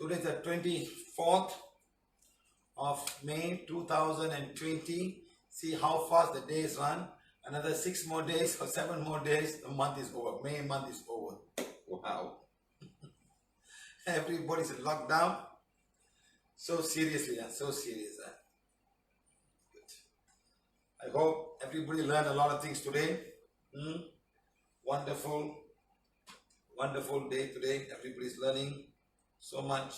Today is the 24th of May 2020. See how fast the days run. Another 6 more days or 7 more days, the month is over. May month is over. Wow. Everybody's in lockdown. So seriously, so serious. Good. I hope everybody learned a lot of things today. Wonderful, wonderful day today. Everybody's learning so much.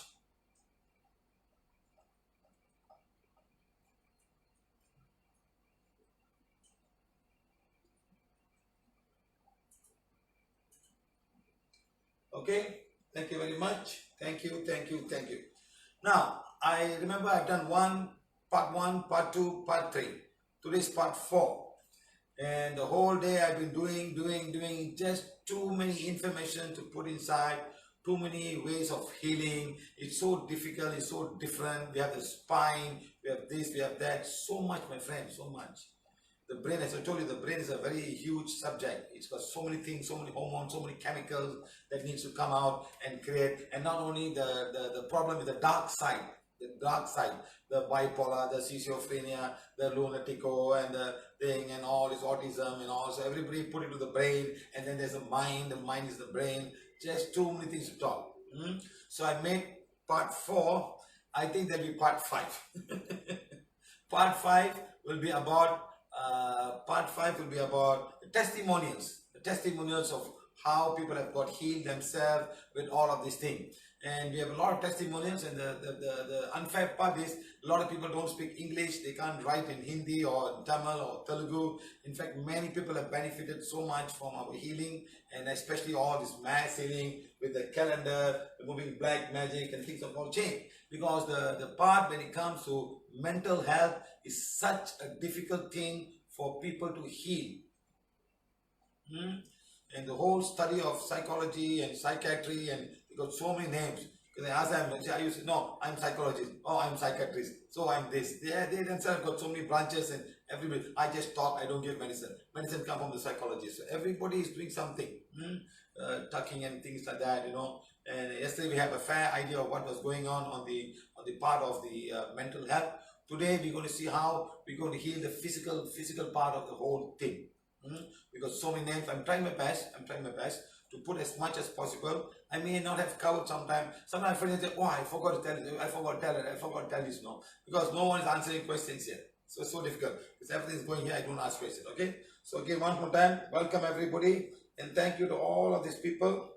Okay, thank you very much. Thank you. Now, I remember I've done part 1, part 2, part 3. Today's part 4. And the whole day I've been doing just too many information to put inside, too many ways of healing. It's so difficult, it's so different. We have the spine, we have this, we have that. So much, my friend, so much. The brain, as I told you, the brain is a very huge subject. It's got so many things, so many hormones, so many chemicals that needs to come out and create. And not only the problem is the dark side, the bipolar, the schizophrenia, the lunatico, and the thing, and all this autism and all. So everybody put it to the brain, and then there's a mind. The mind is the brain. Just too many things to talk. So I made part 4. I think there'll be part 5. Part 5 will be about the testimonials of how people have got healed themselves with all of these things. And we have a lot of testimonials, and the unfair part is a lot of people don't speak English. They can't write in Hindi or Tamil or Telugu. In fact, many people have benefited so much from our healing, and especially all this mass healing with the calendar, the moving black magic and things of all change. Because the part when it comes to mental health is such a difficult thing for people to heal. And the whole study of psychology and psychiatry, and they got so many names. Because I ask them, I used to, no, I'm psychologist, oh, I'm psychiatrist, so I'm this. They themselves got so many branches, and everybody, I just talk, I don't give medicine. Medicine comes from the psychologist. So everybody is doing something, tucking and things like that, you know. And yesterday we have a fair idea of what was going on the part of the mental health. Today we're going to see how we're going to heal the physical part of the whole thing. Because so many names, I'm trying my best to put as much as possible. I may not have covered sometimes friends say, oh, I forgot to tell you, I forgot to tell you now. Because no one is answering questions here. So it's so difficult. Because everything is going here, I don't ask questions, okay? So again, one more time, welcome everybody. And thank you to all of these people,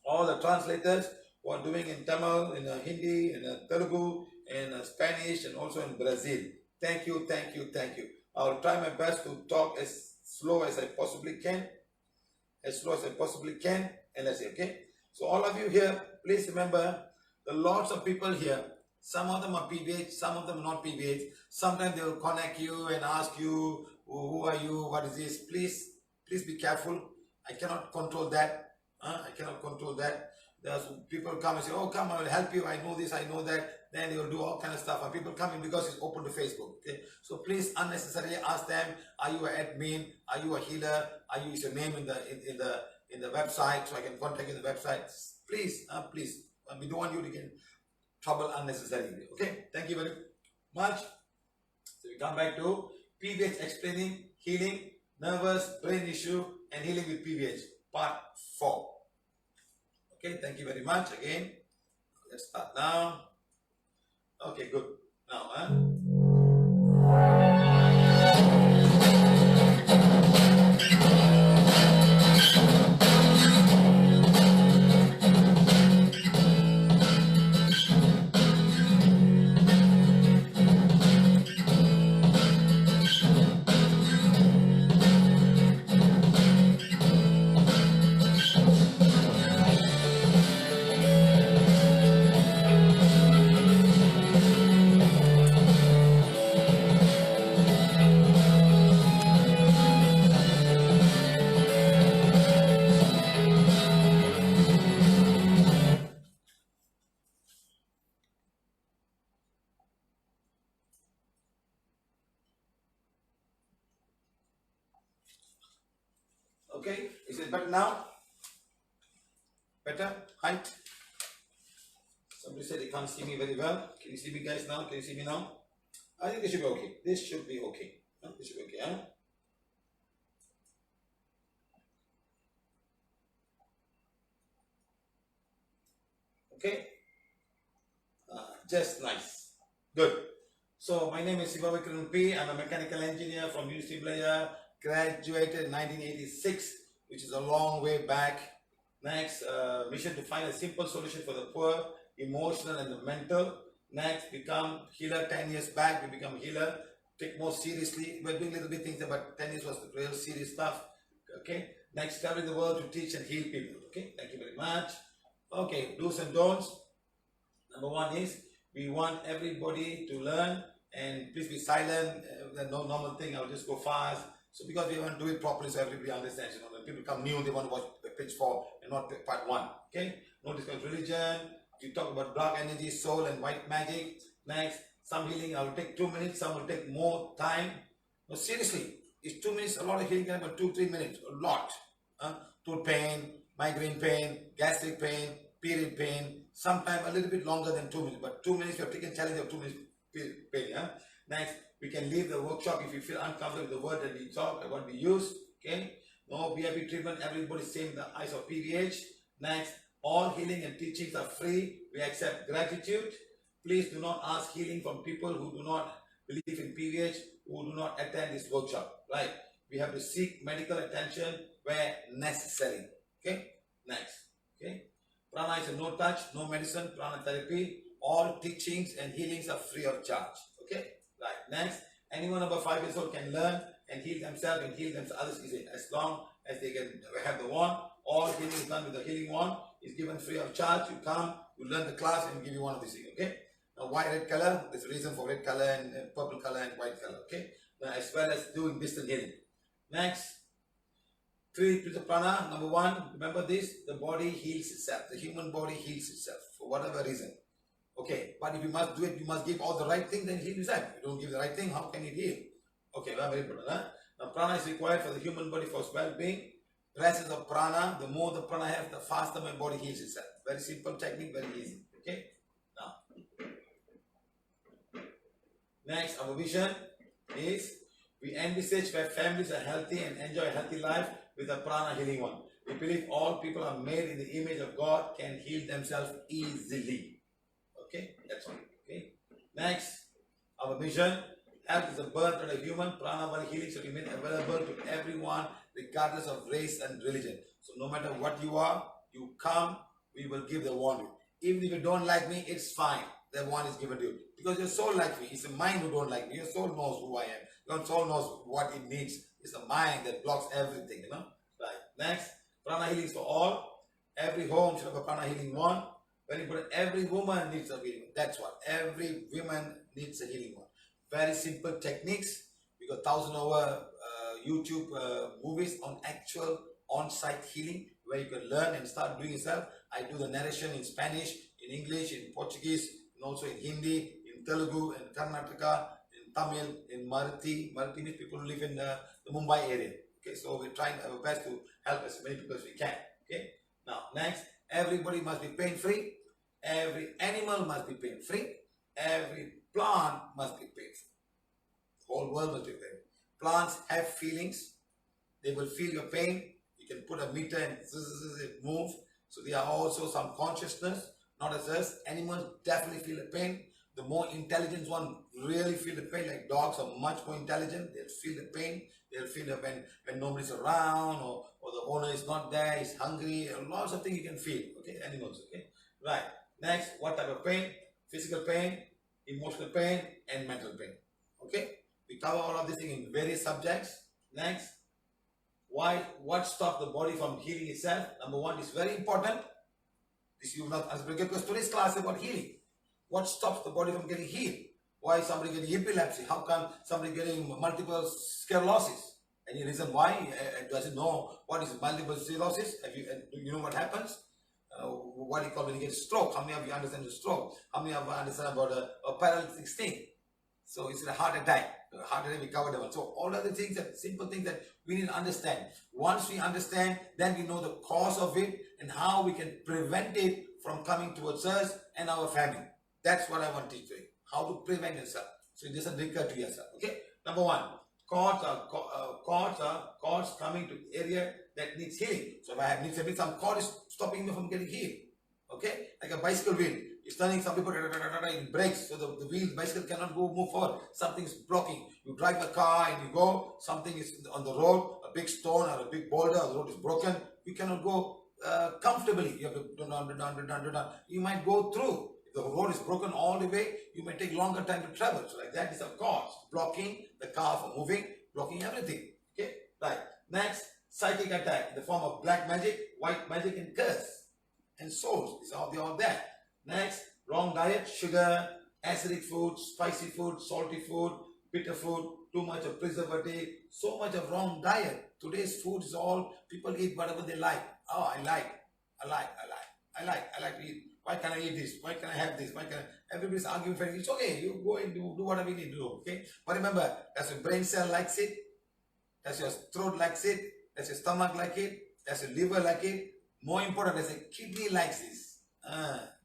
all the translators who are doing in Tamil, in Hindi, in Telugu, in Spanish, and also in Brazil. Thank you. I'll try my best to talk as slow as I possibly can. And let's see, okay? So all of you here, please remember, there are lots of people here. Some of them are PVH, some of them are not PVH. Sometimes they will connect you and ask you, who are you, what is this? Please be careful. I cannot control that. There's people come and say, oh, come, I will help you. I know this, I know that. Then they will do all kind of stuff. And people come in because it's open to Facebook. Okay, so please unnecessarily ask them, are you an admin? Are you a healer? Is your name in the website so I can contact you in the website? Please. We don't want you to get trouble unnecessarily. Okay, thank you very much. So we come back to PVH explaining healing, nervous, brain issue, and healing with PVH, part 4. Okay, thank you very much again. Let's start now. Okay, good. Now, okay, is it better now? Better? Height? Somebody said they can't see me very well. Can you see me guys now? Can you see me now? I think this should be okay. This should be okay. This should be okay, huh? Okay? Just nice. Good. So my name is Siva.P. I'm a mechanical engineer from UCLA. Graduated in 1986, which is a long way back. Next, mission to find a simple solution for the poor, emotional and the mental. Next, become healer. 10 years back, we become healer. Take more seriously. We're doing little bit things, but 10 years was the real serious stuff. Okay. Next, traveling the world to teach and heal people. Okay. Thank you very much. Okay. Do's and don'ts. Number one is we want everybody to learn, and please be silent. No normal thing. I'll just go fast. So because we want to do it properly, so everybody understands. You know, when people come new, they want to watch page 4 and not part 1. Okay. No discuss religion. We talk about dark energy, soul, and white magic. Next, some healing. I will take 2 minutes. Some will take more time. No, seriously, it's 2 minutes. A lot of healing time, but 2-3 minutes, a lot. Tooth pain, migraine pain, gastric pain, period pain. Sometimes a little bit longer than 2 minutes, but 2 minutes. You have taken challenge of 2 minutes pain. Next, we can leave the workshop if you feel uncomfortable with the word that we talk, what we use. Okay. No VIP treatment. Everybody's same in the eyes of PVH. Next. All healing and teachings are free. We accept gratitude. Please do not ask healing from people who do not believe in PVH, who do not attend this workshop. Right? We have to seek medical attention where necessary. Okay? Next. Okay? Prana is a no touch, no medicine, prana therapy. All teachings and healings are free of charge. Okay? Right. Next. Anyone above 5 years old can learn and heal themselves and heal others easily as long as they can have the wand. All healing is done with the healing wand. It's given free of charge. You come, you learn the class, and we give you one of these things. Okay. Now, white, red color. There's a reason for red color and purple color and white color. Okay. Now, as well as doing distant healing. Next, 3 pieces of prana. Number 1, remember this: the body heals itself. The human body heals itself for whatever reason. Okay. But if you must do it, you must give all the right thing. Then heal itself. If you don't give the right thing, how can it heal? Okay. Well, very important. Now, prana is required for the human body for well-being. Presence of prana, the more the prana I have, the faster my body heals itself. Very simple technique, very easy. Okay? Now, next, our vision is we envisage where families are healthy and enjoy a healthy life with a prana healing one. We believe all people are made in the image of God, can heal themselves easily. Okay? That's all. Okay? Next, our vision. Health is a birthright of human. Prana body healing should be made available to everyone, regardless of race and religion. So no matter what you are, you come, we will give the wand. Even if you don't like me, it's fine. The wand is given to you. Because your soul likes me. It's the mind who don't like me. Your soul knows who I am. Your soul knows what it needs. It's the mind that blocks everything, you know. Right. Next, prana healing is for all. Every home should have a prana healing wand. Very important. Every woman needs a healing. That's what. Every woman needs a healing wand. Very simple techniques. We got 1,000 over YouTube movies on actual on-site healing where you can learn and start doing yourself. I do the narration in Spanish, in English, in Portuguese, and also in Hindi, in Telugu, in Karnataka, in Tamil, in Marathi. Marathi means people who live in the Mumbai area. Okay, so we're trying our best to help as many people as we can. Okay. Now, next, everybody must be pain-free. Every animal must be pain-free. Every plant must be pain-free. The whole world must be pain-free. Plants have feelings. They will feel your pain. You can put a meter and it move. So they are also some consciousness, not as us. Animals definitely feel the pain. The more intelligent one really feel the pain. Like dogs are much more intelligent. They'll feel the pain. They'll feel the pain when nobody's around or the owner is not there, he's hungry. Lots of things you can feel. Okay, animals. Okay, right. Next, what type of pain? Physical pain, emotional pain, and mental pain. Okay. We cover all of these things in various subjects. Next, what stops the body from healing itself? Number 1 is very important. This you will not answer because today's class is about healing. What stops the body from getting healed? Why is somebody getting epilepsy? How come somebody getting multiple sclerosis? Any reason why? Does it know what is multiple sclerosis? Do you know what happens? What do you call when you get a stroke? How many of you understand the stroke? How many of you understand about a paralysis thing? So it's a heart attack. Heart attack we covered them. So all other things, that simple things that we need to understand. Once we understand, then we know the cause of it and how we can prevent it from coming towards us and our family. That's what I want to teach you. How to prevent yourself. So it doesn't recur to yourself. Okay. Number one, cords coming to the area that needs healing. So if I have needs some cord is stopping me from getting healed. Okay, like a bicycle wheel. It's turning, some people it breaks, so the wheel bicycle cannot move forward. Something is blocking. You drive the car and you go, something is on the road, a big stone or a big boulder, the road is broken. You cannot go comfortably. You have to do. You might go through. If the road is broken all the way, you may take longer time to travel. So like that is a cause, blocking the car from moving, blocking everything. Okay, right. Next, psychic attack in the form of black magic, white magic, and curse and souls. They're all there. Next, wrong diet, sugar, acidic food, spicy food, salty food, bitter food, too much of preservative, so much of wrong diet. Today's food is all, people eat whatever they like. Oh, I like to eat. Why can't I eat this? Why can I have this? Why can I? Everybody's arguing for it. It's okay. You go and do whatever you need to do. Okay. But remember, does your brain cell likes it? Does your throat likes it? Does your stomach like it? Does your liver like it? More important, does your kidney likes this?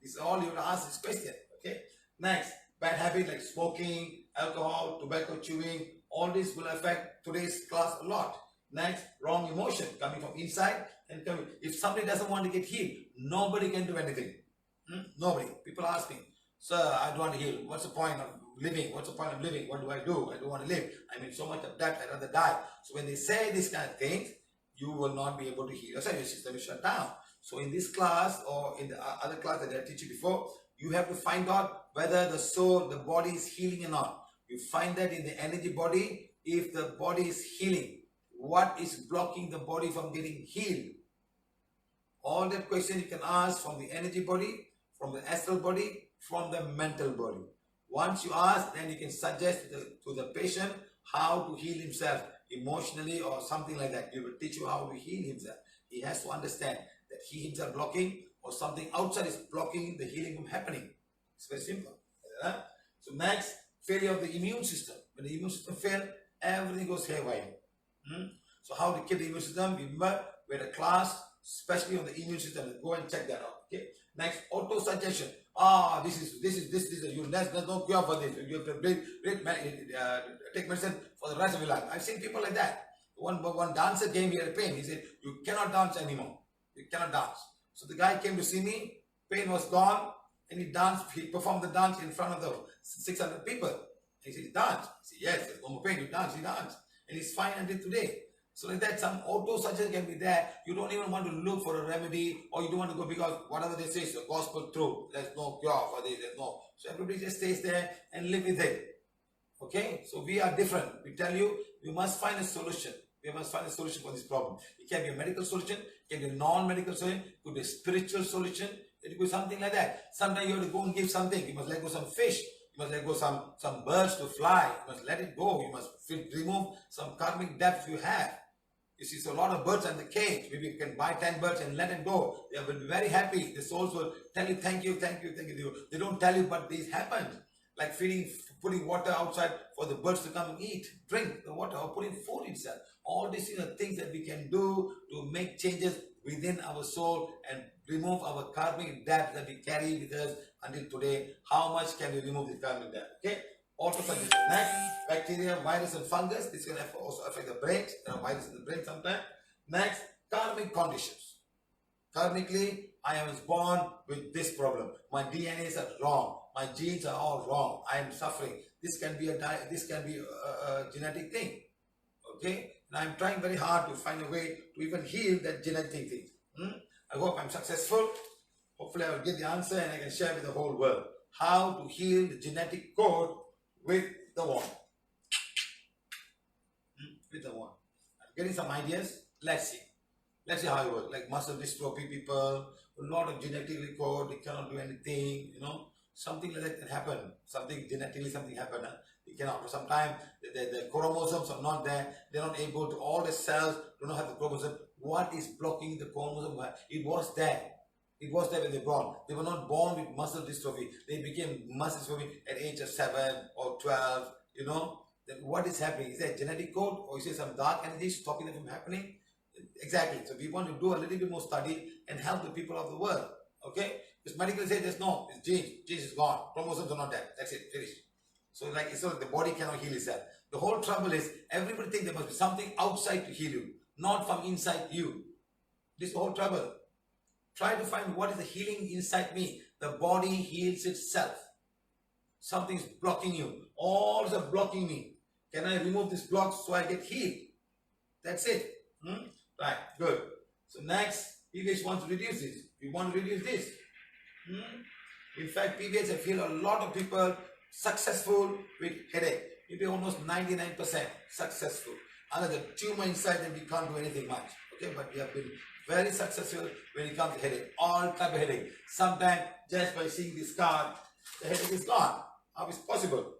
This is all you have to ask this question. Okay. Next, bad habit like smoking, alcohol, tobacco chewing. All this will affect today's class a lot. Next, wrong emotion coming from inside and coming. If somebody doesn't want to get healed, nobody can do anything. Nobody. People ask me, sir, I don't want to heal. What's the point of living? What's the point of living? What do? I don't want to live. I mean, so much of that, I'd rather die. So when they say these kind of things, you will not be able to heal yourself. Your system is shut down. So in this class or in the other class that I teach you before, you have to find out whether the soul, the body is healing or not. You find that in the energy body, if the body is healing, what is blocking the body from getting healed? All that question you can ask from the energy body, from the astral body, from the mental body. Once you ask, then you can suggest to the patient how to heal himself emotionally or something like that. We will teach you how to heal himself. He has to understand that he himself blocking or something outside is blocking the healing from happening. It's very simple. So next, failure of the immune system. When the immune system fails, everything goes haywire. So how to keep the immune system? Remember, we had a class, especially on the immune system. Go and check that out. Okay. Next, auto-suggestion. This is there's no cure for this. You have to take medicine for the rest of your life. I've seen people like that. One dancer came, he had pain. He said, you cannot dance anymore. You cannot dance. So the guy came to see me, pain was gone, and he performed the dance in front of the 600 people. He said, dance. I said, yes, there's no more pain, you dance, he danced. And he's fine until today. So like that, some auto-suggestion can be there. You don't even want to look for a remedy, or you don't want to go because whatever they say is the gospel truth. There's no cure for this, there's no. So everybody just stays there and live with it. Okay? So we are different. We tell you, we must find a solution. We must find a solution for this problem. It can be a medical solution, it can be a non-medical solution, it could be a spiritual solution, it could be something like that. Sometimes you have to go and give something. You must let go some fish. You must let go some birds to fly. You must let it go. You must remove some karmic debts you have. You see, so a lot of birds in the cage. Maybe you can buy 10 birds and let them go. They will be very happy. The souls will tell you, thank you, thank you, thank you. They don't tell you, but this happened. Like putting water outside for the birds to come and eat, drink the water, or putting food itself. All these are things that we can do to make changes within our soul and remove our karmic debt that we carry with us until today. How much can we remove the karmic debt? Okay? Auto-suggestion. Next, bacteria, virus, and fungus. This can also affect the brain. There are viruses in the brain sometimes. Next, karmic conditions. Karmically, I was born with this problem. My DNAs are wrong. My genes are all wrong. I am suffering. This can be a genetic thing. Okay? And I'm trying very hard to find a way to even heal that genetic thing. I hope I'm successful. Hopefully I will get the answer and I can share with the whole world. How to heal the genetic code with the wand. With the wand. I'm getting some ideas. Let's see. Let's see how it works. Like muscular dystrophy people, a lot of genetically code, they cannot do anything, Something like that can happen. Genetically something happen. They cannot. Sometimes the chromosomes are not there. They're not able to, all the cells do not have the chromosome. What is blocking the chromosome? It was there. It was there when they were born. They were not born with muscle dystrophy. They became muscle dystrophy at age of 7 or 12, Then what is happening? Is there a genetic code or is there some dark energy stopping them from happening? Exactly. So we want to do a little bit more study and help the people of the world. Okay? Because medically say there's no, it's genes. Genes is gone. Chromosomes are not there. That's it. Finished. So like it's not the body cannot heal itself. The whole trouble is everybody thinks there must be something outside to heal you, not from inside you. This is the whole trouble. Try to find what is the healing inside me. The body heals itself. Something's blocking you. All are blocking me. Can I remove this block so I get healed? That's it. Right, good. So next, PVH wants to reduce this. We want to reduce this. In fact, PVH, I feel a lot of people successful with headache. Maybe almost 99% successful. Another tumor inside them, we can't do anything much. Okay, but we have been very successful when it comes to headache. All type of headache. Sometimes just by seeing this card, the headache is gone. How is possible?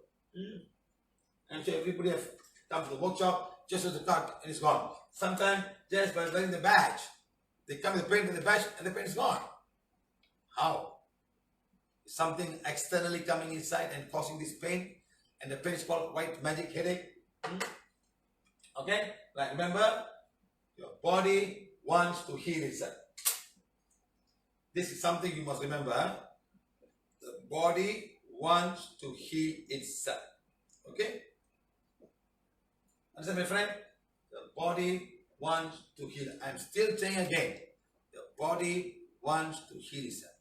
I'm sure everybody has come to the workshop, just with the card and it's gone. Sometimes just by wearing the badge, they come with the pain to the badge and the pain is gone. How? Something externally coming inside and causing this pain, and the pain is called white magic headache. Okay? Like remember, your body wants to heal itself. This is something you must remember. The body wants to heal itself. Okay? Understand, my friend? The body wants to heal. I'm still saying again, the body wants to heal itself.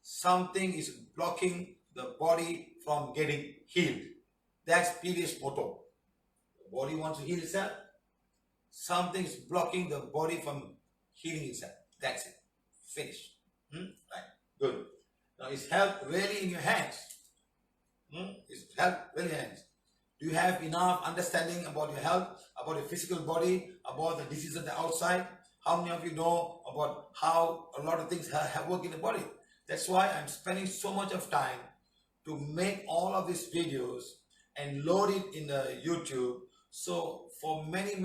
Something is blocking the body from getting healed. That's PVH motto. The body wants to heal itself. Something is blocking the body from healing itself. That's it. Finished. Right. Good. Now, is health really in your hands? Is health really in your hands? Do you have enough understanding about your health, about your physical body, about the diseases on the outside? How many of you know about how a lot of things have work in the body? That's why I'm spending so much of time to make all of these videos and load it in the YouTube. So for many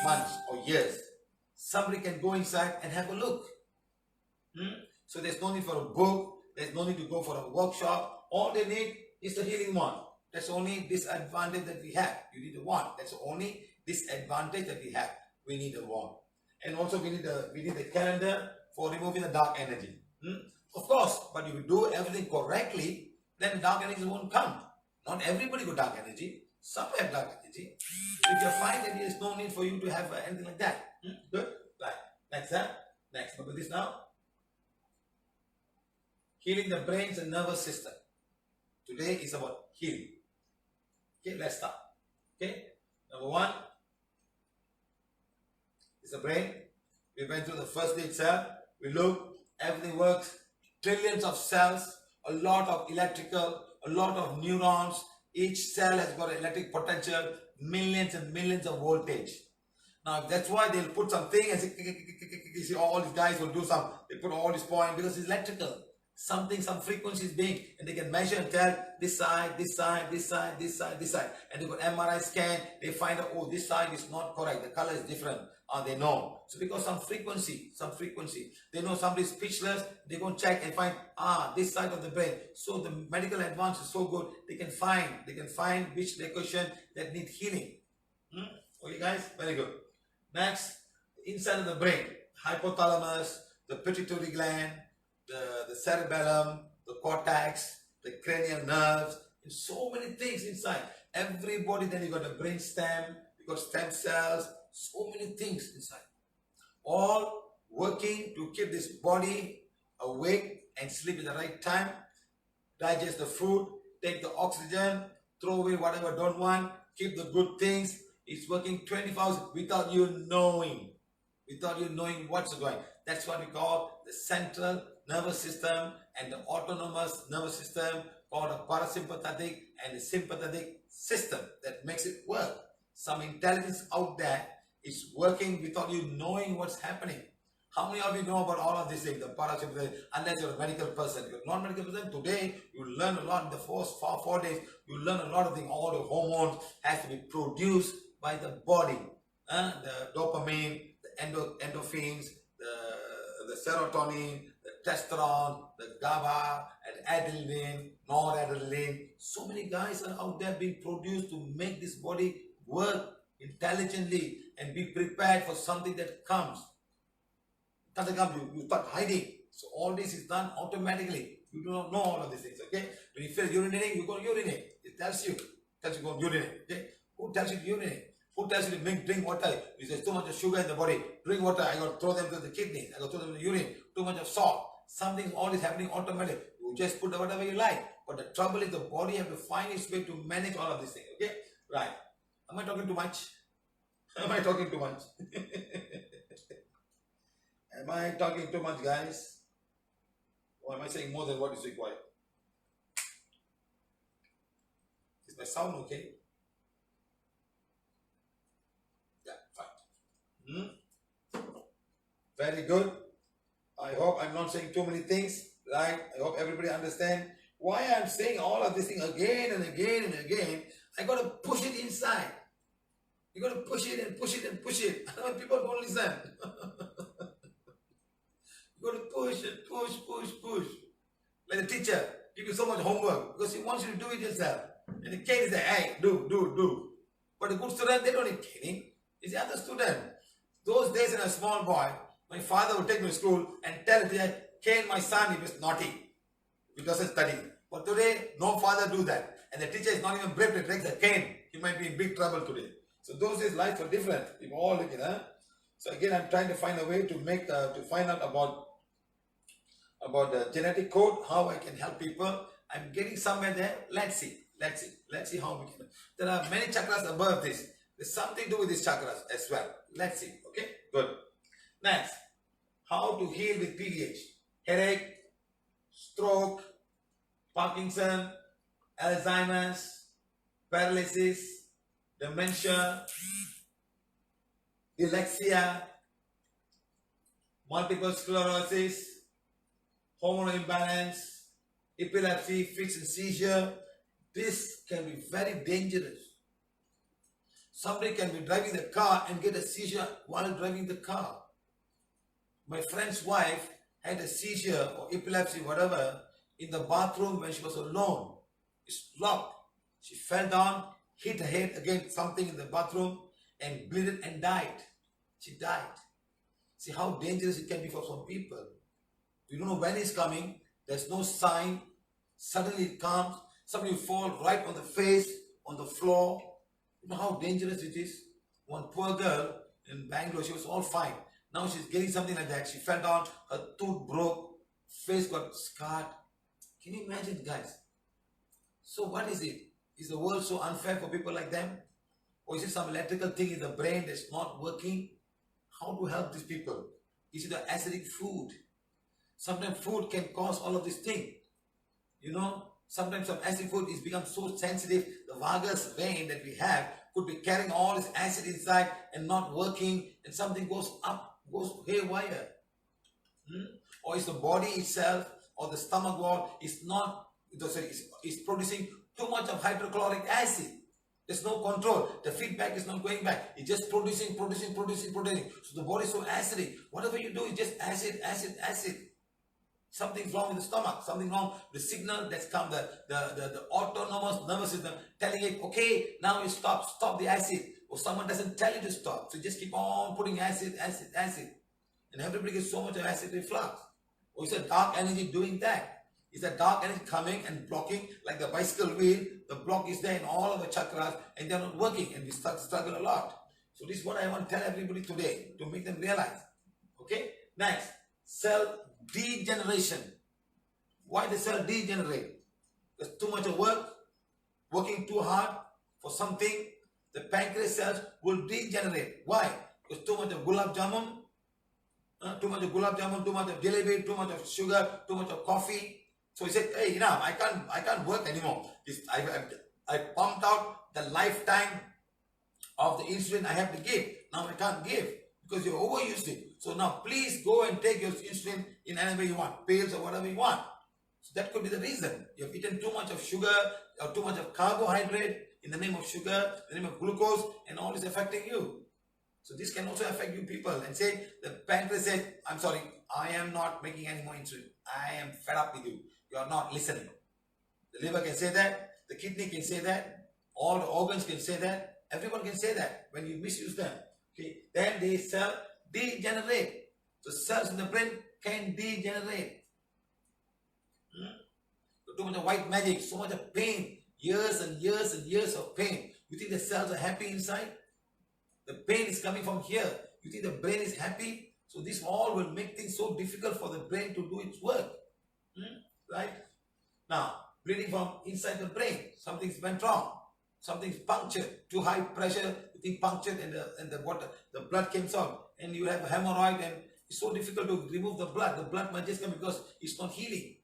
months or years, somebody can go inside and have a look. So there's no need for a book. There's no need to go for a workshop. All they need is the healing wand. That's only disadvantage that we have. You need a wand. That's the only disadvantage that we have. We need a wand. And also we need a calendar for removing the dark energy. Of course, but if you do everything correctly, then dark energy won't come. Not everybody got dark energy. Some have dark energy. If you find that there is no need for you to have anything like that. Good? Right. Next, next. Look at this now. Healing the brains and nervous system. Today is about healing. Okay, let's start. Okay, number one is the brain. We went through the first day itself. We look, everything works. Trillions of cells, a lot of electrical, a lot of neurons. Each cell has got an electric potential, millions and millions of voltage. Now that's why they'll put something and say, you see, all these guys will do some, they put all this point because it's electrical. Something, some frequency is being, and they can measure and tell this side, this side, this side, this side, this side. And they got MRI scan, they find out, oh, this side is not correct, the color is different. They know. So because some frequency, they know somebody is speechless, they go and check and find, this side of the brain. So the medical advance is so good, they can find which location that need healing. Okay guys, very good. Next, inside of the brain, hypothalamus, the pituitary gland, the cerebellum, the cortex, the cranial nerves, and so many things inside. Everybody, then you got the brain stem, you got stem cells, so many things inside. All working to keep this body awake and sleep at the right time, digest the food, take the oxygen, throw away whatever don't want, keep the good things. It's working 24 hours without you knowing what's going. That's what we call the central nervous system and the autonomous nervous system, called a parasympathetic and the sympathetic system that makes it work. Some intelligence out there is working without you knowing what's happening. How many of you know about all of these things, the parasympathetic, unless you're a medical person? If you're not a medical person, today you learn a lot in the first 4 days. You learn a lot of things. All the hormones has to be produced by the body. The dopamine, the endorphins, the serotonin, the testosterone, the GABA, and adrenaline, noradrenaline. So many guys are out there being produced to make this body work intelligently and be prepared for something that comes. Cancer comes, you start hiding. So all this is done automatically. You do not know all of these things, okay? When you feel urinating, you go urinate. It tells you go urinate, okay? Who tells you to urinate? Who tells you to drink water? If there's too much of sugar in the body, drink water. I got to throw them to the kidneys. I got to throw them to the urine. Too much of salt. Something, all is happening automatically. You just put whatever you like. But the trouble is the body have to find its way to manage all of these things, okay? Right. Am I talking too much? Am I talking too much? Am I talking too much, guys? Or am I saying more than what is required? Is my sound okay? Yeah, fine. Very good. I hope I'm not saying too many things, right? I hope everybody understands why I'm saying all of this thing again and again and again. I got to push it inside. You got to push it and push it and push it. People don't listen. You got to push and push. Like the teacher give you so much homework because he wants you to do it yourself. And the kid is like, hey, do. But a good student, they don't need caning. It's the other student. Those days in a small boy, my father would take me to school and tell the teacher, cane my son, he was naughty. He doesn't study. But today, no father do that. And the teacher is not even brave to take the cane. He might be in big trouble today. So those days, lives were different. We all look at it. So again, I'm trying to find a way to make, to find out about the genetic code, how I can help people. I'm getting somewhere there. Let's see how we can. There are many chakras above this. There's something to do with these chakras as well. Let's see. Okay, good. Next, how to heal with PVH. Headache, stroke, Parkinson, Alzheimer's, paralysis, dementia, dyslexia, multiple sclerosis, hormonal imbalance, epilepsy, fits and seizure. This can be very dangerous. Somebody can be driving the car and get a seizure while driving the car. My friend's wife had a seizure or epilepsy, whatever, in the bathroom when she was alone. It's locked. She fell down, hit her head against something in the bathroom and bleeded and died. She died. See how dangerous it can be for some people. You don't know when it's coming. There's no sign. Suddenly it comes. Somebody fall right on the face, on the floor. You know how dangerous it is? One poor girl in Bangalore, she was all fine. Now she's getting something like that. She fell down, her tooth broke, face got scarred. Can you imagine, guys? So what is it? Is the world so unfair for people like them? Or is it some electrical thing in the brain that's not working? How to help these people? Is it the acidic food? Sometimes food can cause all of these things. You know, sometimes some acid food is become so sensitive. The vagus vein that we have could be carrying all this acid inside and not working, and something goes up, goes haywire. Or is the body itself or the stomach wall is not, is producing too much of hydrochloric acid. There's no control. The feedback is not going back. It's just producing. So the body is so acidic. Whatever you do is just acid. Something's wrong with the stomach. Something wrong with the signal that's come, the autonomous nervous system telling it, okay, now you stop the acid. Or someone doesn't tell you to stop. So just keep on putting acid. And everybody gets so much of acid reflux. Or is a dark energy doing that? Is that dark energy coming and blocking like the bicycle wheel? The block is there in all of the chakras and they're not working and we struggle a lot. So this is what I want to tell everybody today to make them realize. Okay? Next, cell degeneration. Why the cell degenerate? There's too much of work, working too hard for something. The pancreas cells will degenerate. Why? Because too much of gulab jamun, too much of jalebi, too much of sugar, too much of coffee. So he said, hey, I can't work anymore. I pumped out the lifetime of the insulin I have to give. Now I can't give because you overused it. So now please go and take your insulin in any way you want, pills or whatever you want. So that could be the reason. You have eaten too much of sugar or too much of carbohydrate in the name of sugar, in the name of glucose, and all is affecting you. So this can also affect you people and say, the pancreas says, I'm sorry, I am not making any more insulin. I am fed up with you. You are not listening. The liver can say that. The kidney can say that. All the organs can say that. Everyone can say that when you misuse them. Okay, then they cell degenerate. The cells in the brain can degenerate. Too much of white magic, so much of pain, years and years and years of pain. You think the cells are happy inside? The pain is coming from here. You think the brain is happy? So this all will make things so difficult for the brain to do its work. Right? Now, bleeding from inside the brain. Something's went wrong. Something's punctured. Too high pressure, you think punctured and the blood came out. And you have a hemorrhoid and it's so difficult to remove the blood. The blood might just come because it's not healing.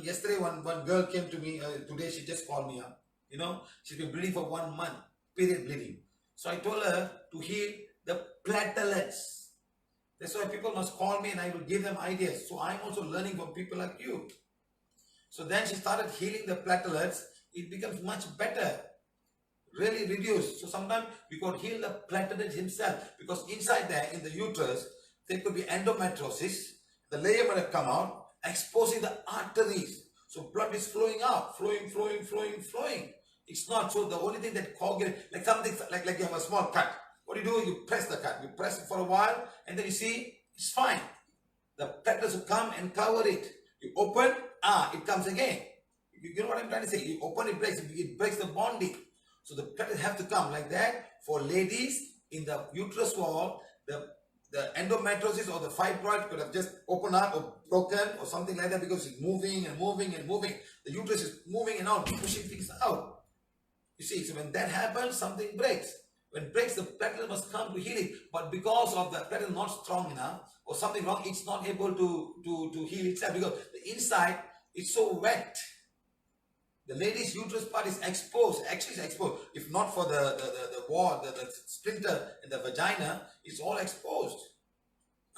Yesterday, one girl came to me. Today, she just called me up. You know, she's been bleeding for 1 month, period bleeding. So I told her to heal the platelets. That's why people must call me and I will give them ideas. So I'm also learning from people like you. So then she started healing the platelets. It becomes much better. Really reduced. So sometimes we could heal the platelets himself. Because inside there, in the uterus, there could be endometriosis. The layer might have come out, exposing the arteries. So blood is flowing out, flowing. It's not. So the only thing that coagulates, like something like you have a small cut. What do? You press the cut. You press it for a while and then you see it's fine. The platelets will come and cover it. You open, it comes again. You know what I'm trying to say? You open, it breaks the bonding. So the platelets have to come like that. For ladies, in the uterus wall, the endometriosis or the fibroid could have just opened up or broken or something like that because it's moving. The uterus is moving and out, pushing things out. You see, so when that happens, something breaks. When it breaks, the platelet must come to heal it. But because of the platelet not strong enough or something wrong, it's not able to heal itself because the inside is so wet. The lady's uterus part is exposed. Actually, it's exposed. If not for the wall, the splinter in the vagina, it's all exposed.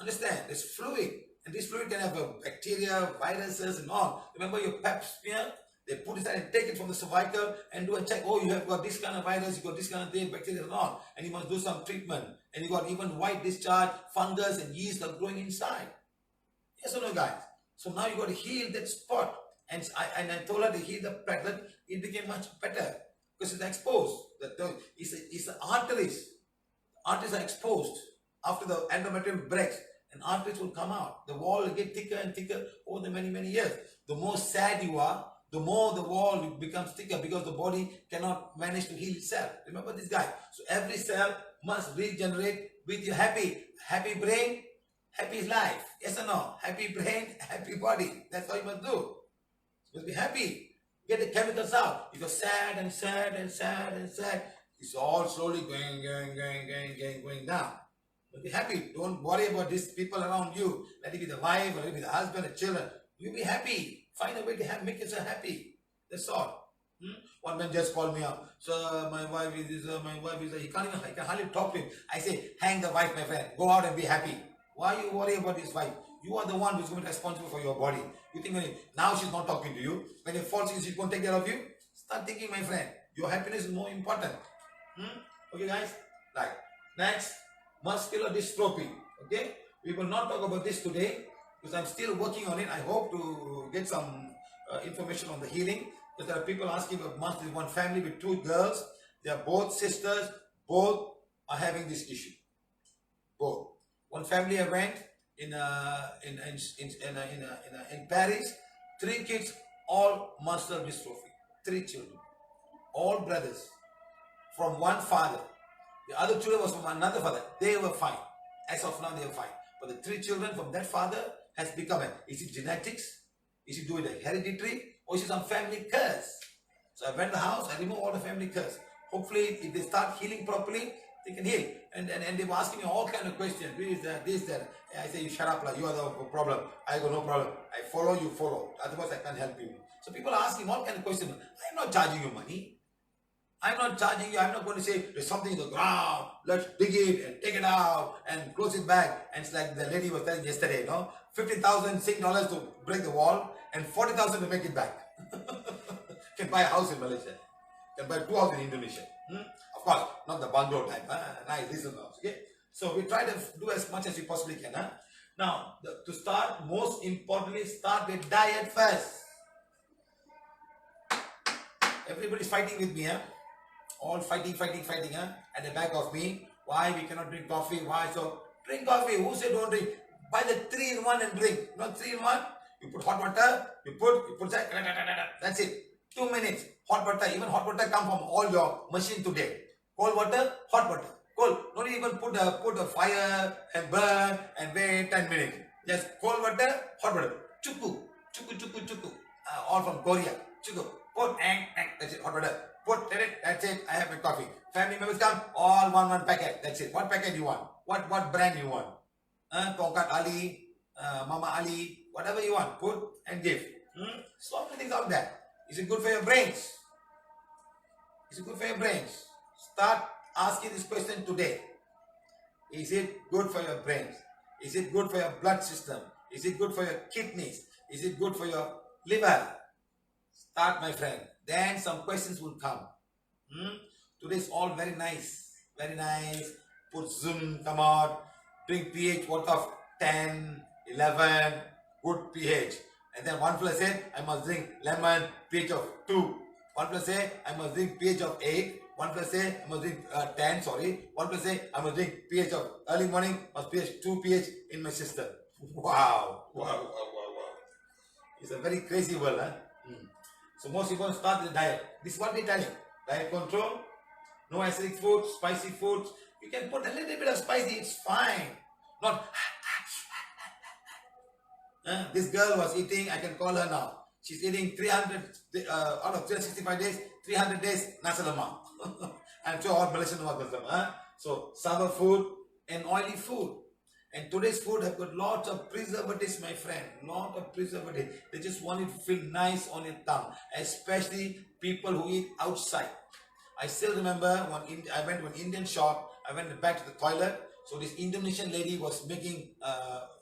Understand? There's fluid. And this fluid can have bacteria, viruses, and all. Remember your pap smear? They put it aside and take it from the cervical and do a check. Oh, you have got this kind of virus, you got this kind of thing, bacteria and all. And you must do some treatment. And you got even white discharge, fungus, and yeast are growing inside. Yes or no, guys? So now you got to heal that spot. And I told her to heal the platelet. It became much better because it's exposed. It's the arteries. Arteries are exposed after the endometrium breaks, and arteries will come out. The wall will get thicker and thicker over the many years. The more sad you are, the more the wall becomes thicker because the body cannot manage to heal itself. Remember this guy. So every cell must regenerate with your happy brain, happy life. Yes or no? Happy brain, happy body. That's what you must do. You must be happy. Get the chemicals out. If you're sad, it's all slowly going down. But be happy. Don't worry about these people around you. Let it be the wife, or let it be the husband, the children. You be happy. Find a way to make yourself happy. That's all. One man just called me up. So my wife is I can hardly talk to him. I say, hang the wife, my friend. Go out and be happy. Why you worry about this wife? You are the one who's going to be responsible for your body. You think now she's not talking to you. When you fall sick, she's going to take care of you. Start thinking, my friend. Your happiness is more important. Okay, guys? Right. Next, muscular dystrophy. Okay? We will not talk about this today because I'm still working on it. I hope to get some information on the healing. Because there are people asking about one family with 2 girls. They are both sisters. Both are having this issue. Both. One family I went in Paris. 3 kids, all muscular dystrophy. 3 children, all brothers, from one father. The other children was from another father. They were fine. As of now, they are fine. But the 3 children from that father has become is it genetics? Is it due to hereditary? Or is it some family curse? So I went to the house, I removed all the family curse. Hopefully, if they start healing properly, they can heal. And they were asking me all kind of questions. This, that. I say, you shut up, you are the problem. I go, no problem. I follow, you follow. Otherwise, I can't help you. So people are asking all kind of questions. I'm not charging you money. I'm not charging you. I'm not going to say, there's something in the ground. Let's dig it and take it out and close it back. And it's like the lady was telling yesterday, 50,000 Sing dollars to break the wall and 40,000 to make it back. Can buy a house in Malaysia. Can buy 2 houses in Indonesia. Of course, not the bungalow type. Nice, this and that. Okay? So we try to do as much as we possibly can. Now, to start, most importantly, start with diet first. Everybody's fighting with me. All fighting. At the back of me. Why we cannot drink coffee? Why? So drink coffee. Who said don't drink? Buy the 3-in-1 and drink. You know 3-in-1? You put hot water, you put that, that's it. 2 minutes. Hot water, even hot water come from all your machine today. Cold water, hot water. Cold. Don't even put a fire and burn and wait 10 minutes. Just cold water, hot water. Chuku. All from Korea. Chuku. Put, that's it, hot water. Put, that's it, I have my coffee. Family members come, all one packet. That's it. What packet you want? What brand you want? Tongkat Ali, Mama Ali, whatever you want, put and give. So many things out there. Is it good for your brains? Is it good for your brains? Start asking this question today. Is it good for your brains? Is it good for your blood system? Is it good for your kidneys? Is it good for your liver? Start, my friend. Then some questions will come. Today's all very nice. Very nice. Put Zoom, come out. Drink pH worth of 10, 11, good pH. And then one fellow said, I must drink lemon, pH of 2. One fellow say, I must drink pH of 8. One fellow say, I must drink 10, sorry. One fellow say, I must drink pH of early morning, must pH 2 pH in my system. Wow. It's a very crazy world, huh? So most people start the diet. This is what they tell you. Diet control, no acidic foods, spicy foods. You can put a little bit of spicy, it's fine. Not this girl was eating, I can call her now. She's eating 300 out of 365 days, 300 days nasi lemak. I'm sure all Malaysian workers. So sour food and oily food. And today's food have got lots of preservatives, my friend. Lot of preservatives. They just want it to feel nice on your tongue. Especially people who eat outside. I still remember when I went to an Indian shop. I went back to the toilet. So this Indonesian lady was making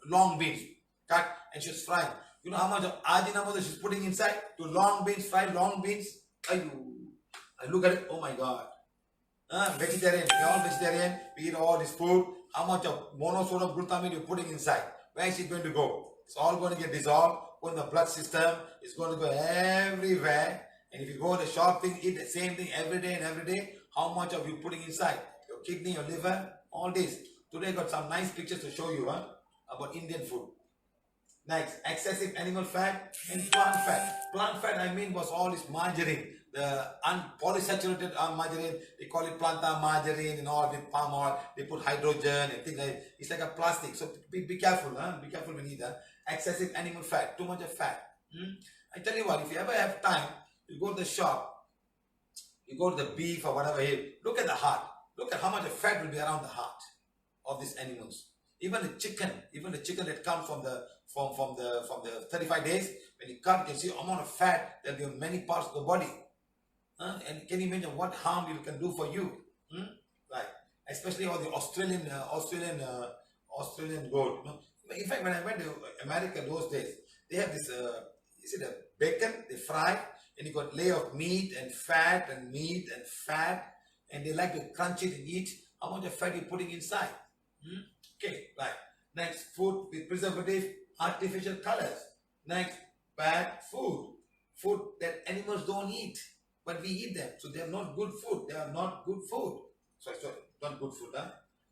long beans cut and she was frying. You know how much of ajinomoto she's putting inside to long beans, fried long beans? I look at it, oh my God. Vegetarian, we're all vegetarian, we eat all this food. How much of monosodium glutamate you're putting inside? Where is it going to go? It's all going to get dissolved, go in the blood system, it's going to go everywhere. And if you go to the shop, eat the same thing every day, how much of you putting inside? Your kidney, your liver, all this. Today I got some nice pictures to show you about Indian food. Next, excessive animal fat and plant fat. Plant fat, I mean, was all this margarine, the unpolysaturated margarine. They call it planta margarine and all with palm oil. They put hydrogen and things like that. It's like a plastic. So be careful, Be careful when you eat that. Excessive animal fat, too much of fat. I tell you what, if you ever have time, you go to the shop, you go to the beef or whatever here, look at the heart. Look at how much of fat will be around the heart of these animals. Even the chicken that comes from the 35 days, when you cut, you can see the amount of fat that there are many parts of the body. And can you imagine what harm it can do for you? Right. Especially all the Australian goat. In fact, when I went to America those days, they have this, is it a bacon? They fry, and you got layer of meat and fat, and they like to crunch it and eat. How much of fat you're putting inside? Okay, right. Next, food with preservative, artificial colors. Next, bad food. Food that animals don't eat, but we eat them. So they are not good food. They are not good food. Sorry, not good food,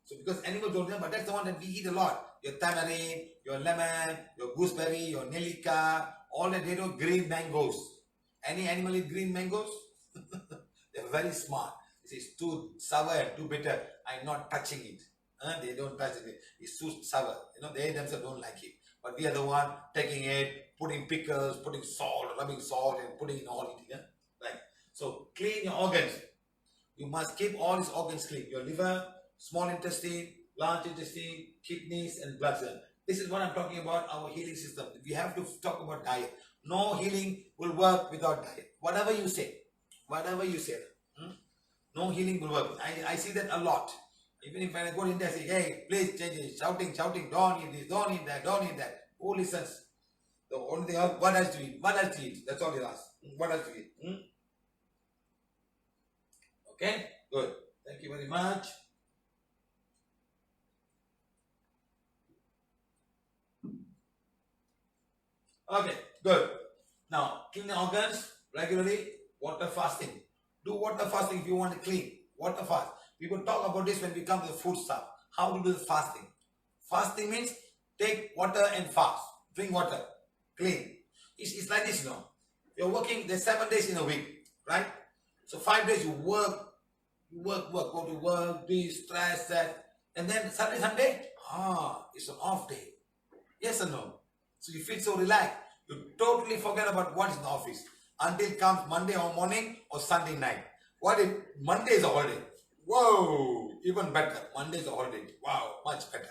So because animals don't eat, but that's the one that we eat a lot. Your tamarind, your lemon, your gooseberry, your nelica, all that they do green mangoes. Any animal eat green mangoes? They're very smart. It's too sour and too bitter. I'm not touching it. They don't touch it. It's too sour. They themselves don't like it. But we are the one taking it, putting pickles, putting salt, rubbing salt, and putting in all it. Right. So clean your organs. You must keep all these organs clean. Your liver, small intestine, large intestine, kidneys, and blood cells. This is what I'm talking about, our healing system. We have to talk about diet. No healing will work without diet. Whatever you say. No healing will work. I see that a lot. Even if I go in there and say, hey, please change it. Shouting, don't eat this, don't eat that. Who listens? The only thing, what else to eat? That's all you ask. What else to eat? Okay, good. Thank you very much. Okay, good. Now, clean the organs regularly. Water fasting. Do water fasting if you want to clean. Water fast. We will talk about this when we come to the food stuff. How to do the fasting. Fasting means take water and fast. Drink water, clean. It's like this, You're working, there's 7 days in a week, right? So 5 days you work, go to work, be stressed, that, and then Saturday, Sunday, it's an off day. Yes or no? So you feel so relaxed. You totally forget about what is in the office until it comes Monday or morning or Sunday night. What if Monday is a holiday? Whoa, even better. Monday is a holiday. Wow, much better.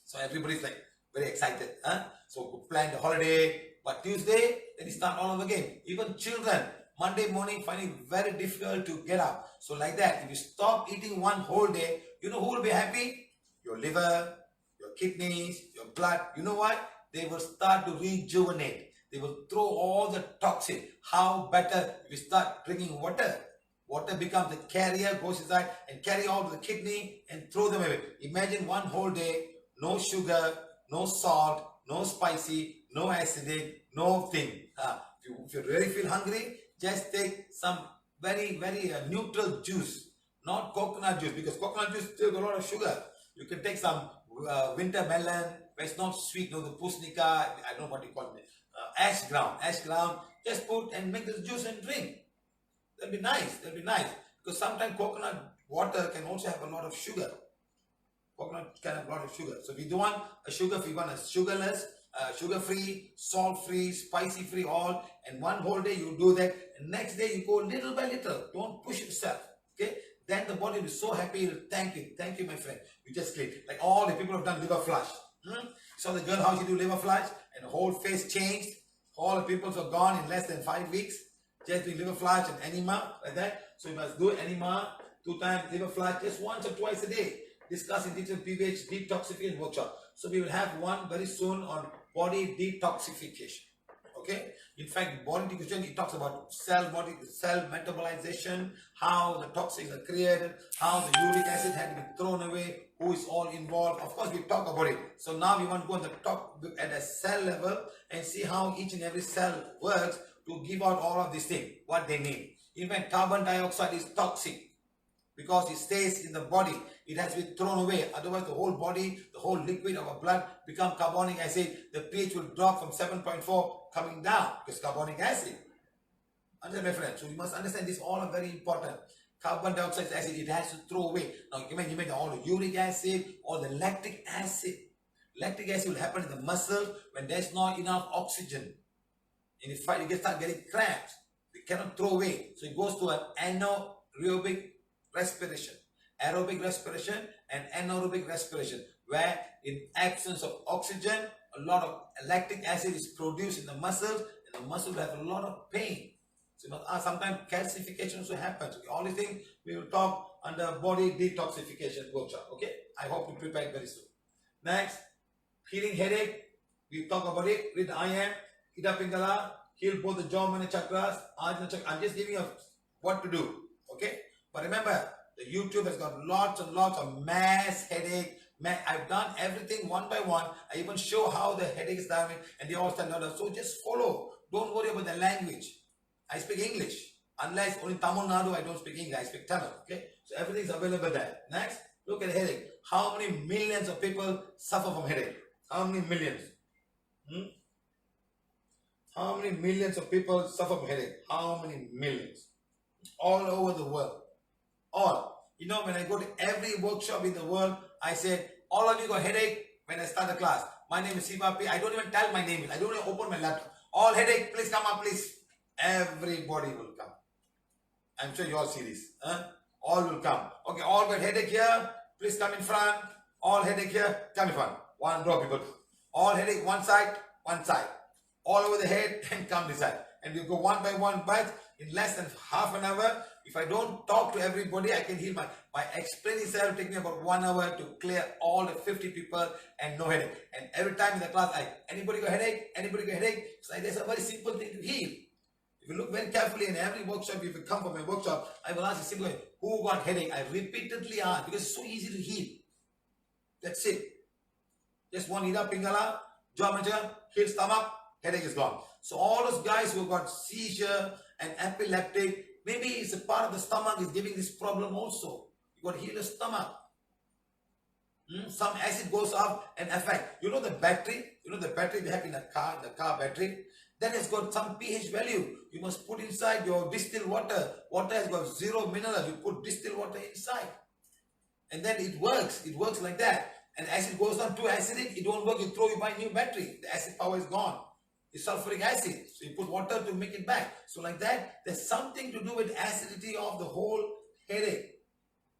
So everybody's like very excited. So plan the holiday, but Tuesday, then you start all over again. Even children, Monday morning find it very difficult to get up. So like that, if you stop eating one whole day, you know who will be happy? Your liver, your kidneys, your blood. You know why? They will start to rejuvenate. They will throw all the toxin. How better if you start drinking water? Water becomes the carrier, goes inside and carry all to the kidney and throw them away. Imagine one whole day, no sugar, no salt, no spicy, no acidic, no thing. If you really feel hungry, just take some very neutral juice, not coconut juice, because coconut juice still got a lot of sugar. You can take some winter melon, where it's not sweet, the pusnika, I don't know what you call it, ash ground, just put and make the juice and drink. That'll be nice, because sometimes coconut water can also have a lot of sugar. Coconut can have a lot of sugar. So we don't want a sugar-free, we want a sugarless, sugar-free, salt-free, spicy-free, all. And one whole day you do that. And next day you go little by little. Don't push yourself. Okay? Then the body will be so happy. It'll thank you, my friend. You just clean. Like all the people have done liver flush. So the girl, how she do liver flush, and the whole face changed. All the pimples are gone in less than 5 weeks. Just doing liver flush and enema, like that. So you must do enema 2 times, liver flush, just once or twice a day. Discuss in detail PVH detoxification workshop. So we will have one very soon on body detoxification. Okay? In fact, body detoxification, it talks about cell metabolization, how the toxins are created, how the uric acid had to be thrown away, who is all involved. Of course, we talk about it. So now we want to go on the top at a cell level and see how each and every cell works to give out all of these things, what they need. In fact, carbon dioxide is toxic because it stays in the body. It has to be thrown away. Otherwise, the whole body, the whole liquid of our blood become carbonic acid. The pH will drop from 7.4 coming down because carbonic acid. Understand, my friend? So you must understand this all are very important. Carbon dioxide acid, it has to throw away. Now, you imagine all the uric acid, all the lactic acid. Lactic acid will happen in the muscle when there's not enough oxygen. And if you start getting cramps, you cannot throw away. So it goes to an anaerobic respiration. Aerobic respiration and anaerobic respiration, where in absence of oxygen, a lot of lactic acid is produced in the muscles, and the muscle will have a lot of pain. So sometimes calcification also happens. Okay, all these things we will talk under body detoxification workshop. Okay, I hope you prepare very soon. Next, healing headache. We talk about it. Read the I am. Ida Pingala, heal both the jaw and the chakras. I'm just giving you what to do. Okay, but remember, the YouTube has got lots and lots of mass headache. I've done everything one by one. I even show how the headache is done, and they all stand out. So just follow. Don't worry about the language. I speak English. Unless only Tamil Nadu, I don't speak English. I speak Tamil. Okay, so everything is available there. Next, look at headache. How many millions of people suffer from headache? How many millions? How many millions of people suffer from headache? How many millions? All over the world. All. You know, when I go to every workshop in the world, I say, all of you got headache when I start the class. My name is Siva.P. I don't even tell my name. I don't even open my laptop. All headache, please come up, please. Everybody will come. I'm sure you all see this. All will come. Okay, all got headache here. Please come in front. All headache here. Come in front. One row, people. All headache, one side, one side. All over the head and come this side. And we go one by one, but in less than half an hour, if I don't talk to everybody, I can heal my explaining itself will take me about 1 hour to clear all the 50 people and no headache. And every time in the class, anybody got headache? Anybody got headache? So there's a very simple thing to heal. If you look very carefully in every workshop, if you come from a workshop, I will ask a simple question, who got headache? I repeatedly ask because it's so easy to heal. That's it. Just one Ida Pingala, jaw manager, heal stomach, headache is gone. So all those guys who got seizure and epileptic, maybe it's a part of the stomach is giving this problem also. You got to heal the stomach. Some acid goes up and affect. You know the battery they have in a car, the car battery, that has got some pH value. You must put inside your distilled water. Water has got 0 minerals. You put distilled water inside. And then it works. It works like that. And acid goes down too acidic, it won't work. You buy a new battery. The acid power is gone. It's sulfuric acid. So you put water to make it back. So like that, there's something to do with acidity of the whole headache.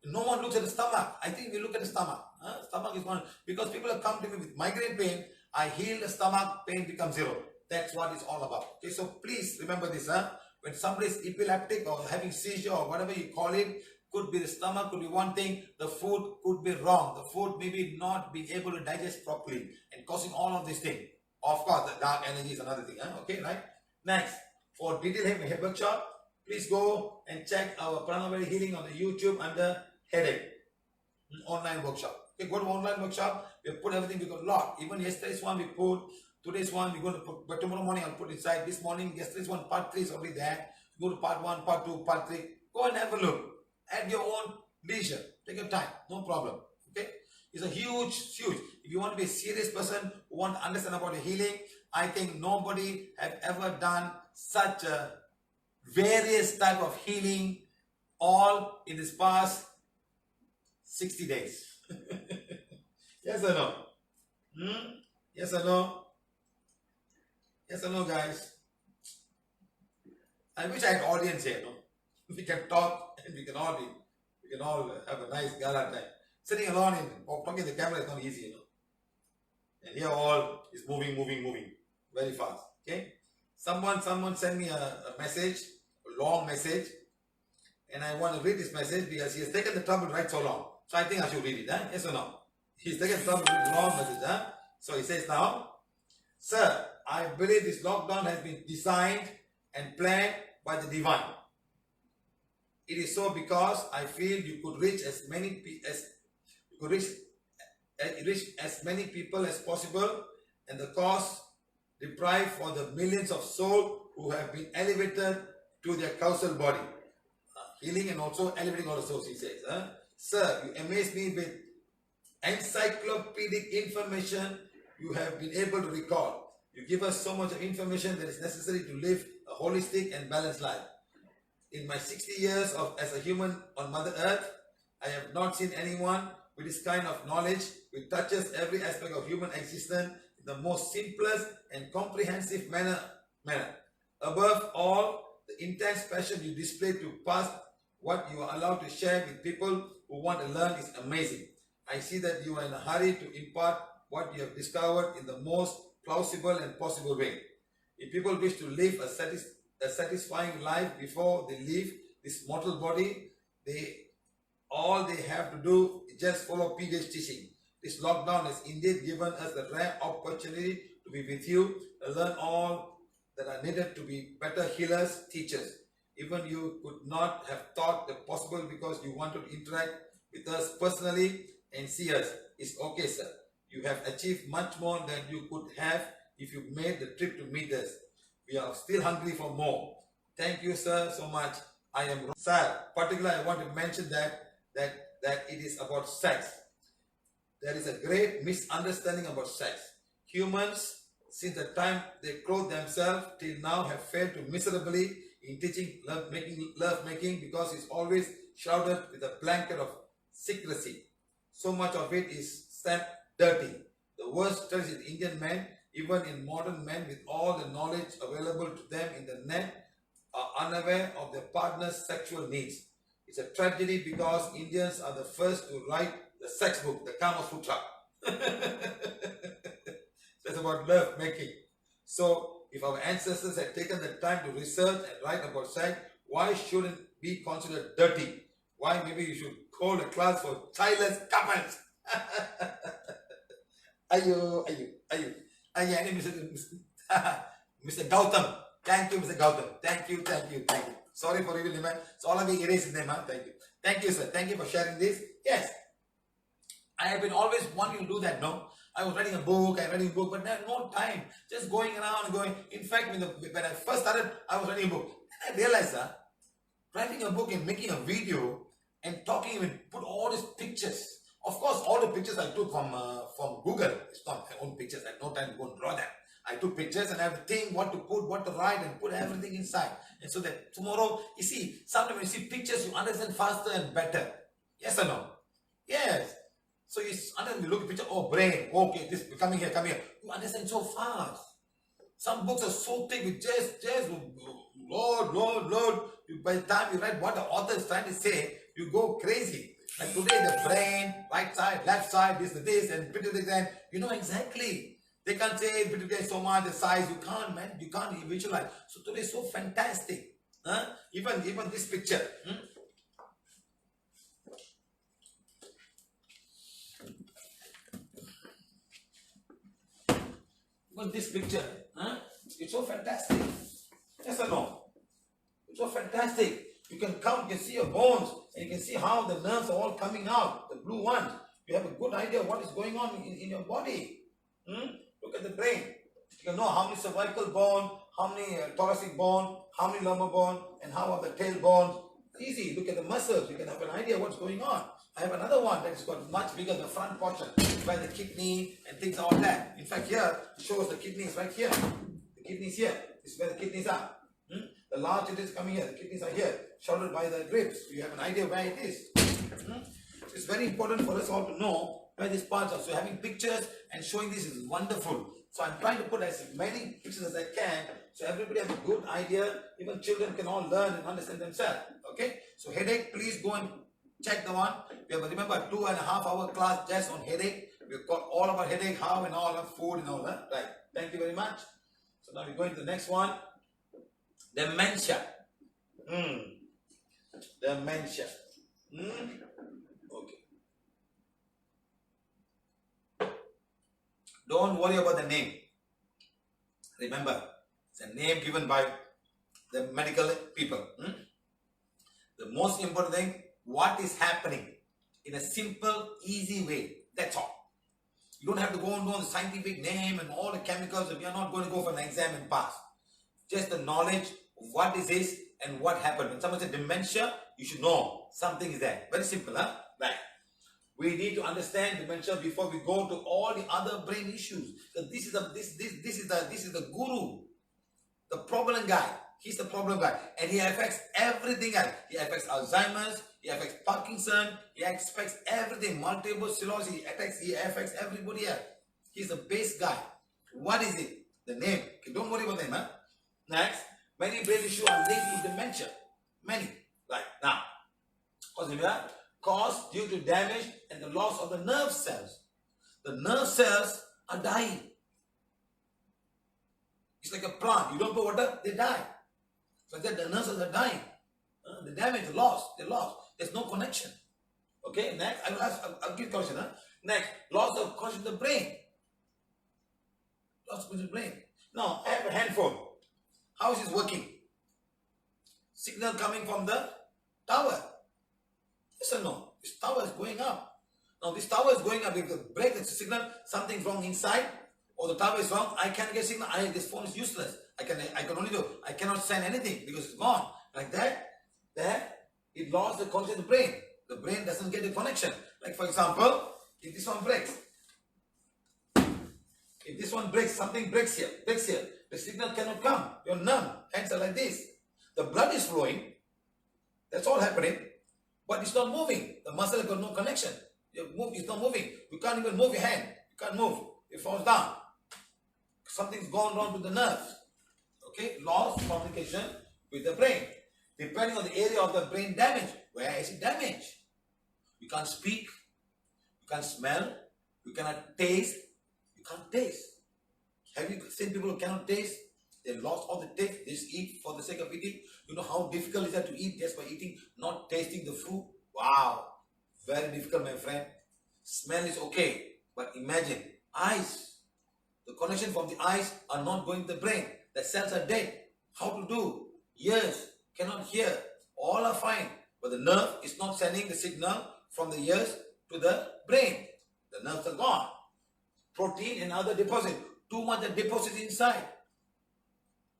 No one looks at the stomach. I think we look at the stomach. Stomach is one. Because people have come to me with migraine pain. I heal the stomach, pain becomes 0. That's what it's all about. Okay, so please remember this. When somebody is epileptic or having seizure or whatever you call it, could be the stomach, could be one thing. The food could be wrong. The food maybe not being able to digest properly and causing all of these things. Of course, the dark energy is another thing. Okay, right? Next, for detailed head workshop, please go and check our Prana healing on the YouTube under headache online workshop. Okay, go to online workshop. We put everything. We got a lot. Even yesterday's one we put. Today's one we're going to put. But tomorrow morning I'll put inside. This morning, yesterday's one part 3 is already there. Go to part 1, part 2, part 3. Go and have a look at your own leisure. Take your time. No problem. Okay. It's a huge. If you want to be a serious person who want to understand about the healing, I think nobody have ever done such a various type of healing all in this past 60 days. Yes or no? Yes or no? Yes or no, guys? I wish I had audience here, no? We can talk and we can all have a nice gala time. Sitting alone or talking to the camera is not easy, you know. And here all is moving very fast. Okay? Someone sent me a message, a long message, and I want to read this message because he has taken the trouble to write so long. So I think I should read it. Yes or no? He's taken the trouble to read a long message. So he says now, Sir, I believe this lockdown has been designed and planned by the divine. It is so because I feel you could reach as many people as possible, and the cause deprived for the millions of souls who have been elevated to their causal body. Healing and also elevating all the souls, he says. Sir, you amaze me with encyclopedic information you have been able to recall. You give us so much of information that is necessary to live a holistic and balanced life. In my 60 years as a human on Mother Earth, I have not seen anyone with this kind of knowledge which touches every aspect of human existence in the most simplest and comprehensive manner. Above all, the intense passion you display to pass what you are allowed to share with people who want to learn is amazing. I see that you are in a hurry to impart what you have discovered in the most plausible and possible way. If people wish to live a satisfying life before they leave this mortal body, all they have to do is just follow PVH teaching. This lockdown has indeed given us the rare opportunity to be with you and learn all that are needed to be better healers, teachers. Even you could not have thought that possible because you wanted to interact with us personally and see us. It's okay, sir. You have achieved much more than you could have if you made the trip to meet us. We are still hungry for more. Thank you, sir, so much. I am sir. Particularly, I want to mention that it is about sex. There is a great misunderstanding about sex. Humans, since the time they clothed themselves till now, have failed to miserably in teaching love making because it's always shrouded with a blanket of secrecy. So much of it is stamped dirty. The worst is in Indian men, even in modern men with all the knowledge available to them in the net, are unaware of their partner's sexual needs. It's a tragedy because Indians are the first to write the sex book, the Kama Sutra. That's about love making. So, if our ancestors had taken the time to research and write about sex, why shouldn't it be considered dirty? Why maybe you should hold a class for childless couples? Ayo. Mr. Gautam. Thank you, Mr. Gautam. Thank you. Sorry for revealing name. So all of you erase his name. Thank you. Thank you, sir. Thank you for sharing this. Yes. I have been always wanting to do that, no? I was writing a book, but no time. Just going around. In fact, when I first started, I was writing a book. Then I realized writing a book and making a video and talking and put all these pictures, Of course, all the pictures I took from Google. It's not my own pictures. I have no time to go and draw them. I took pictures and I have to think what to put, what to write, and put everything inside. And so that tomorrow, you see, sometimes when you see pictures, you understand faster and better. Yes or no? Yes. So you understand, you look at the picture, oh, brain, okay, this, come here. You understand so fast. Some books are so thick with just, Lord. By the time you read what the author is trying to say, you go crazy. Like today, the brain, right side, left side, this, and and you know exactly. They can't say so much, the size, you can't, man, you can't visualize. So today is so fantastic. Huh? Even this picture. Even this picture, it's so fantastic. Yes or no? It's so fantastic. You can count, you can see your bones, and you can see how the nerves are all coming out, the blue ones. You have a good idea what is going on in your body. Look at the brain. You can know how many cervical bone, how many thoracic bone, how many lumbar bone, and how are the tail bones. Easy. Look at the muscles. You can have an idea what's going on. I have another one that's got much bigger, the front portion, by the kidney and things like that. In fact, here it shows the kidneys right here. The kidneys here. This is where the kidneys are. The large it is coming here. The kidneys are here, shouldered by the ribs. So you have an idea where it is. It's very important for us all to know where these parts are. So having pictures and showing this is wonderful. So I'm trying to put as many pictures as I can, so everybody has a good idea. Even children can all learn and understand themselves. Okay? So headache, please go and check the one. We have, remember, 2.5 hour class just on headache. We've got all about headache, how and all of food and all that. Right. Thank you very much. So now we're going to the next one. Dementia. Dementia. Okay. Don't worry about the name. Remember, it's a name given by the medical people. The most important thing, what is happening in a simple, easy way. That's all. You don't have to go and know the scientific name and all the chemicals. We are not going to go for an exam and pass. Just the knowledge of what is this and what happened. When someone says dementia, you should know something is there. Very simple, huh? Right. We need to understand dementia before we go to all the other brain issues. Because this is the guru, the problem guy. He's the problem guy, and he affects everything else. He affects Alzheimer's. He affects Parkinson. He affects everything. Multiple sclerosis. He affects everybody else. He's the base guy. What is it? The name. Okay, don't worry about the name, huh? Next, many brain issues are linked to dementia. Many. Right now, caused due to damage and the loss of the nerve cells. The nerve cells are dying. It's like a plant. You don't put water, they die. So that the nerve cells are dying. The damage, the loss, they lost. There's no connection. Okay, next, I'll give question. Next, loss of consciousness of the brain. Loss of consciousness of the brain. Now, I have a handphone. How is it working? Signal coming from the tower. Yes or no? This tower is going up. Now this tower is going up. If the break the signal, something's wrong inside, or the tower is wrong, I can't get signal. This phone is useless. I cannot send anything because it's gone. Like that, it lost the connection of the brain. The brain doesn't get the connection. Like for example, if this one breaks, something breaks here, the signal cannot come. You're numb. Hands are like this. The blood is flowing. That's all happening. But it's not moving. The muscle has got no connection. It's not moving. You can't even move your hand. You can't move. It falls down. Something's gone wrong with the nerves. Okay? Loss communication with the brain. Depending on the area of the brain damage. Where is it damaged? You can't speak. You can't smell. You cannot taste. You can't taste. Have you seen people who cannot taste? They lost all the taste. They just eat for the sake of eating. You know how difficult is that to eat just by eating, not tasting the food? Wow. Very difficult, my friend. Smell is okay. But imagine, eyes. The connection from the eyes are not going to the brain. The cells are dead. How to do? Ears cannot hear. All are fine. But the nerve is not sending the signal from the ears to the brain. The nerves are gone. Protein and other deposit. Too much deposit inside.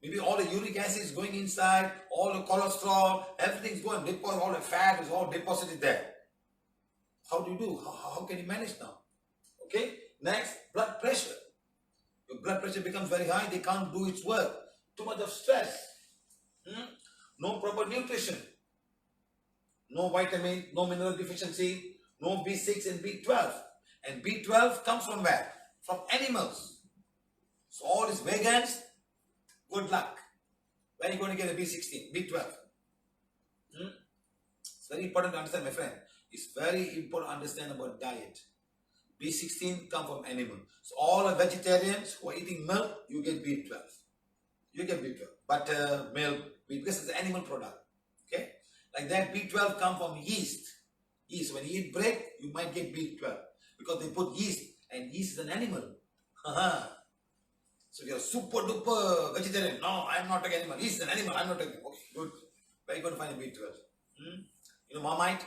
Maybe all the uric acid is going inside, all the cholesterol, everything's going, all the fat is all deposited there. How do you do? How can you manage now? Okay. Next, blood pressure. Your blood pressure becomes very high. They can't do its work. Too much of stress. No proper nutrition. No vitamin, no mineral deficiency, no B6 and B12. And B12 comes from where? From animals. So all these vegans, good luck. Where are you going to get a B16, B12? It's very important to understand, my friend. It's very important to understand about diet. B16 come from animal. So all the vegetarians who are eating milk, you get B12. You get B12. Butter, milk, because it's an animal product. Okay? Like that, B12 come from yeast. Yeast. When you eat bread, you might get B12. Because they put yeast. And yeast is an animal. So you're super duper vegetarian. No, I'm not an animal. Yeast is an animal. I'm not an animal. Okay, good. Where are you going to find a B12? You know, Marmite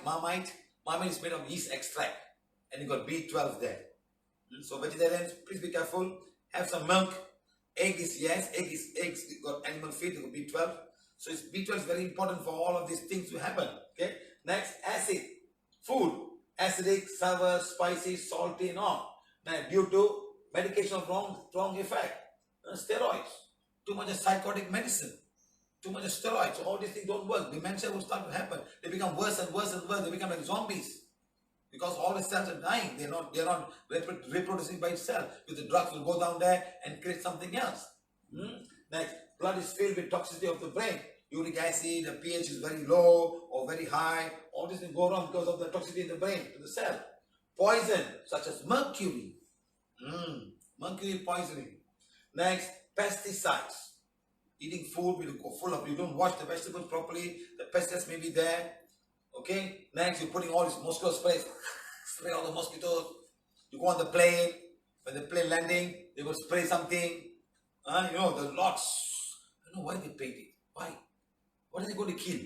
is made of yeast extract. And you got B12 there. So vegetarians, please be careful. Have some milk. Egg is yes. Eggs. You got animal feed. You got B12. So B12 is very important for all of these things to happen. Okay. Next, acid. Food. Acidic, sour, spicy, salty, and all. Now, due to medication of wrong effect. Steroids. Too much of psychotic medicine. Too much of steroids. So all these things don't work. Dementia will start to happen. They become worse and worse and worse. They become like zombies. Because all the cells are dying. They're not reproducing by itself. With the drugs will go down there and create something else. Next, blood is filled with toxicity of the brain. Uric acid, the pH is very low or very high. All this will go wrong because of the toxicity in the brain, to the cell. Poison, such as mercury. Mercury poisoning. Next, pesticides. Eating food will full of, you don't wash the vegetables properly, the pesticides may be there. Okay, next you're putting all this mosquito sprays, spray all the mosquitoes. You go on the plane, when the plane landing, they will spray something. You know, the lots. I don't know why they paint it. Why? What are they going to kill?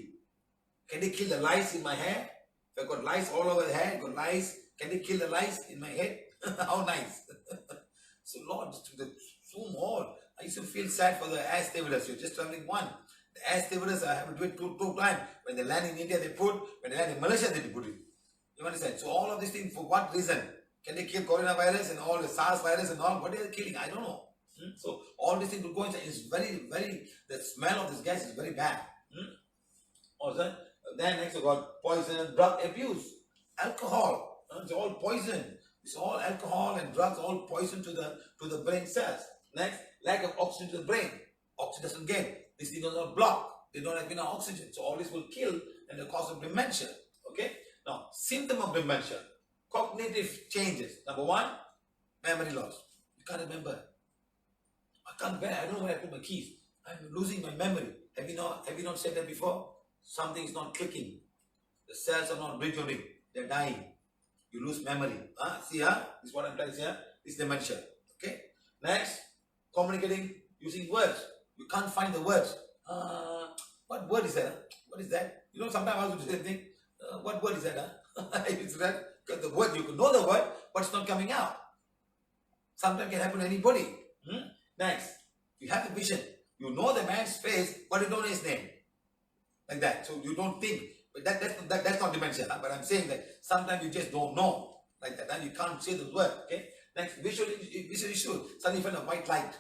Can they kill the lice in my hair? If I got lice all over the hair, got lice, can they kill the lice in my head? How nice. So Lord, so more. I used to feel sad for the air stewardess. You're just traveling one. The air stewardess, I have to do it two times. When they land in India, they put. When they land in Malaysia, they put it. You understand? So all of these things, for what reason? Can they kill coronavirus and all the SARS virus and all? What are they killing? I don't know. So all these things will go inside. It's very, very, the smell of this gas is very bad. Also, then next we got poison, drug abuse, alcohol. It's all poison. It's all alcohol and drugs, all poison to the brain cells. Next, lack of oxygen to the brain. Oxygen doesn't get. These things are not blocked. They don't have enough oxygen. So all this will kill and the cause of dementia. Okay? Now, symptom of dementia. Cognitive changes. Number one, memory loss. You can't remember. I can't bear. I don't know where I put my keys. I'm losing my memory. Have you not said that before? Something is not clicking. The cells are not retuning. They're dying. You lose memory. See, this is what I'm trying to say. It's dementia. Okay? Next, communicating using words. You can't find the words. What word is that? What is that? You know, sometimes I was saying, what word is that? It's that because the word, you could know the word, but it's not coming out. Sometimes it can happen to anybody. Next, you have the vision. You know the man's face, but you don't know his name. Like that. So you don't think. But that's not dementia. But I'm saying that sometimes you just don't know. Like that. And you can't say the word. Okay? Next, visual issue. Suddenly you find a white light.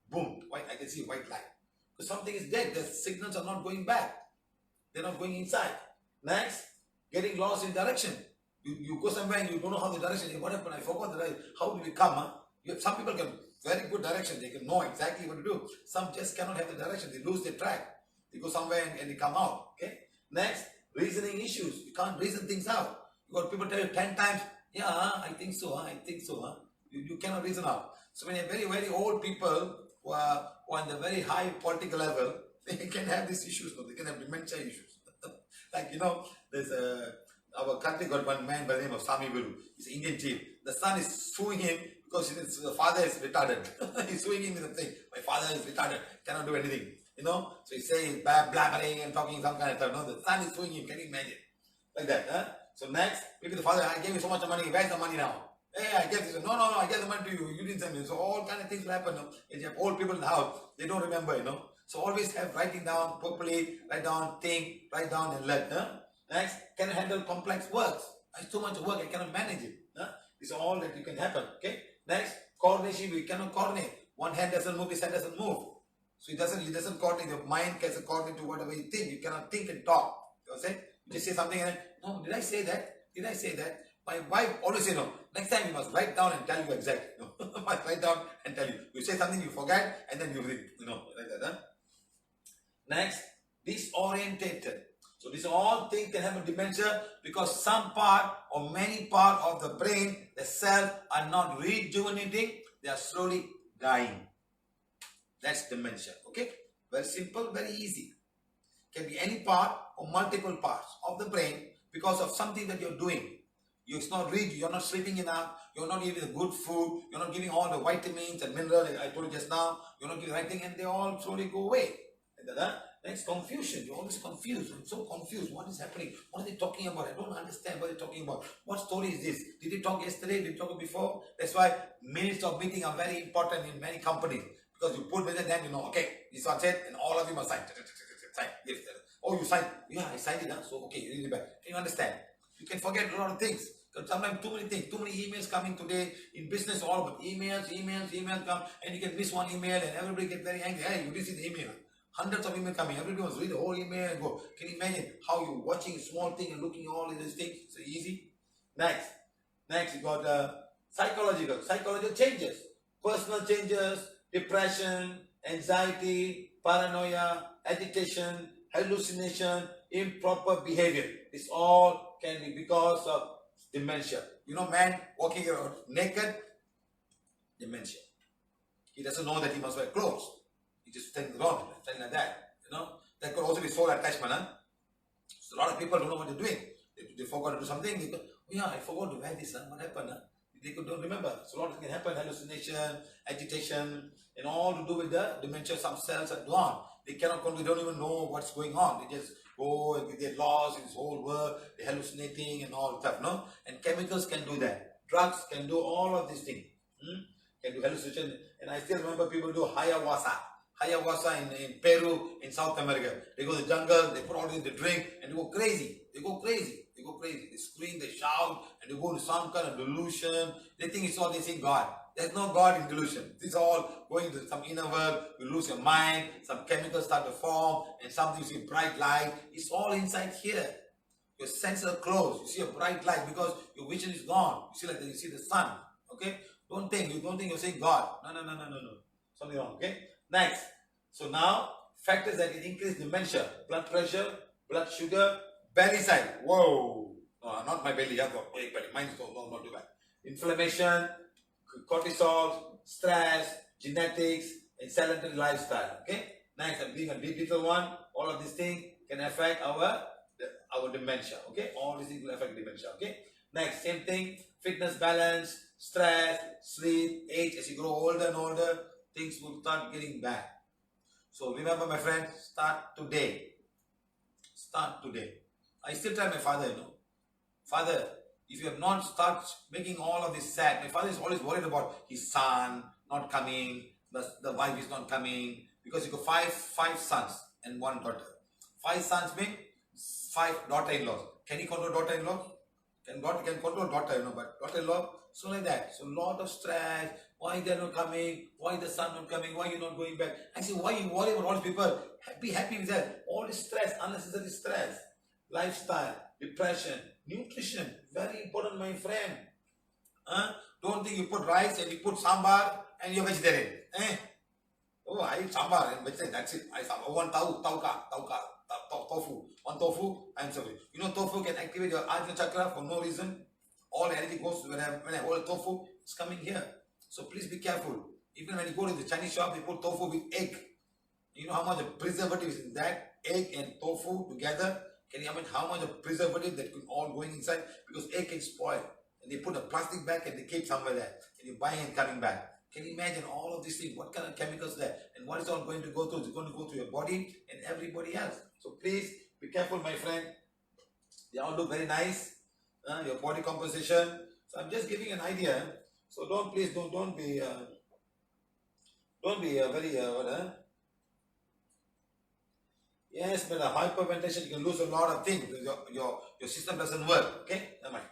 Boom. I can see a white light. Because something is dead. The signals are not going back. They're not going inside. Next, getting lost in direction. You go somewhere and you don't know how the direction is. What happened? I forgot the direction. How do we come? Some people can very good direction. They can know exactly what to do. Some just cannot have the direction. They lose their track. They go somewhere and they come out. Okay. Next, reasoning issues. You can't reason things out. You got people tell you 10 times, yeah, I think so. I think so. You cannot reason out. So when you're very, very old people who are on the very high political level, they can have these issues. They can have dementia issues. Like, you know, there's our country got one man by the name of Sami Viru. He's an Indian chief. The son is suing him because the father is retarded. He's suing him with the thing. My father is retarded. Cannot do anything. You know, so he's saying blabbering and talking some kind of stuff. No, the son is suing him. Can you imagine? Like that. So next, maybe the father, I gave you so much money. Where's the money now? Hey, I gave this. No, I gave the money to you. You didn't send me. So all kind of things will happen. If you have old people in the house, they don't remember, you know. So always have writing down properly, write down, think, write down and learn. Next, can handle complex words. It's too much work, I cannot manage it. It's all that you can happen. Okay. Next, coordination, we cannot coordinate. One hand doesn't move, this hand doesn't move. So it doesn't coordinate. Your mind can coordinate to whatever you think. You cannot think and talk. You know what I'm saying? You just say something and then, no, did I say that? Did I say that? My wife always say no. Next time you must write down and tell you exactly. You must write down and tell you. You say something, you forget, and then you read. Like that. Next, disorientated. So these all things can happen dementia because some part or many part of the brain, the cells are not rejuvenating. They are slowly dying. That's dementia. Okay? Very simple, very easy. Can be any part or multiple parts of the brain because of something that you're doing. You're not sleeping enough, you're not eating the good food, you're not giving all the vitamins and minerals, like I told you just now, you're not giving the right thing, and they all slowly go away. Next, confusion. You're always confused. I'm so confused. What is happening? What are they talking about? I don't understand what they're talking about. What story is this? Did they talk yesterday? Did they talk before? That's why minutes of meeting are very important in many companies. Because you put with it, then you know, okay, this one said, and all of you must sign. Sign. Yes. Oh, you signed? Yeah, I signed it. So, okay, you read it back. Can you understand? You can forget a lot of things. Because sometimes too many things, too many emails coming today in business, all but emails come, and you can miss one email, and everybody get very angry. Hey, you didn't see the email. Hundreds of emails coming. Everybody must read the whole email and go. Can you imagine how you're watching a small thing and looking at all of these things? So easy. Next, you got psychological changes, personal changes, depression, anxiety, paranoia, agitation, hallucination, improper behavior. This all can be because of dementia. Man walking around naked, dementia. He doesn't know that he must wear clothes. He just stands around, something like that. That could also be soul attachment. So a lot of people don't know what they're doing. They forgot to do something. They go, oh yeah, I forgot to wear this. What happened? They don't remember. So a lot of things can happen. Hallucination, agitation, and all to do with the dementia. Some cells are gone. They cannot control. They don't even know what's going on. They just go and get lost in this whole world. They're hallucinating and all stuff. And chemicals can do that. Drugs can do all of these things. Can do hallucination. And I still remember people do ayahuasca in Peru, in South America. They go to the jungle, they put all this in the drink, and they go crazy. They scream, they shout, and they go to some kind of delusion. They think it's all, they see God. There's no God in delusion. This is all going to some inner world. You lose your mind, some chemicals start to form, and something you see bright light. It's all inside here. Your senses are closed. You see a bright light because your vision is gone. You see the sun. Okay? Don't think you're saying God. No. Something wrong. Okay? Next. So now, factors that can increase dementia: blood pressure, blood sugar, belly size. Whoa. No, not my belly. I've got big belly. Mine is not too bad. Inflammation, cortisol, stress, genetics, and sedentary lifestyle. Okay? Next, I'm doing a little one. All of these things can affect our dementia. Okay? All these things will affect dementia. Okay? Next, same thing. Fitness, balance, stress, sleep, age. As you grow older and older, things will start getting bad. So remember, my friend, start today. Start today. I still tell my father, Father, if you have not started making all of this sad, my father is always worried about his son not coming, the wife is not coming, because he got five sons and one daughter. 5 sons mean 5 daughter-in-laws. Can he control daughter-in-law? Can control daughter, but daughter-in-law, so like that. So a lot of stress. Why they're not coming? Why the son not coming? Why you not going back? I say, why you worry about all these people? Be happy with that. All this stress, unnecessary stress. Lifestyle, depression, nutrition, very important, my friend. Don't think you put rice and you put sambar and you're vegetarian. Oh, I eat sambar and vegetarian, that's it. I sambar. One tofu. One tofu, I'm sorry. Tofu can activate your Ajna chakra for no reason. All energy goes when I hold tofu, it's coming here. So please be careful. Even when you go to the Chinese shop, they put tofu with egg. You know how much of preservative is in that? Egg and tofu together. Can you imagine how much of preservative that could all going inside? Because egg can spoil. And they put a plastic bag and they keep somewhere there. And you buy and coming back. Can you imagine all of these things? What kind of chemicals there? And what is all going to go through? It's going to go through your body and everybody else. So please be careful, my friend. They all look very nice. Your body composition. So I'm just giving an idea. So don't be very yes, but a hyperventilation, you can lose a lot of things because your system doesn't work. Okay, never mind.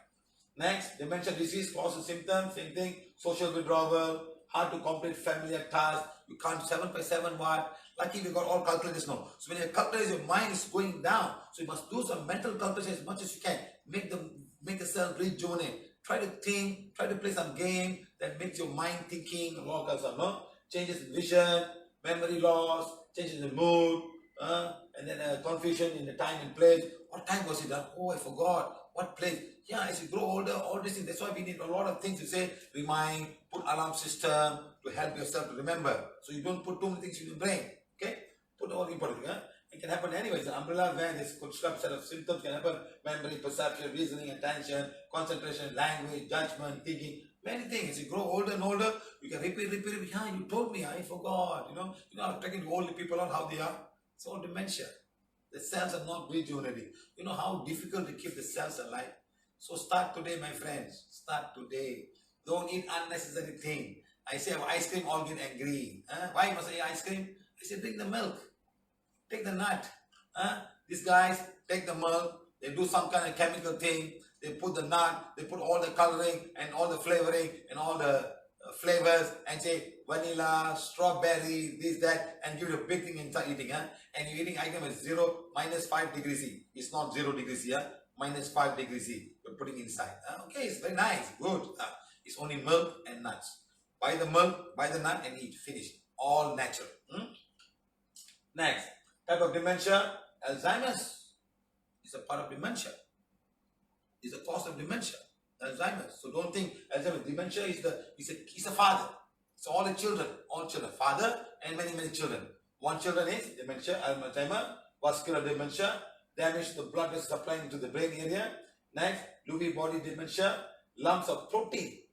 Next, dementia disease causes symptoms, same thing, social withdrawal, hard to complete familiar tasks, you can't 7 by 7 what. Lucky we got all calculators now. So when you calculate, your mind is going down. So you must do some mental calculation as much as you can. Make the cell rejuvenate. Try to think, try to play some game that makes your mind thinking, a lot of stuff, no? Changes in vision, memory loss, changes in mood, and then confusion in the time and place. What time was it done? Oh, I forgot. What place? Yeah, as you grow older, all these things. That's why we need a lot of things to say, remind, put alarm system to help yourself to remember. So you don't put too many things in your brain. Okay? Put all the important things. It can happen anyways. An umbrella van, this set of symptoms can happen. Memory, perception, reasoning, attention, concentration, language, judgment, thinking. Many things. As you grow older and older, you can repeat. Yeah, you told me, I forgot. I'm talking to old people on how they are. It's all dementia. The cells are not rejuvenating. You know how difficult to keep the cells alive? So start today, my friends. Start today. Don't eat unnecessary thing. I say ice cream, all get angry. Why must I eat ice cream? I say drink the milk. Take the nut. These guys take the milk. They do some kind of chemical thing. They put the nut. They put all the coloring and all the flavoring and all the flavors and say vanilla, strawberry, this, that, and give you a big thing and start eating. And your eating item is -5 degrees C. It's not 0 degrees C. -5 degrees C. You're putting inside. Okay, it's very nice. Good. It's only milk and nuts. Buy the milk, buy the nut and eat. Finish. All natural. Next, type of dementia, Alzheimer's is a part of dementia. It's a cause of dementia. Alzheimer's. So don't think Alzheimer's. Dementia is a father. So all the children, father and many children. One children is dementia, Alzheimer, vascular dementia, damage to the blood vessels supplying to the brain area. Next, Lewy body dementia, lumps of protein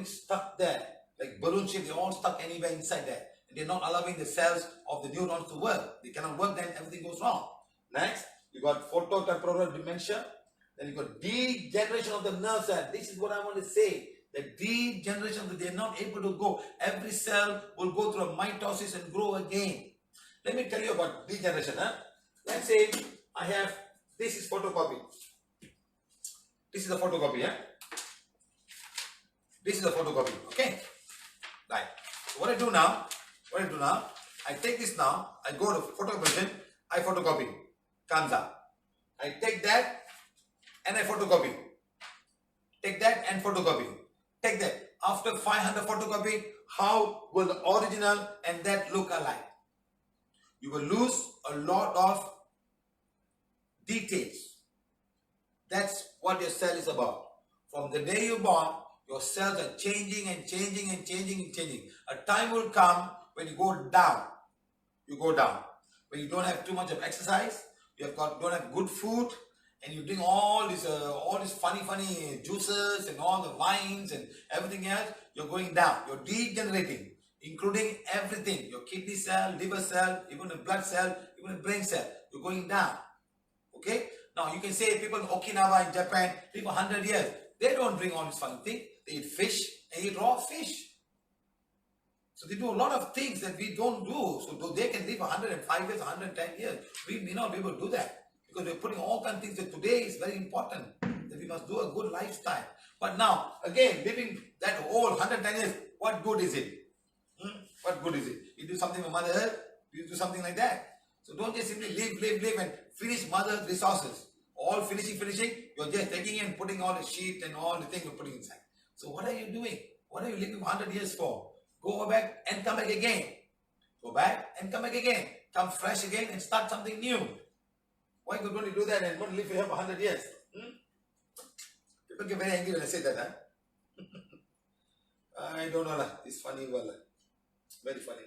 stuck there, like balloon shape, they're all stuck anywhere inside there. And they're not allowing the cells of the neurons to work. They cannot work, then everything goes wrong. Next, you got phototemporal dementia. Then you got degeneration of the nerve cell. This is what I want to say. The degeneration, they're not able to go. Every cell will go through a mitosis and grow again. Let me tell you about degeneration. Let's say I have, this is photocopy. This is a photocopy. This is a photocopy. Okay? Right. So what I do now, I take this now, I go to photocopy, I photocopy. Comes up. I take that and I photocopy. Take that and photocopy. Take that. After 500 photocopy, how will the original and that look alike? You will lose a lot of details. That's what your cell is about. From the day you're born, your cells are changing and changing and changing and changing. A time will come when you go down. You go down. When you don't have too much of exercise, don't have good food, and you drink all these funny juices and all the wines and everything else, you're going down. You're degenerating, including everything. Your kidney cell, liver cell, even the blood cell, even the brain cell. You're going down. Okay? Now you can say people in Okinawa in Japan live 100 years. They don't drink all this funny thing. They eat fish and eat raw fish. So they do a lot of things that we don't do. So though they can live 105 years, 110 years, we may not be able to do that. Because we're putting all kinds of things that today is very important. That we must do a good lifestyle. But now, again, living that old 110 years, what good is it? What good is it? You do something for Mother Earth, you do something like that. So don't just simply live and finish Mother Earth's resources. All finishing, you're just taking and putting all the shit and all the things you're putting inside. So what are you doing? What are you living 100 years for? Go back and come back again. Go back and come back again. Come fresh again and start something new. Why don't you do that and don't live here for 100 years? People get very angry when I say that. I don't know. It's funny. Very funny.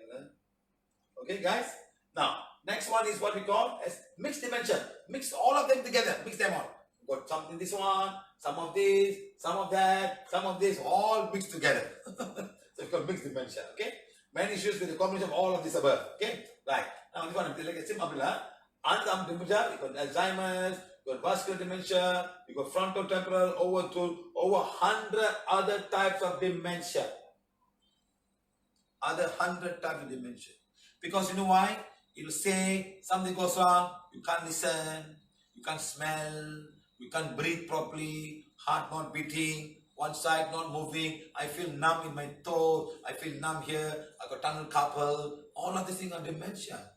Okay, guys? Now, next one is what we call as mixed dementia. Mix all of them together. Mix them all. Got something this one, some of this, some of that, some of this, all mixed together. So it's called mixed dementia. Okay? Many issues with the combination of all of this above. Okay? Right. Now, this one, like a simple umbrella. Untitled dementia, you got Alzheimer's, you got vascular dementia, you got frontotemporal, over 100 other types of dementia. Other 100 types of dementia. Because you know why? It'll say something goes wrong, you can't listen, you can't smell, you can't breathe properly, heart not beating, one side not moving. I feel numb in my toe. I feel numb here. I got tunnel carpal. All of these things are dementia.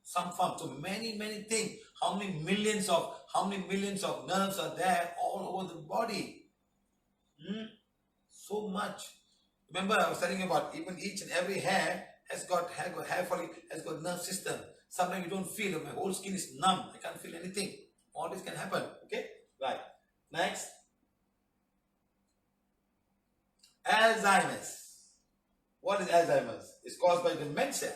Some form. So many things. How many millions of nerves are there all over the body? So much. Remember, I was telling you about even each and every hair follicle has got nerve system. Sometimes you don't feel it. My whole skin is numb. I can't feel anything. All this can happen. Okay? Right. Next. Alzheimer's. What is Alzheimer's? It's caused by dementia.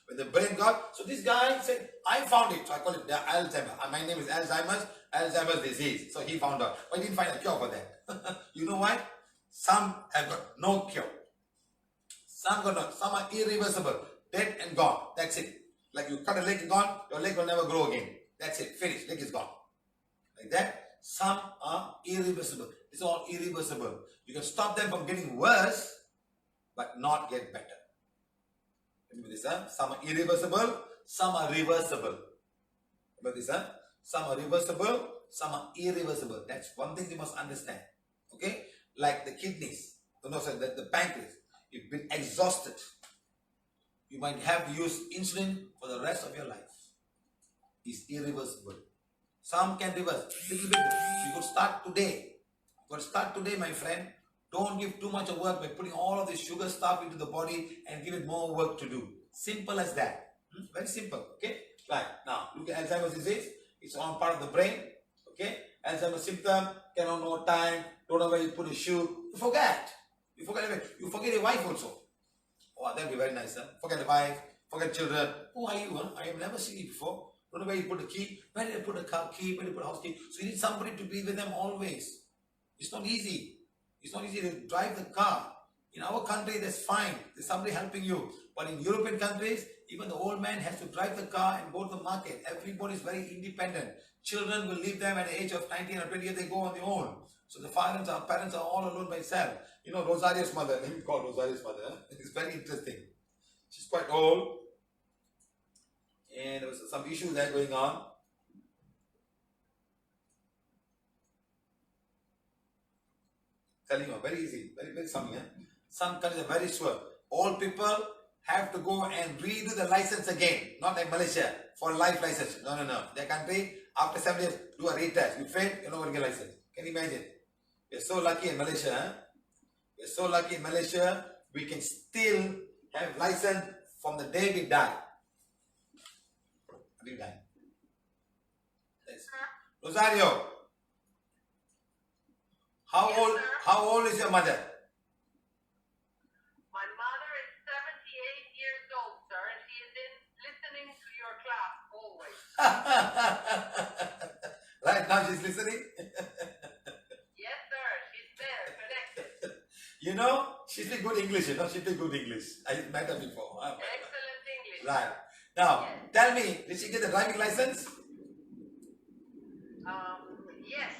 When the brain got... So this guy said, I found it. So I call it Alzheimer. My name is Alzheimer's disease. So he found out. But he didn't find a cure for that. You know why? Some have got no cure. Some are irreversible. Dead and gone. That's it. Like you cut a leg and gone, your leg will never grow again. That's it. Finished. Leg is gone. Like that. Some are irreversible. It's all irreversible. You can stop them from getting worse, but not get better. Remember this, huh? Some are irreversible, some are reversible. Remember this, huh? Some are reversible, some are irreversible. That's one thing you must understand. Okay? Like the kidneys, the pancreas. You've been exhausted. You might have to use insulin for the rest of your life. It's irreversible. Some can reverse. Little bit. You could start today. You could start today, my friend. Don't give too much of work by putting all of this sugar stuff into the body and give it more work to do. Simple as that. Very simple. Okay? Right. Now, look at Alzheimer's disease. It's on part of the brain. Okay? Alzheimer's symptom. Cannot know time. Don't know where you put a shoe. You forget. You forget your wife also. Oh, that would be very nice. Huh? Forget the wife. Forget children. Who are you? Huh? I have never seen you before. Don't know where you put the key. Where did I put the car key? Where did I put the house key? So you need somebody to be with them always. It's not easy. It's not easy to drive the car. In our country, that's fine. There's somebody helping you. But in European countries, even the old man has to drive the car and go to the market. Everybody is very independent. Children will leave them at the age of 19 or 20 years, they go on their own. So the parents are all alone by themselves. You know, Rosario's mother, let me call Rosario's mother. Huh? It's very interesting. She's quite old. And there was some issues there going on. Telling you, very easy, very something. Some countries are very sure. All people have to go and redo the license again. Not like Malaysia, for life license. No. Their country, after 7 years, do a retest. You fail, you're not going to get license. Can you imagine? We're so lucky in Malaysia. Huh? We're so lucky in Malaysia, we can still have license from the day we die. We die. Yes. Rosario, how old is your mother? My mother is 78 years old, sir, and she is listening to your class always. Right now she's listening? Yes, sir, she's there, connected. You know, she speaks good English, she speaks good English. I met her before. Excellent English. Right. Now, tell me, did she get a driving license? Yes.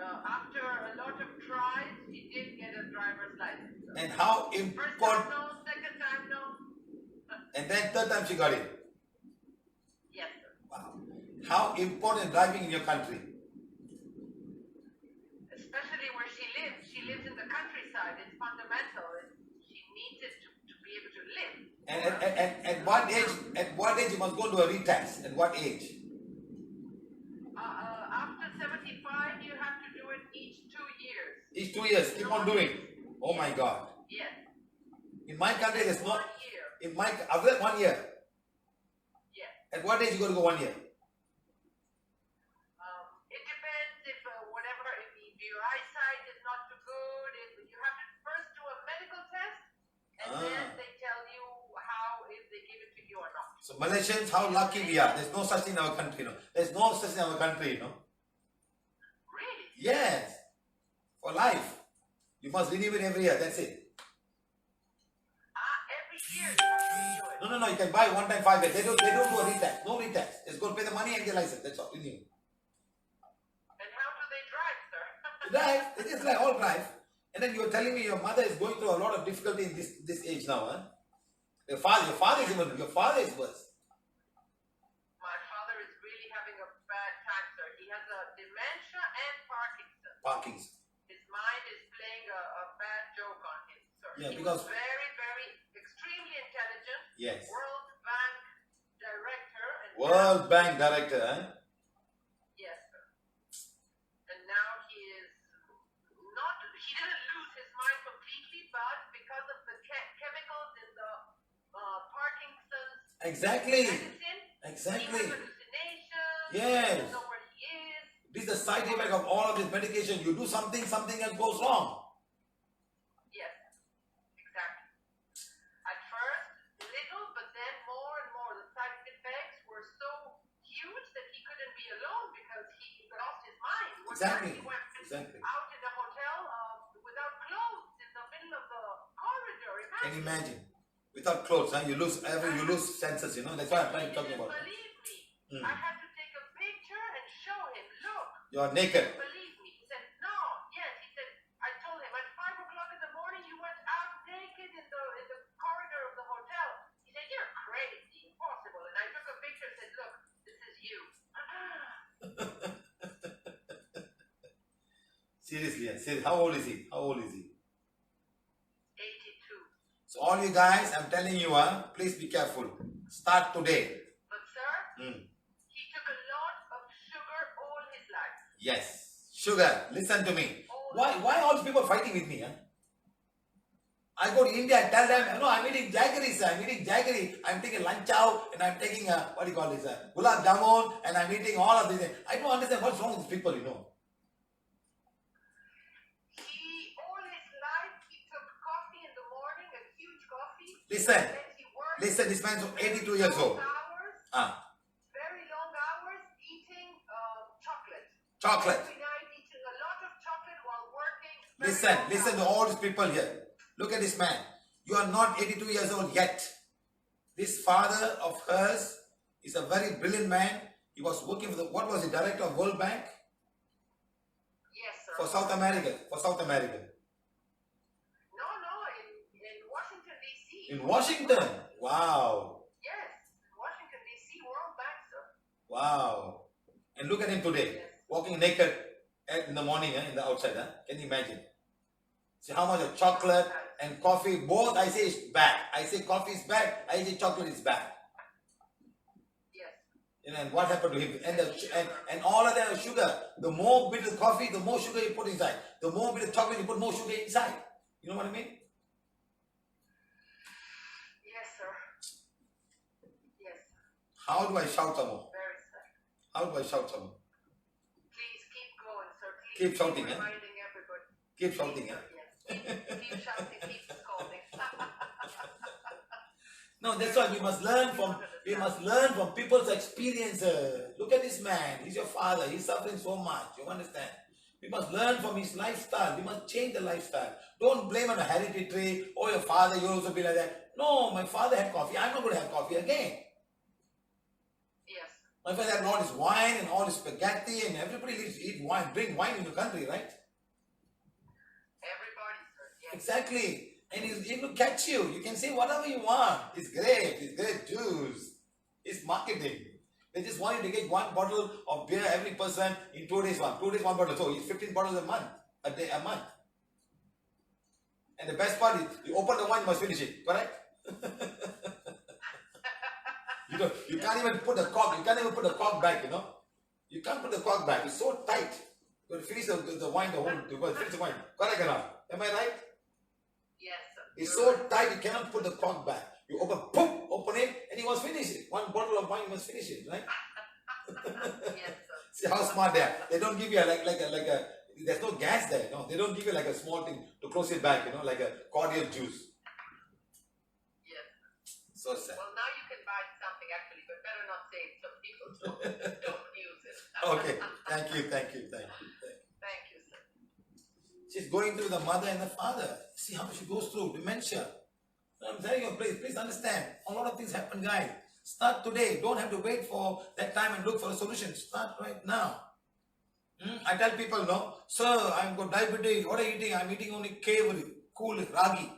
After a lot of tries, she did get a driver's license. And how important... First time no, second time no. And then third time she got it? Yes, sir. Wow. How important is driving in your country? Especially where she lives. She lives in the countryside. It's fundamental. She needs it to be able to live. And at what age you must go to a retest? At what age? After 75, you have to do it each 2 years. Each 2 years, keep on doing. Oh my God. Yes. In my country, there's not. 1 year. After that 1 year. Yes. At what age you got to go 1 year? It depends if if your eyesight is not too good. If you have to first do a medical test, and then they tell you if they give it to you or not. So Malaysians, how lucky we are. There's no such thing in our country, There's no such thing in our country, Really? Yes. For life. You must renew it every year. That's it. Every year you have to renew it. No. You can buy one time 5 years. They don't do a retest. No retest. Just go pay the money and get license. That's all. Renew. And how do they drive, sir? Drive. They just all drive. And then you were telling me your mother is going through a lot of difficulty in this age now, huh? Your father is worse. My father is really having a bad time, sir. He has a dementia and Parkinson. Parkinson. His mind is playing a bad joke on him, sir. Yeah, He because- was very, very, extremely intelligent. Yes. World Bank director. And World Bank director, eh? Yes, sir. And now he is not, he didn't lose his mind completely, but because of the chemicals in the Parkinson's Exactly. medicine, Exactly. he has hallucinations, Yes. he doesn't know where he is. This is the side effect of all of this medication. You do something, something else goes wrong. Yes, exactly. At first, little, but then more and more. The side effects were so huge that he couldn't be alone because he lost his mind. One time Exactly. he went Exactly. out in the hotel without clothes in the middle of the corridor. Can you imagine? Without clothes, huh? you lose senses, you know. That's why I'm trying to talk He didn't about. believe me. Hmm. I had to take a picture and show him. Look. You're naked. Believe me. He said, no. Yes, he said, I told him at 5 o'clock in the morning you went out naked in the corridor of the hotel. He said, you're crazy, impossible. And I took a picture and said, look, this is you. Seriously, yeah. How old is he? How old is he? 82. So all you guys, I'm telling you, please be careful. Start today. But sir, he took a lot of sugar all his life. Yes. Sugar. Listen to me. Why all these people fighting with me? Huh? I go to India and tell them, no, I'm eating jaggery, sir. I'm eating jaggery. I'm taking lunch out and I'm taking, what do you call this? Gulab jamun and I'm eating all of these. I don't understand what's wrong with these people, you know. He, all his life, he took coffee in the morning, a huge coffee. Listen. And then he worked Listen, this man's 82 years old. hours, very long hours, eating chocolate. Chocolate. Every night eating a lot of chocolate while working. Listen to all these people here. Look at this man. You are not 82 years old yet. This father of hers is a very brilliant man. He was working for what was he, director of World Bank? Yes, sir. For South America. For South America. No, in Washington, D.C. In Washington. Wow. Yes, Washington, D.C., World Bank, sir. Wow. And look at him today. Yes. Walking naked in the morning, in the outside. Can you imagine? See how much of chocolate and coffee, both I say is bad. I say coffee is bad. I say chocolate is bad. Yes. You know, and what happened to him? And all of that sugar. The more bit of coffee, the more sugar you put inside. The more bit of chocolate, you put more sugar inside. You know what I mean? Yes, sir. Yes. How do I shout some more? Very sad. How do I shout some more? Please keep going, sir. Please Keep shouting, eh? reminding everybody. Keep shouting, Yes, eh? sir, yes. Keep shouting, keep scolding. No, that's why we must learn from people's experiences. Look at this man. He's your father. He's suffering so much. You understand? We must learn from his lifestyle. We must change the lifestyle. Don't blame on a hereditary. Oh, your father, you also be like that. No, my father had coffee. I'm not going to have coffee again. Yes. My father had all this wine and all this spaghetti, and everybody needs to eat wine, drink wine in your country, right? Everybody, sir. Yes. Exactly. And he will catch you. You can say whatever you want. It's great. It's great juice. It's marketing. They just want you to get one bottle of beer every person in 2 days one. 2 days one bottle. So it's 15 bottles a month. A month. And the best part is you open the wine, you must finish it. Correct? You can't even put the cork. You can't even put the cork back, you know. You can't put the cork back. It's so tight. You got to finish the wine, you got to finish the wine. Correct or not? Am I right? Yes, sir. It's so tight you cannot put the cork back. You open it, and you must finish it. One bottle of wine, you must finish it, right? Yes, sir. See how smart they are. They don't give you like a. There's no gas there. No, they don't give you like a small thing to close it back. You know, like a cordial juice. Yes. So sad. Well, now you can buy something actually, but better not say it so people don't use it. Okay. Thank you. Thank you, sir. She's going through the mother and the father. See how she goes through dementia. I'm telling you, please understand. A lot of things happen, guys. Start today. Don't have to wait for that time and look for a solution. Start right now. I tell people, no, sir, I've got diabetes. What are you eating? I'm eating only kale, cool, ragi.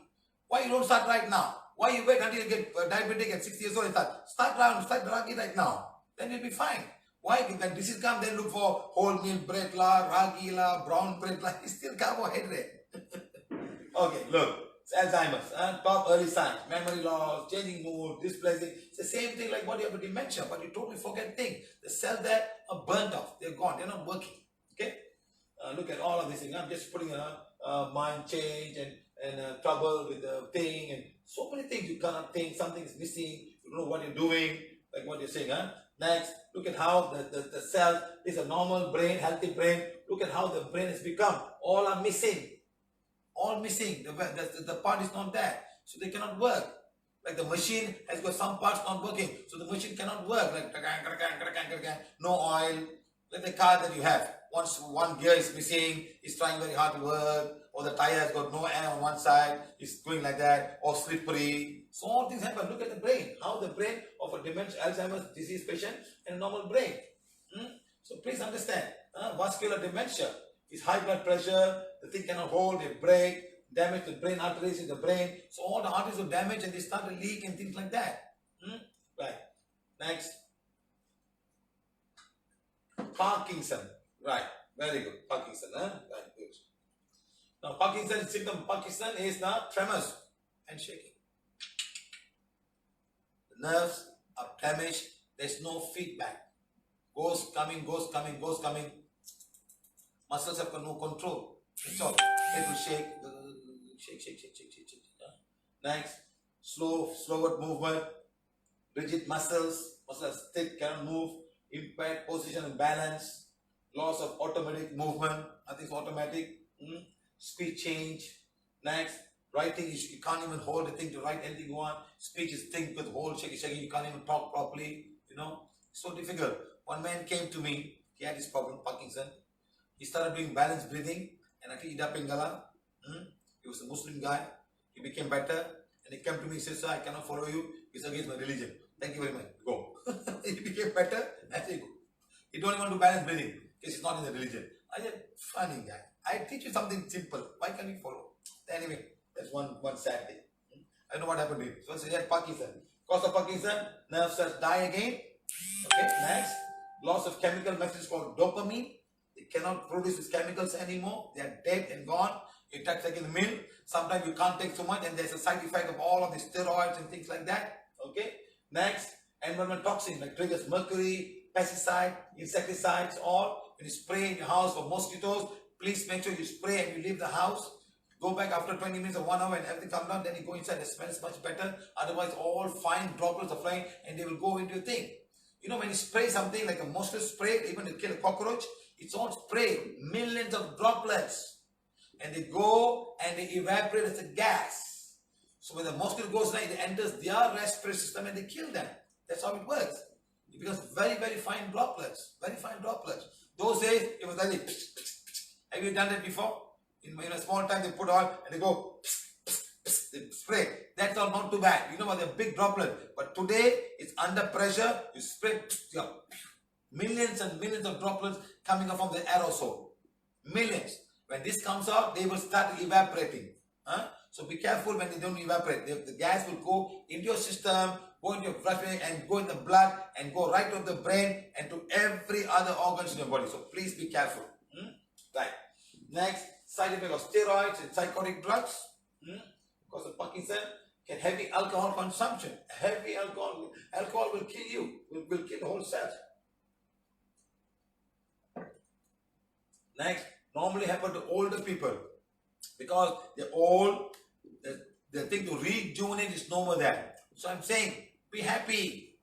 Why you don't start right now? Why you wait until you get diabetic at 60 years old and start ragi right now? Then you'll be fine. Why? When disease comes, they look for whole meal bread la, ragi la, brown bread la. It's still carbohydrate. Okay, look. It's Alzheimer's, top early signs, memory loss, changing mood, displacing. It's the same thing like what you have with dementia, but you totally forget things. The cells there are burnt off. They're gone. They're not working. Okay? Look at all of these things. I'm just putting a mind change and trouble with the thing and so many things you cannot think. Something is missing. You don't know what you're doing. Like what you're saying. Next, look at how the cell is a normal brain, healthy brain. Look at how the brain has become. All are missing. All missing. The part is not there. So they cannot work. Like the machine has got some parts not working. So the machine cannot work. Like no oil. Like the car that you have. Once one gear is missing, it's trying very hard to work. Or the tire has got no air on one side. It's going like that. Or slippery. So all things happen. Look at the brain. How the brain of a dementia, Alzheimer's disease patient and a normal brain. So please understand. Muscular dementia is high blood pressure, the thing cannot hold, they break, damage the brain arteries in the brain. So all the arteries are damaged and they start to leak and things like that. Right. Next. Parkinson. Right. Very good. Parkinson. Right. Good. Now Parkinson symptom. Parkinson is the tremors and shaking. The nerves are damaged. There's no feedback. Goes, coming, goes, coming, goes, coming. Muscles have got no control. That's all. It will shake. Shake. Next, slower movement. Rigid muscles. Muscles thick, cannot move. Impaired position and balance. Loss of automatic movement. Nothing's automatic. Speech change. Next, writing. You can't even hold the thing to write anything you want. Speech is thick with whole shaking. You can't even talk properly. So difficult. One man came to me. He had this problem, Parkinson. He started doing balanced breathing and I eat up in Gala. He was a Muslim guy. He became better and he came to me and said, "Sir, I cannot follow you. It's against my religion. Thank you very much. Go." He became better. I said, "Go." He don't even want to balance breathing because it's not in the religion. I said, "Funny guy. I teach you something simple. Why can't you follow?" Anyway, that's one sad thing. I know what happened to him. So he had Parkinson. Cause of Parkinson, nerve cells die again. Okay, next. Loss of chemical message called dopamine. They cannot produce these chemicals anymore. They are dead and gone. It takes like in the milk. Sometimes you can't take so much and there's a side effect of all of the steroids and things like that. Okay. Next, environmental toxin like triggers mercury, pesticide, insecticides, or when you spray in your house for mosquitoes, please make sure you spray and you leave the house. Go back after 20 minutes or 1 hour and everything comes down, then you go inside, it smells much better. Otherwise, all fine droplets are flying and they will go into your thing. When you spray something like a mosquito spray, even to kill a cockroach, it's all spray, millions of droplets. And they go and they evaporate as a gas. So when the mosquito goes down, it enters their respiratory system and they kill them. That's how it works. It becomes very, very fine droplets. Very fine droplets. Those days, it was like, have you done that before? In a small time, they put oil and they go, they spray. That's all not too bad. They're big droplets. But today, it's under pressure. You spray, millions and millions of droplets coming up from the aerosol. Millions. When this comes out, they will start evaporating. So be careful when they don't evaporate. The gas will go into your system, go into your blood and go in the blood and go right to the brain and to every other organs in your body. So please be careful. Right. Next, side effect of steroids and psychotic drugs. Because of Parkinson, can heavy alcohol consumption. Heavy alcohol will kill you. Will kill the whole cells. Next, normally happen to older people because they're old. The thing to rejuvenate is no more there. So I'm saying, be happy.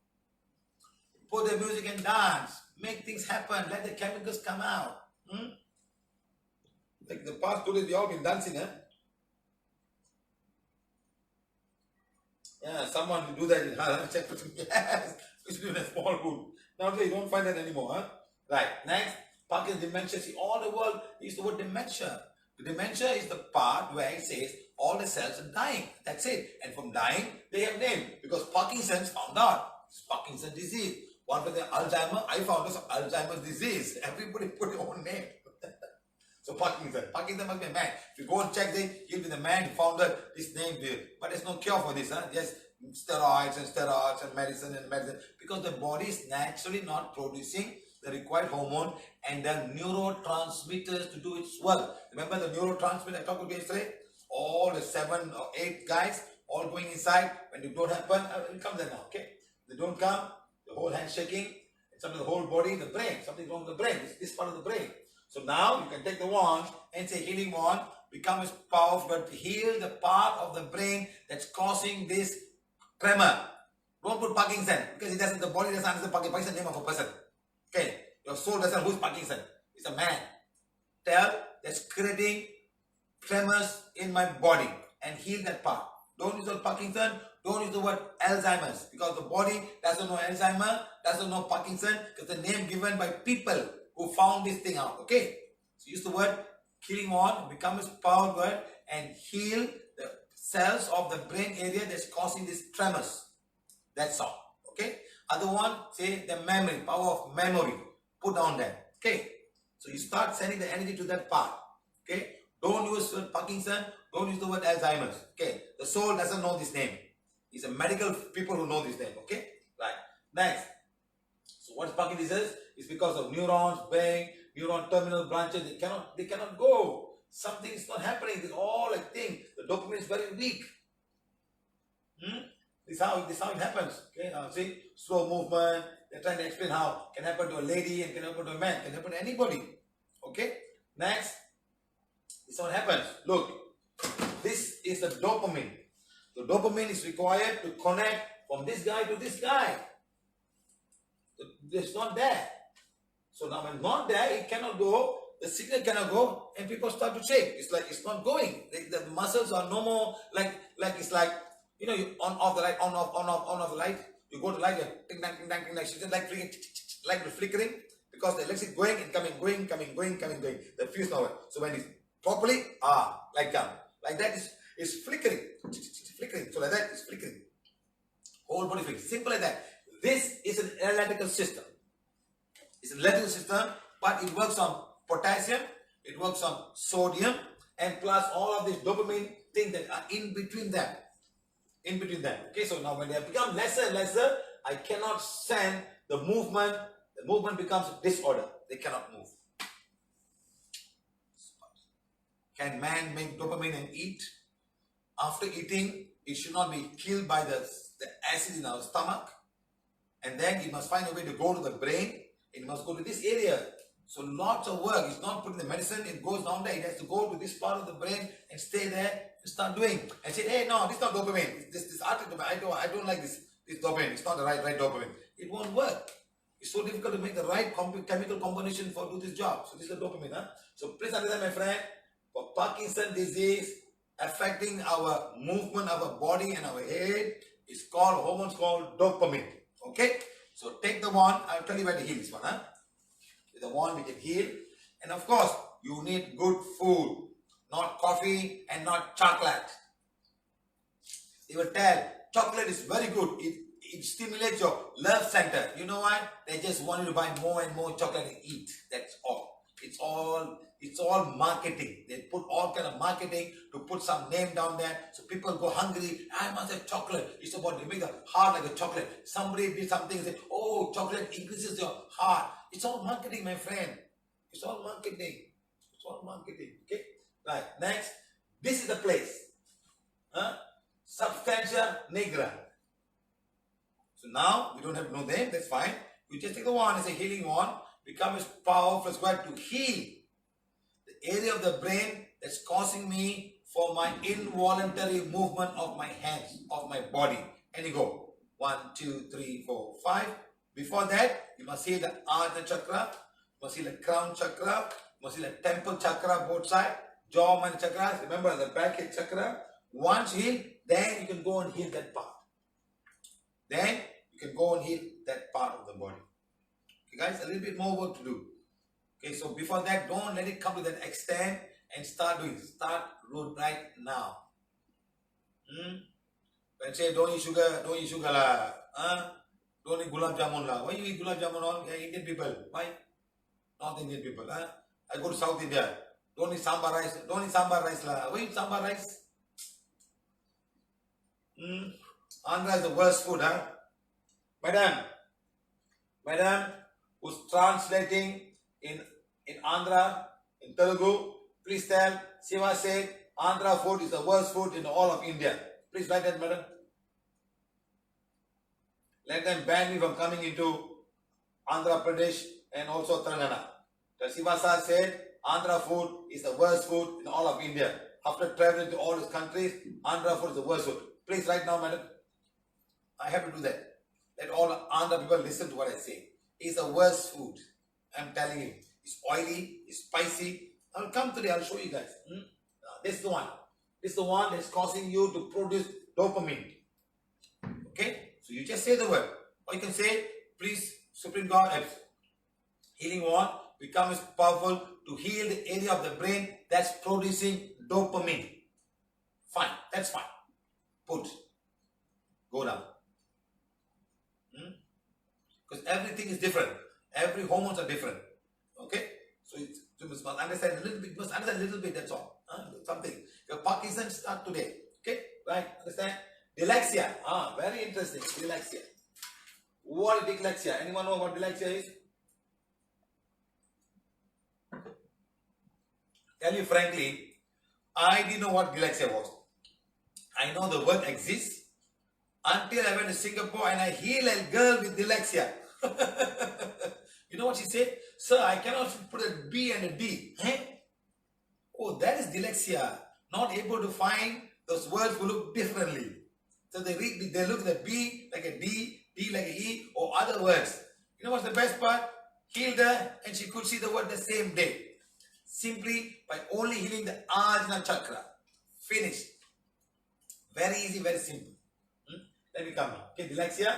Put the music and dance. Make things happen. Let the chemicals come out. Like the past 2 days, we all been dancing, Yeah, someone will do that in yes, it's been a small group. Nowadays, you don't find that anymore, Right. Next, Parkinson's dementia. See, all the world is the word dementia. The dementia is the part where it says all the cells are dying. That's it. And from dying, they have name because Parkinson's found out. It's Parkinson's disease. One for the Alzheimer, I found was Alzheimer's disease. Everybody put their own name. So Parkinson must be a man. If you go and check, he'll be the man who founded this name. But there's no cure for this. Just steroids and medicine. Because the body is naturally not producing the required hormone and the neurotransmitters to do its work. Remember the neurotransmitter I talked about yesterday? All the 7 or 8 guys all going inside. When it don't happen, it comes there now, okay? They don't come, the whole hand shaking, it's up to the whole body, the brain, something wrong with the brain, it's this part of the brain. So now you can take the wand and say healing wand, become as powerful, but heal the part of the brain that's causing this tremor. Don't put Parkinson, because the body doesn't understand Parkinson. Parkinson is the name of a person. Okay, your soul doesn't know who's Parkinson. It's a man. Tell that's creating tremors in my body and heal that part. Don't use the word Parkinson, don't use the word Alzheimer's, because the body doesn't know Alzheimer, doesn't know Parkinson, because the name given by people who found this thing out. Okay, so use the word healing on, become a power word, and heal the cells of the brain area that's causing these tremors. That's all. Okay. Other one, say the memory, power of memory. Put down there. Okay. So you start sending the energy to that part. Okay. Don't use the word Parkinson. Don't use the word Alzheimer's. Okay. The soul doesn't know this name. It's a medical people who know this name. Okay. Right. Next. So what is Parkinson's disease? It's because of neurons, brain, neuron terminal branches. They cannot go. Something is not happening. It's all a thing. The dopamine is very weak. This is how it happens. Okay, now see, slow movement. They're trying to explain how it can happen to a lady and can happen to a man, can happen to anybody. Okay, next, this is what happens. Look, this is the dopamine. The dopamine is required to connect from this guy to this guy. It's not there. So now when not there, it cannot go. The signal cannot go, and people start to shake. It's like it's not going. The muscles are no more like it's like. You know, you on off the light, on off the light. You go to light, ting dang, she's just like flickering, because the electricity going and coming, going. The fuse now. So when it's properly, like that is flickering, flickering. So like that is flickering. Whole body flickering. Simple like that. This is an electrical system. It's an electrical system, but it works on potassium, it works on sodium, and plus all of these dopamine things that are in between them. Okay, so now when they have become lesser and lesser, I cannot send the movement. The movement becomes disorder. They cannot move. Can man make dopamine and eat? After eating, it should not be killed by the acid in our stomach. And then it must find a way to go to the brain. It must go to this area. So lots of work. It's not putting the medicine. It goes down there. It has to go to this part of the brain and stay there. Start doing and say, hey, no, this is not dopamine. This dopamine. I don't like this dopamine. It's not the right dopamine. It won't work. It's so difficult to make the right chemical combination for do this job. So this is the dopamine. So please understand, my friend, for Parkinson's disease affecting our movement, our body and our head, is called hormones called dopamine. Okay. So take the one. I'll tell you where to heal this one. With the one we can heal, and of course you need good food. Not coffee and not chocolate. They will tell, chocolate is very good. It stimulates your love center. You know why? They just want you to buy more and more chocolate and eat. That's all. It's all marketing. They put all kind of marketing to put some name down there. So people go hungry. I must have chocolate. It's about to make the heart like a chocolate. Somebody did something and said, oh, chocolate increases your heart. It's all marketing, my friend. It's all marketing. It's all marketing. Okay? Right, next, this is the place. Substantia nigra. So now, we don't have to know them, that's fine. We just take the wand, it's a healing wand, become as powerful as God to heal the area of the brain that's causing me for my involuntary movement of my hands, of my body. And you go, 1, 2, 3, 4, 5. Before that, you must see the Ajna chakra, you must see the crown chakra, you must see the temple chakra both sides. Jaw and chakras, remember the back head chakra. Once healed, then you can go and heal that part. Then you can go and heal that part of the body. Okay, guys, a little bit more work to do. Okay, so before that, don't let it come to that extent and start doing. Start right now. When say don't eat sugar lah. Don't eat gulab jamun lah. Why you eat gulab jamun all? Yeah, Indian people. Why? Not Indian people. I go to South India. Don't eat sambar rice. Don't eat sambar rice lah. Why eat sambar rice? Andhra is the worst food, Madam, who's translating in Andhra, in Telugu, please tell. Siva said Andhra food is the worst food in all of India. Please write that, madam. Let them ban me from coming into Andhra Pradesh and also Telangana. Siva sir said Andhra food is the worst food in all of India. After traveling to all these countries, Andhra food is the worst food. Please write now, madam. I have to do that. Let all Andhra people listen to what I say. It's the worst food. I'm telling you. It's oily, it's spicy. I'll come today, I'll show you guys. This is the one. This is the one that's causing you to produce dopamine. Okay? So you just say the word. Or you can say, please, Supreme God, healing one becomes powerful to heal the area of the brain that's producing dopamine. Fine, that's fine. Put. Go down. Because everything is different. Every hormones are different. Okay? So you must understand a little bit. You must understand a little bit, that's all. Something. Your Parkinson start today. Okay? Right? Understand? Dyslexia. Very interesting. Dyslexia. What is dyslexia? Anyone know what dyslexia is? Tell you frankly, I didn't know what dyslexia was. I know the word exists until I went to Singapore and I healed a girl with dyslexia. You know what she said? Sir, I cannot put a B and a D. Oh, that is dyslexia. Not able to find those words who look differently. So they look at the B like a D, D like a E, or other words. You know what's the best part? Healed her and she could see the word the same day. Simply by only healing the Ajna chakra. Finished. Very easy, very simple. Let me come now. Okay, dyslexia.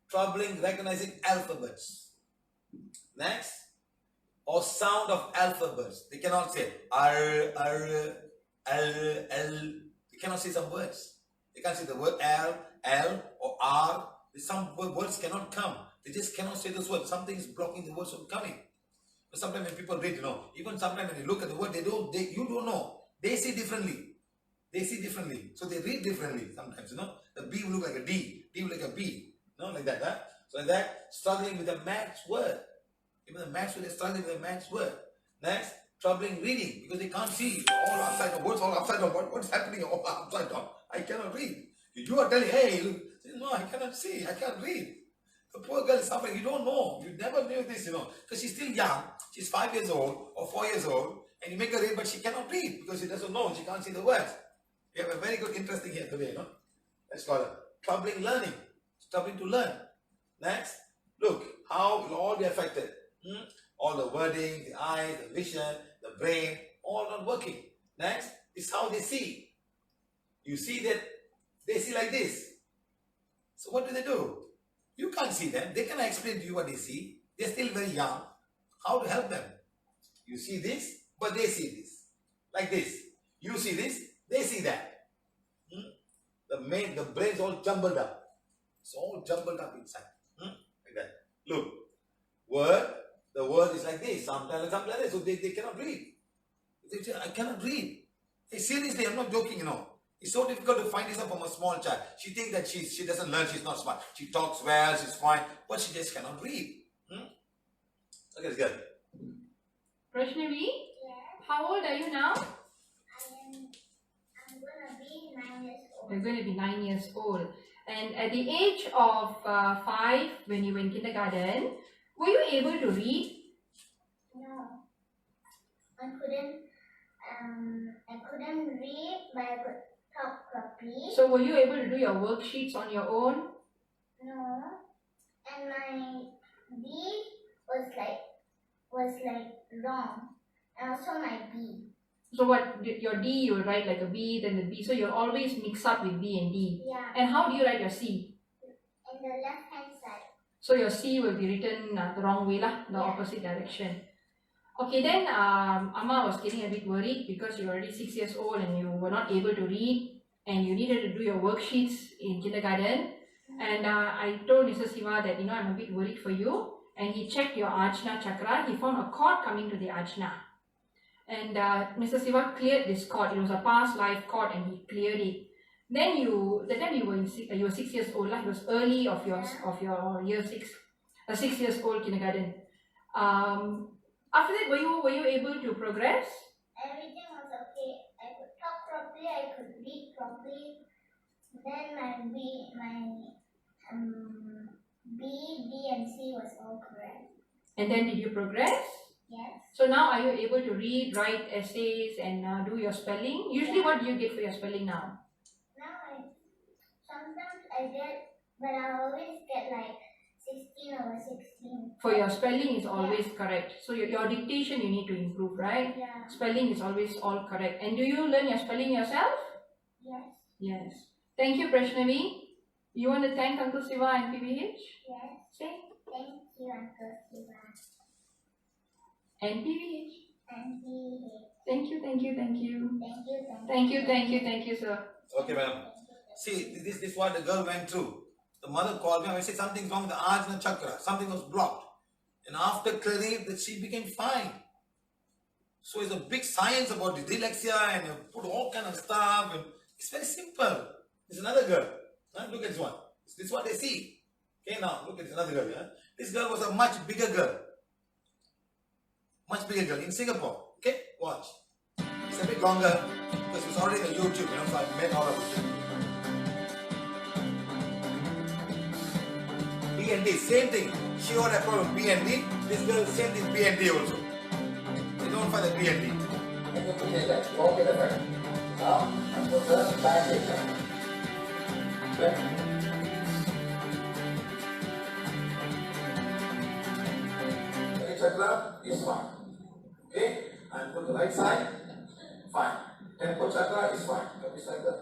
Troubling recognizing alphabets. Next. Or sound of alphabets. They cannot say R, R, L, L. They cannot say some words. They can't say the word L, L or R. Some words cannot come. They just cannot say those words. Something is blocking the words from coming. But sometimes when people read, even sometimes when you look at the word, you don't know. They see differently. They see differently. So they read differently sometimes, The B will look like a D. D will look like a B. Like that, huh? So like that, struggling with a maths word. Even the maths word, they're struggling with a maths word. Next, troubling reading because they can't see. All upside down. Words all upside down. What's happening all upside down? I cannot read. You are telling, hey, look. No, I cannot see. I can't read. The poor girl is suffering. You don't know. You never knew this, Because she's still young. She's 5 years old or 4 years old. And you make her read, but she cannot read because she doesn't know. She can't see the words. We have a very good, interesting here today, Let's call it troubling learning. Troubling to learn. Next, look, how it will all be affected. All the wording, the eyes, the vision, the brain, all not working. Next is how they see. You see that they see like this. So what do? You can't see them. They cannot explain to you what they see. They're still very young. How to help them? You see this, but they see this. Like this. You see this, they see that. The brain's all jumbled up. It's all jumbled up inside. Like that. Look. The word is like this. Sometimes like this. So they cannot read. They say, I cannot read. Hey, seriously, I'm not joking, It's so difficult to find this out from a small child. She thinks that she doesn't learn, she's not smart. She talks well, she's fine, but she just cannot read. Okay, it's good. Roshnavi? Yes. How old are you now? I'm gonna be 9 years old. You're going to be 9 years old. And at the age of 5, when you were in kindergarten, were you able to read? No. I couldn't read, but I could talk properly. So were you able to do your worksheets on your own? No. And my D was like wrong. And also my B. So what, your D you will write like a B, then the B. So you'll always mix up with B and D. Yeah. And how do you write your C? In the left hand side. So your C will be written the wrong way, the opposite direction. Okay, then Amma was getting a bit worried because you're already 6 years old and you were not able to read and you needed to do your worksheets in kindergarten. And I told Mr. Siva that, I'm a bit worried for you. And he checked your Ajna chakra. He found a cord coming to the Ajna. And Mr. Siva cleared this cord. It was a past life cord and he cleared it. Then the time you were 6 years old, it was early of your year 6. a 6-year-old kindergarten. After that, were you able to progress? Everything was okay. I could talk properly, I could read properly. Then B, D, and C was all correct. And then did you progress? Yes. So now are you able to read, write essays, and do your spelling? Usually, what do you get for your spelling now? Sometimes I get, but I always get like 16 over 16. For your spelling is always correct. So your dictation you need to improve, right? Yeah. Spelling is always all correct. And do you learn your spelling yourself? Yes. Yes. Thank you, Prashnavi. You want to thank Uncle Siva and PVH? Yes. Say. Thank you, Uncle Siva. And PVH. And PVH. Thank you, thank you, thank you. Thank you, sir. Okay, madam. See, this is what the girl went through. The mother called me and said something's wrong with the Ajna chakra. Something was blocked. And after clearing it, she became fine. So it's a big science about the dyslexia and you put all kind of stuff. And it's very simple. There's another girl. Look at this one. This is what they see. Okay, now look at this another girl. Yeah? This girl was a much bigger girl. Much bigger girl in Singapore. Okay, watch. It's a bit longer because it's already on YouTube. So I made all of it. B and D, same thing. She had a problem with B and D. This girl, same thing, B and D also. They don't find the B and D. Now, I'm going to back it. Chakra is fine. Okay? And put the right side, fine. Temple chakra is fine. Can we start that?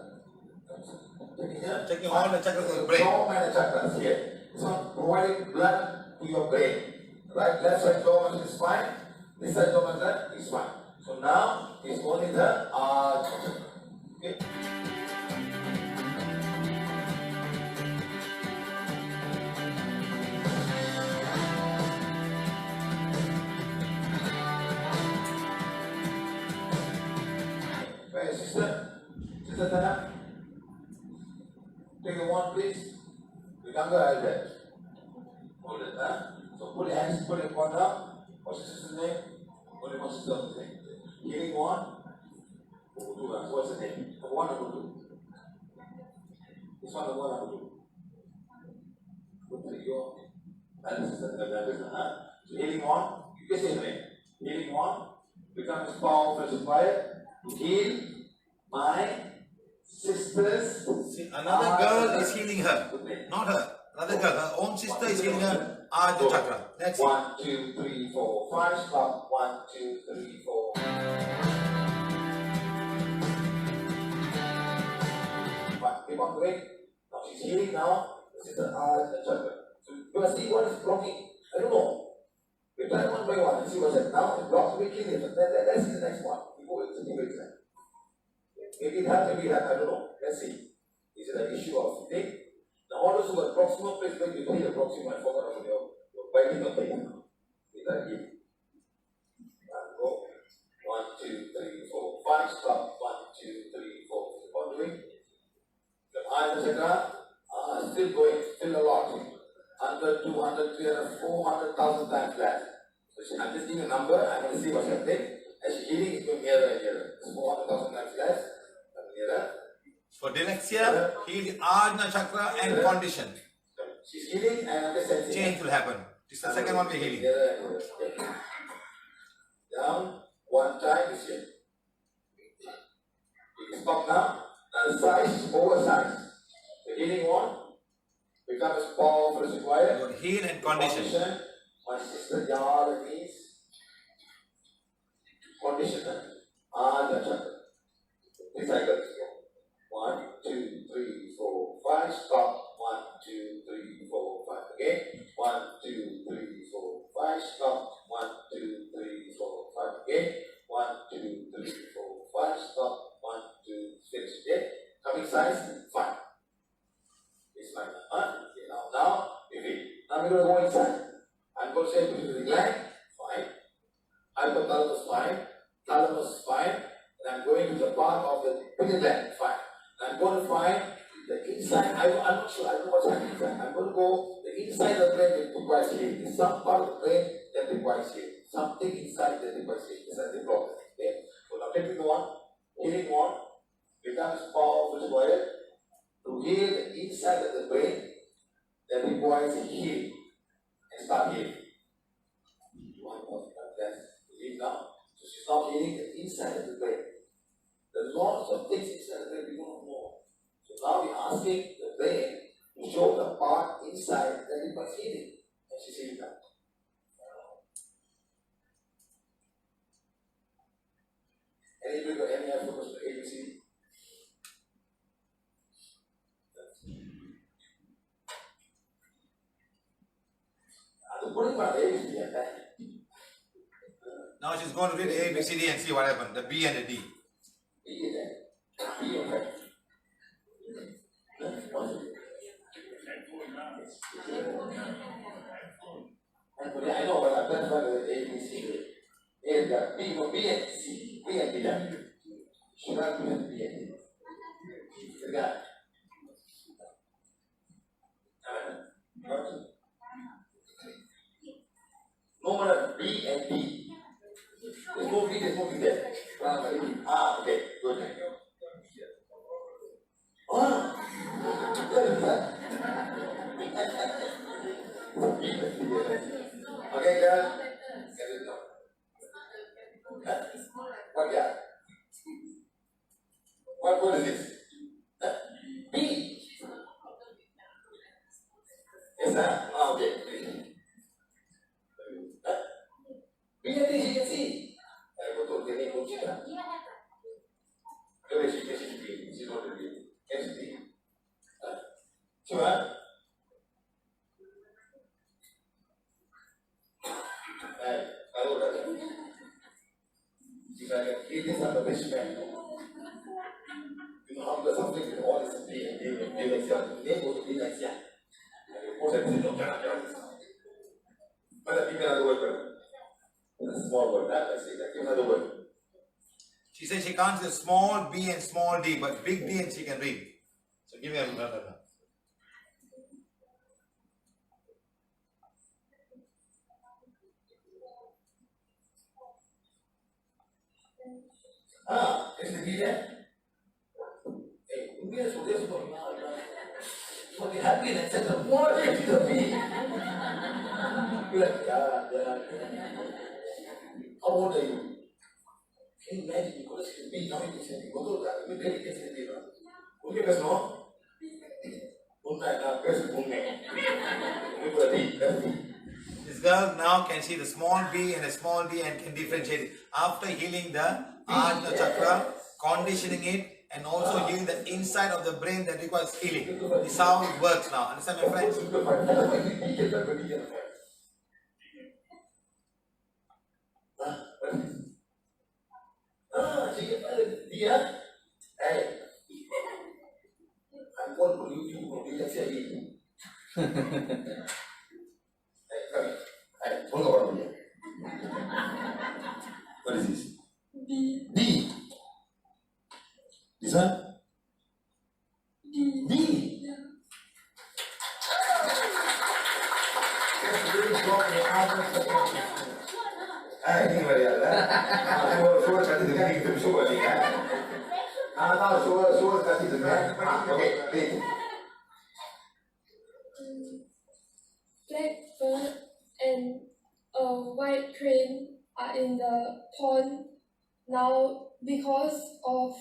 Taking all the chakras in the brain. All many chakras here. This one providing blood to your brain. Right? Left side jaw muscle is fine. This side jaw muscle is fine. So now it's only the chakra. Okay? Sister Tana, take the one please. The younger elbow. Hold it, huh? So put your hands, put your one down. What's your sister's name? Only one sister's name. Healing one. What's the name? Number one, number two. This one, number one, number two. Good for you. And sister, huh? So healing one, you can say the name. Healing one becomes powerful as required to heal my sisters. See, another girl is healing her, not her. Another girl, her own sister is healing her Ajna chakra. That's it. 1, 2, 3, 4, 5. Stop. 1, 2, 3, 4. But keep on doing. Now she's healing now. This is the Ajna chakra. So you must see what is blocking. I don't know. We try one by one and see what's it. Now it blocks. We kill it. Let's see the next one. We go into the exam. Maybe it has, maybe it has, I don't know. Let's see. Is it an issue of thing? Now, all those who are proximal, please wait, you feel the proximal. I forgot about your biting of pain now. Is that it? And go. 1, 2, 3, 4, 5. Stop. 1, 2, 3, 4. Keep on doing. The Ajna chakra still going, still a lot. 100, 200, 300, 400,000 times less. So I'm just giving a number. I'm going to see what's happening. As she's healing, it's going nearer and nearer. It's 400,000 times less. For dyslexia, heal Ajna chakra and condition. She's healing and I'm just sensing. Change will happen. This is the second one we're healing. Down, one time, is here. You can stop now. Now the size is oversized. The healing one becomes as powerful as required. Your heal and condition. My sister Yara means conditioner. Ajna chakra. This cycle. 1, 2, 3, 4, 5. Stop. 1, 2, 3, 4, 5. Again. 1, 2, 3, 4, 5. Stop. 1, 2, 3, 4, 5. Again. 1, 2, 3, 4, 5. Stop. 1, 2, 6. Again. Coming size. 5. It's like that. Okay, now, now we're going to go inside. I'm going to say to the gland. Fine. Hypothalamus. Fine. Thalamus. Fine. And I'm going to the part of the pineal gland. Fine. I'm going to find the inside. I'm not sure. I don't know what's happening inside. I'm going to go the inside the brain that requires healing. There's some part of the brain that requires healing. Something inside that requires healing. That's the problem. Okay? So now let me go on. Healing on becomes powerful required to heal the inside of the brain that requires healing and start healing. One more that's healing now. So she's now healing the inside of the brain. There's lots of things inside the brain we don't know. So now we're asking the brain to show the part inside that requires healing. And she's healing that. Any other question to ABC? Now she's going to read A, B, C, D and see what happened. The B and the D. I know, but I've done the A, B, C. A, B and C. B and D. Should not be B and D. No more B and D. There's no B there. Okay, good. Okay, girl. Get it done. What, yeah? What is this? B. Yes, sir. Okay. B and D, she can see. I go to the name of Chika. Where is she? She's B. She's not a B. Yes, B. Sure. Hello, brother. If I can hear this, I'm a rich man. You know how to something with all this D and Dementia. Name goes to Dementia. And you put everything on but give me another word, brother. A small word. Let's see that. Give me another word. She said she can't see small B and small D, but big D and she can read. So give me another. Is the B there? Hey, yes, so this one. So the happiness and the more is the B. You're like, yeah. How old are you? Can you imagine you go to the B now you can say, go to that, you can get the B. Okay, that's no? This girl now can see the small b and a small d and can differentiate it. After healing the Ajna chakra, conditioning it, and also healing the inside of the brain that requires healing. This is how it works now. Understand, my friends? I'm going to you people do that. Hey, come here. Hey, hold on here. What is this? D. D. This one? D. D. That's really strong in the I think very well. I'm going to show it to the show it. Now show it to the okay, please. Black bird and a white crane are in the pond now because of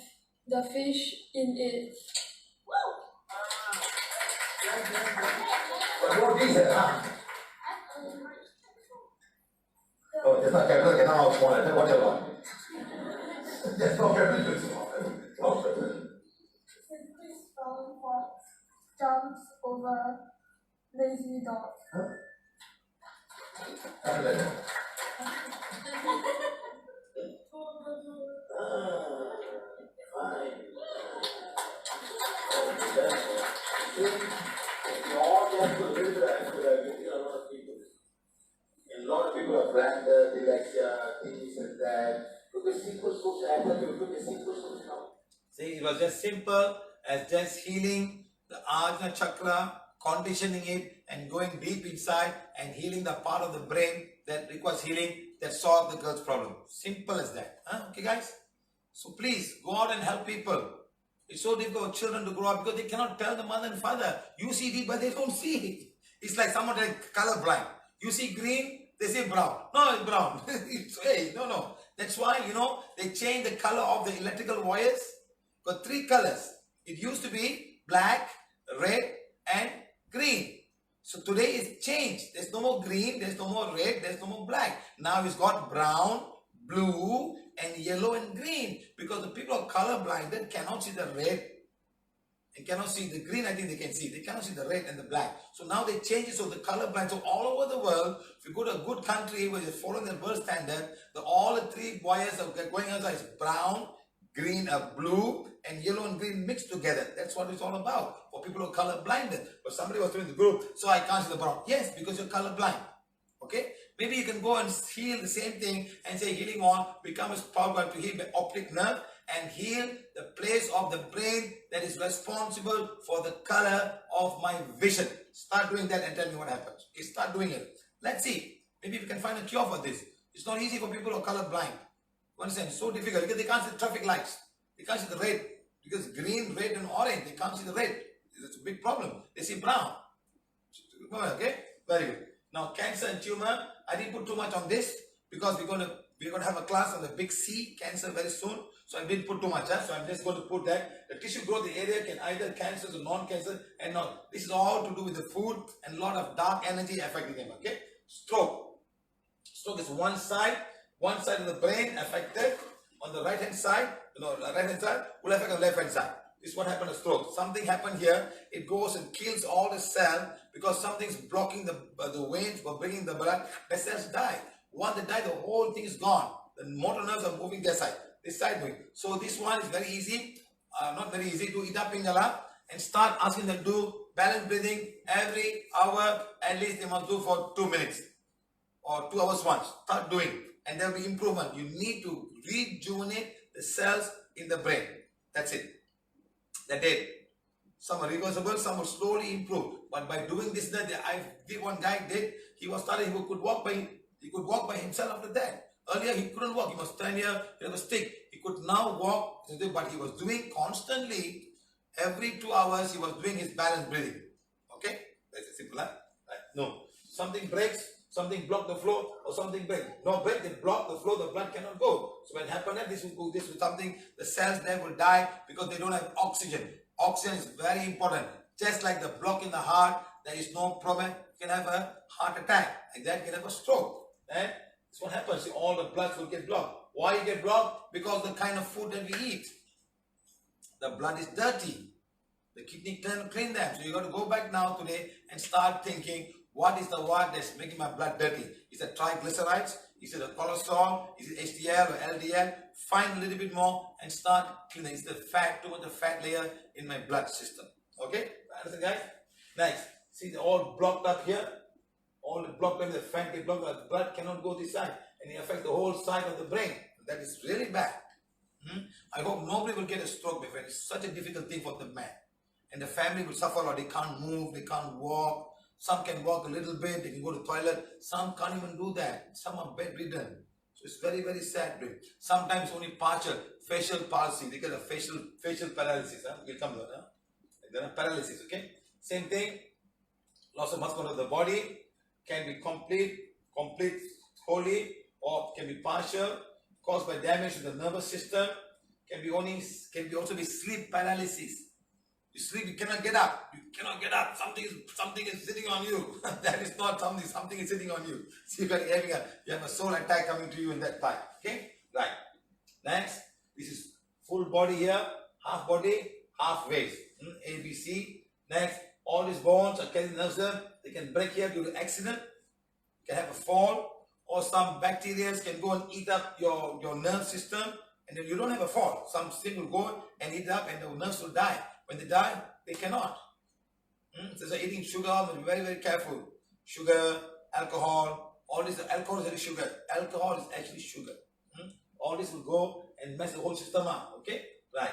the fish in it. But what is it, huh? Oh, it's not capital, it's not small, it's whatever. That's not capital, it's small. This brown fox jumps over lazy dog. A lot of people are branded, Dementia, this and that. Look at simple solution. I thought you look at simple solution now. See, it was just simple as just healing the Ajna chakra, conditioning it, and going deep inside and healing the part of the brain that requires healing, that solve the girl's problem. Simple as that. Okay, guys? So please go out and help people. It's so difficult for children to grow up because they cannot tell the mother and father. You see it, but they don't see it. It's like someone like color blind. You see green, they say brown. No, it's brown. Hey, no. That's why, they change the color of the electrical wires. Got 3 colors. It used to be black, red, and green. So today it's changed. There's no more green, there's no more red, there's no more black. Now it's got brown, blue, and yellow and green. Because the people are colorblind, they cannot see the red and cannot see the green. I think they can see. They cannot see the red and the black. So now they change it so the colorblind. So all over the world, if you go to a good country where they're following the birth standard, all the 3 wires are going outside is brown, green, blue, and yellow and green mixed together. That's what it's all about. For people who are colorblinded. But somebody was doing the group, so I can't see the brown. Yes, because you're colorblind. Okay? Maybe you can go and heal the same thing and say healing on, become as powerful to heal the optic nerve and heal the place of the brain that is responsible for the color of my vision. Start doing that and tell me what happens. Okay, start doing it. Let's see. Maybe we can find a cure for this. It's not easy for people who are colorblind. You understand? It's so difficult because they can't see the traffic lights. They can't see the red. Because green, red, and orange, they can't see the red. It's a big problem. They see brown. Okay? Very good. Now, cancer and tumor, I didn't put too much on this because we're going to have a class on the big C, cancer, very soon. So I didn't put too much. So I'm just going to put that. The tissue growth area can either cancer or non-cancer and not. This is all to do with the food and a lot of dark energy affecting them. Okay? Stroke. Stroke is one side of the brain affected. On the right hand side, the right hand side will affect the left hand side. This is what happened to stroke. Something happened here. It goes and kills all the cell because something's blocking the veins for bringing the blood. The cells die. Once they die, the whole thing is gone. The motor nerves are moving their side. This side moving. So this one is very easy. Not very easy. Do Ida Pingala and start asking them to do balance breathing every hour. At least they must do for 2 minutes or 2 hours once. Start doing. And there will be improvement. You need to rejuvenate the cells in the brain. That's it. That's it. Some are reversible, some will slowly improve. But by doing this, one guy did. He could walk by himself after that. Earlier he couldn't walk. He was standing here. He had a stick. He could now walk. But he was doing constantly. Every 2 hours he was doing his balance breathing. Okay, that's simple. Huh? Right. No, something breaks. Something block the flow or something break. No break, they block the flow, the blood cannot go. So when happens, this will something, the cells there will die because they don't have oxygen. Oxygen is very important. Just like the block in the heart, there is no problem. You can have a heart attack. Like that, you can have a stroke. Right? That's what happens. See, all the blood will get blocked. Why you get blocked? Because the kind of food that we eat. The blood is dirty. The kidney can clean them. So you got to go back now today and start thinking, what is the word that's making my blood dirty? Is it triglycerides? Is it a cholesterol? Is it HDL or LDL? Find a little bit more and start cleaning. It's the fat, too much of fat layer in my blood system. Okay? Understand, guys? Next. See, they're all blocked up here. All the blocked up, the fat get blocked up. The blood cannot go this side. And it affects the whole side of the brain. That is really bad. I hope nobody will get a stroke, my friend. It's such a difficult thing for the man. And the family will suffer a lot. They can't move, they can't walk. Some can walk a little bit, they can go to the toilet. Some can't even do that. Some are bedridden. So it's very, very sad. Sometimes only partial, facial palsy. They get a facial paralysis. We'll come there. There are paralysis, okay? Same thing. Loss of muscle of the body can be complete, wholly, or can be partial, caused by damage to the nervous system. Can also be sleep paralysis. You sleep, you cannot get up. You cannot get up. Something is sitting on you. That is not something is sitting on you. See, you have a soul attack coming to you in that time. Okay? Right. Next, this is full body here, half body, half waist. A, B, C. Next, all these bones are carrying nerves there. They can break here due to accident. You can have a fall, or some bacteria can go and eat up your nerve system, and then you don't have a fall. Something will go and eat up, and the nerves will die. When they die, they cannot. So eating sugar, be very, very careful. Sugar, alcohol, all this. Alcohol is sugar. Alcohol is actually sugar. All this will go and mess the whole system up. Okay, right.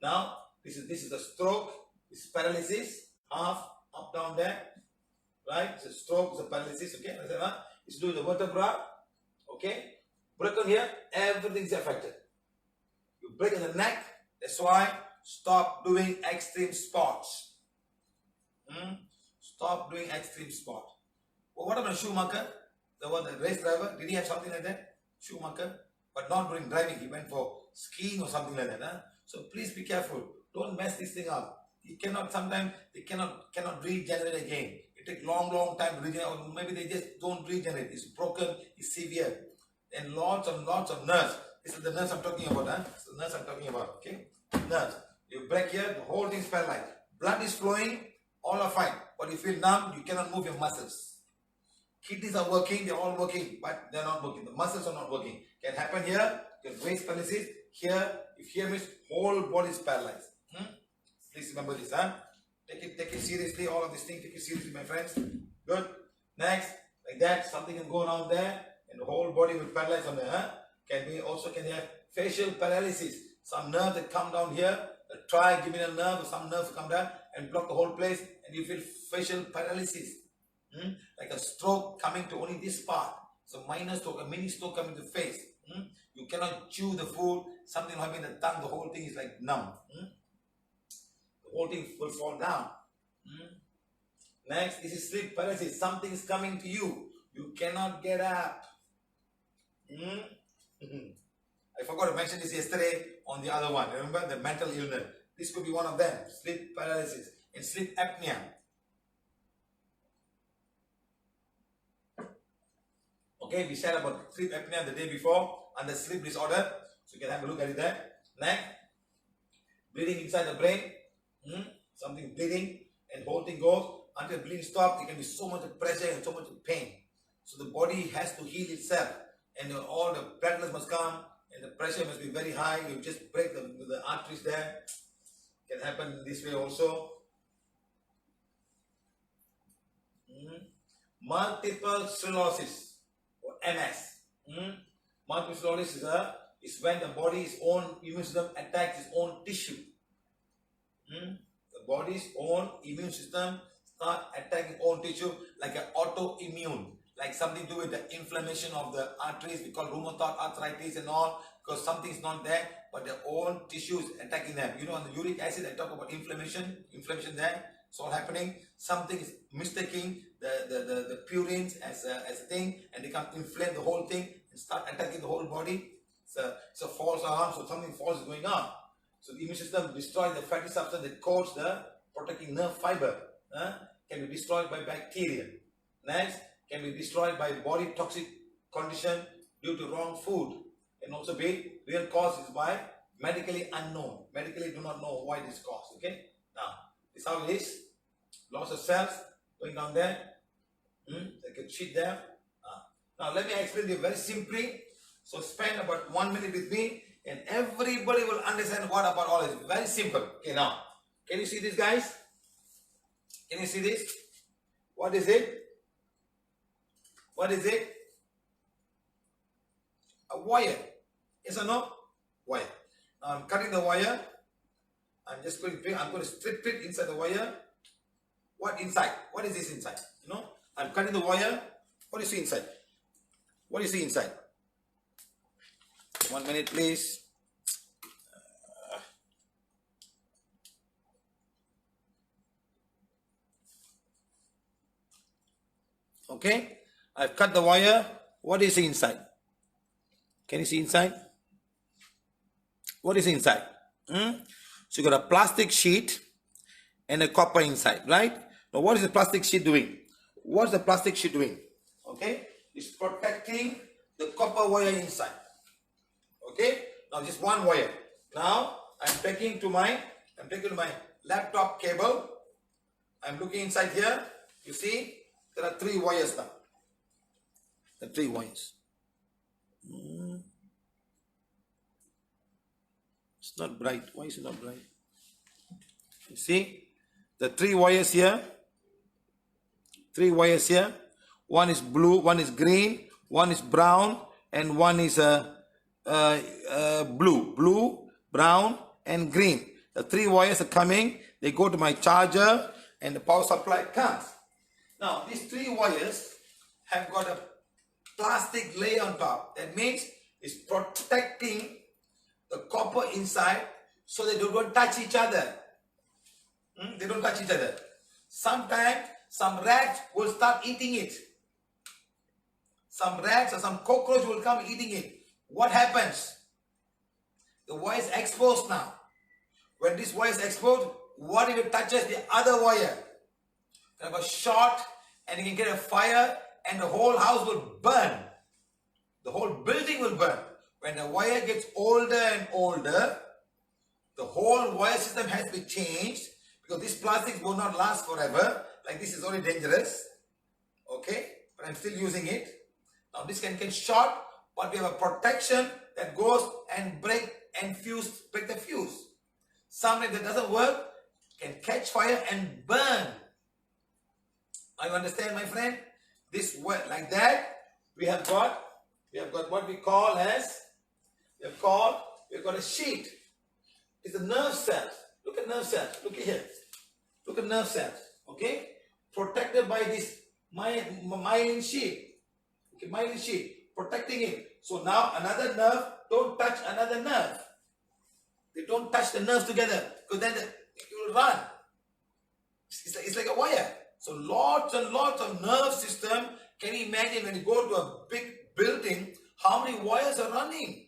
Now this is the stroke. This is paralysis. Half up, down, there. right? It's a stroke, it's a paralysis, okay? It's doing the vertebra, okay? Broken here, everything's affected. You break in the neck, that's why stop doing extreme sports. Stop doing extreme sport. Well, what about Schumacher? The race driver, did he have something like that? Schumacher? But not during driving, he went for skiing or something like that. Huh? So please be careful. Don't mess this thing up. You cannot, sometimes they cannot regenerate again. It takes long time to regenerate, or maybe they just don't regenerate. It's broken, it's severe. And lots of nerves. This is the nerves I'm talking about. Huh? It's the nerves I'm talking about. Okay? Nerves. You break here, the whole thing's paralyzed. Blood is flowing, all are fine. But you feel numb, you cannot move your muscles. Kidneys are working, they're all working, but they're not working. The muscles are not working. Can happen here, can waist paralysis. Here, if here means whole body is paralyzed. Please remember this, huh? Take it seriously, all of these things, take it seriously, my friends. Good. Next, like that, something can go around there, and the whole body will paralyze on there, huh? Can have facial paralysis. Some nerves that come down here, trigeminal nerve, or some nerves come down and block the whole place, and you feel facial paralysis. Like a stroke coming to only this part. It's a minor stroke, a mini stroke coming to the face. You cannot chew the food, something will happen in the tongue, the whole thing is like numb. The whole thing will fall down. Next, this is sleep paralysis. Something is coming to you. You cannot get up. I forgot to mention this yesterday on the other one. Remember the mental illness. This could be one of them. Sleep paralysis and sleep apnea. Okay, we shared about sleep apnea the day before and the sleep disorder. So you can have a look at it there. Next, bleeding inside the brain. Something bleeding and whole thing goes. Until bleeding stops, there can be so much pressure and so much pain. So the body has to heal itself. And all the platelets must come and the pressure must be very high. You just break the arteries there. Can happen this way also. Multiple sclerosis or MS. Multiple sclerosis is when the body's own immune system attacks its own tissue. The body's own immune system start attacking own tissue like an autoimmune, like something to do with the inflammation of the arteries. We call rheumatoid arthritis and all, because something's not there, but their own tissues attacking them. You know, on the uric acid, I talk about inflammation there. It's all happening. Something is mistaking the purines as a thing, and they can inflame the whole thing and start attacking the whole body. It's a false alarm, so something false is going on. So the immune system destroys the fatty substance that coats the protecting nerve fiber. Can be destroyed by bacteria. Next, can be destroyed by body toxic condition due to wrong food. Can also be real cause is by medically unknown. Medically do not know why this cause. Okay. Now this is how it is. Loss of cells going down there. Like a sheet there. Now let me explain to you very simply. So spend about 1 minute with me, and everybody will understand what about all this. Very simple. Okay, now can you see this, guys? Can you see this? What is it? What is it? A wire. Yes or no? Wire. Now I'm cutting the wire. I'm going to strip it inside the wire. What inside? What is this inside? You know, I'm cutting the wire. What do you see inside? What do you see inside? 1 minute, please. Okay, I've cut the wire. What do you see inside? Can you see inside? What is inside? So you got a plastic sheet and a copper inside, right? Now what is the plastic sheet doing? What's the plastic sheet doing? Okay, it's protecting the copper wire inside. Okay, now just one wire. Now I'm taking to my laptop cable. I'm looking inside here. You see, there are 3 wires now. The 3 wires. It's not bright. Why is it not bright? You see, the 3 wires here. 3 wires here. One is blue, one is green, one is brown, and one is blue. Blue, brown, and green. The 3 wires are coming. They go to my charger, and the power supply comes. Now, these 3 wires have got a plastic layer on top. That means it's protecting the copper inside so they don't touch each other. They don't touch each other. Sometimes some rats will start eating it. Some rats or some cockroach will come eating it. What happens? The wire is exposed now. When this wire is exposed, what if it touches the other wire? You have a short and you can get a fire and the whole house will burn. The whole building will burn. When the wire gets older and older, the whole wire system has to be changed because this plastic will not last forever. Like this is only dangerous. Okay, but I'm still using it. Now this can short, but we have a protection that goes and break the fuse. Something that doesn't work can catch fire and burn. You understand, my friend? This way, like that, we have got what we call as we've got a sheet. It's the nerve cells. Look at nerve cells. Look at here. Look at nerve cells. Okay, protected by this myelin sheet. Okay, myelin sheet protecting it. So now another nerve don't touch another nerve. They don't touch the nerves together because then you will run. It's like a wire. So lots and lots of nerve system. Can you imagine when you go to a big building, how many wires are running?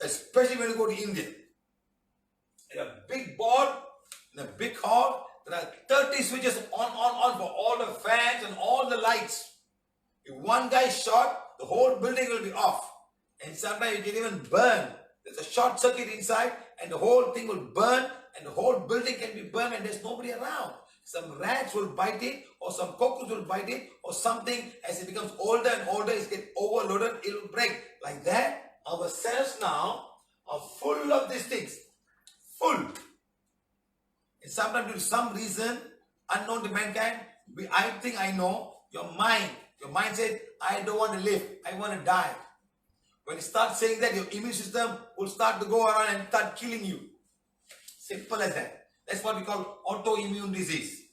Especially when you go to India. In a big board, in a big hall, there are 30 switches on for all the fans and all the lights. If one guy is short, the whole building will be off. And sometimes you can even burn. There's a short circuit inside and the whole thing will burn and the whole building can be burned and there's nobody around. Some rats will bite it or some cockroach will bite it or something as it becomes older and older, it gets overloaded, it will break. Like that, our cells now are full of these things. Full. And sometimes due to some reason unknown to mankind, I think I know, your mind says, I don't want to live, I want to die. When you start saying that, your immune system will start to go around and start killing you. Simple as that. That's what we call autoimmune disease.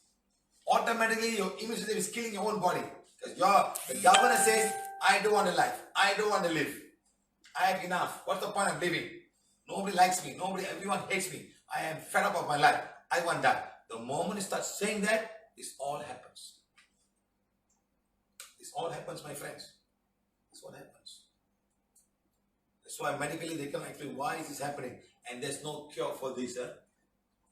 Automatically, your immune system is killing your own body. Because the governor says, I don't want to live. I don't want to live. I have enough. What's the point of living? Nobody likes me. Everyone hates me. I am fed up of my life. I want to die. The moment you start saying that, this all happens. This all happens, my friends. This all happens. That's why medically they can actually, why is this happening? And there's no cure for this.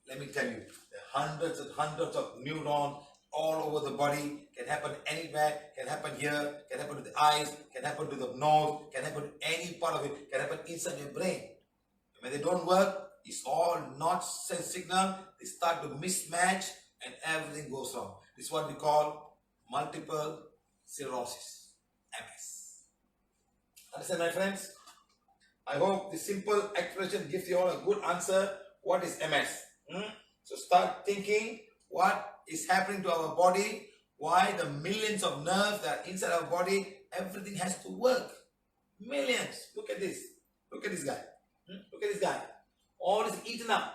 Let me tell you, there are hundreds and hundreds of neurons all over the body. Can happen anywhere, can happen here, can happen to the eyes, can happen to the nose, can happen to any part of it, can happen inside your brain. And when they don't work, it's all nonsense signal. They start to mismatch and everything goes wrong. This is what we call multiple sclerosis, MS. Understand, my friends? I hope this simple explanation gives you all a good answer. What is MS? So start thinking what is happening to our body, why the millions of nerves that are inside our body, everything has to work. Millions. Look at this. Look at this guy. Look at this guy. All is eaten up.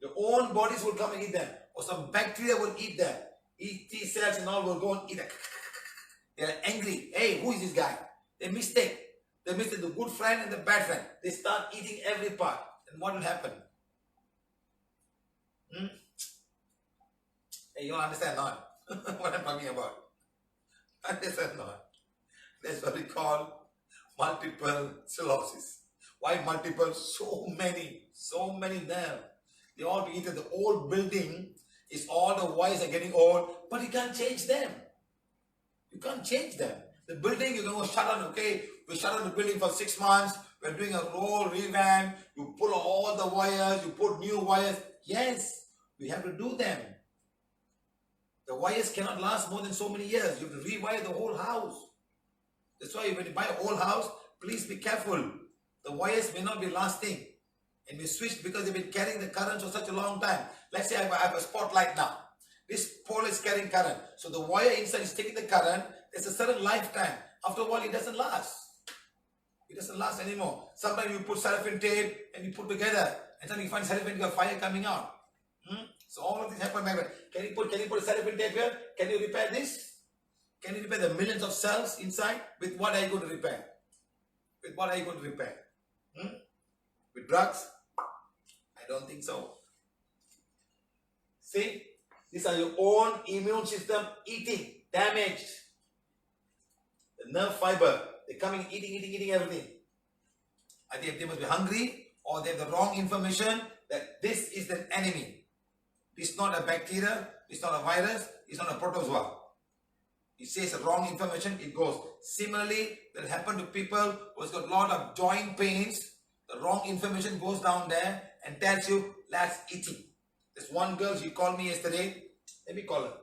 Your own bodies will come and eat them. Or some bacteria will eat them. T cells and all will go and eat them. They are angry. Hey, who is this guy? They mistake. They mistake the good friend and the bad friend. They start eating every part. And what will happen? Hey, you don't understand not what I'm talking about. Understand not? That's what we call multiple sclerosis. Why multiple? So many nerves. They all be eaten. The old building is all the wires are getting old, but you can't change them. You can't change them. The building, you're going to shut down, okay? We shut down the building for 6 months. We're doing a whole revamp. You pull all the wires. You put new wires. Yes, we have to do them. The wires cannot last more than so many years. You have to rewire the whole house. That's why when you buy a whole house, please be careful. The wires may not be lasting. And we switched because they've been carrying the current for such a long time. Let's say I have a spotlight now. This pole is carrying current. So the wire inside is taking the current. There's a certain lifetime. After a while, it doesn't last. It doesn't last anymore. Sometimes you put cellophane tape and you put together. And then you find cellophane, you got fire coming out. So all of this happen, my friend. Can you put a cellophane tape here? Can you repair this? Can you repair the millions of cells inside? With what are you going to repair? With what are you going to repair? With drugs? I don't think so. See? These are your own immune system eating, damaged. The nerve fiber, they're coming, eating everything. I think they must be hungry, or they have the wrong information that this is the enemy. It's not a bacteria, it's not a virus, it's not a protozoa. It says the wrong information, it goes. Similarly, that happen to people who's got a lot of joint pains. The wrong information goes down there and tells you, let's eating. There's one girl, she called me yesterday. Let me call her.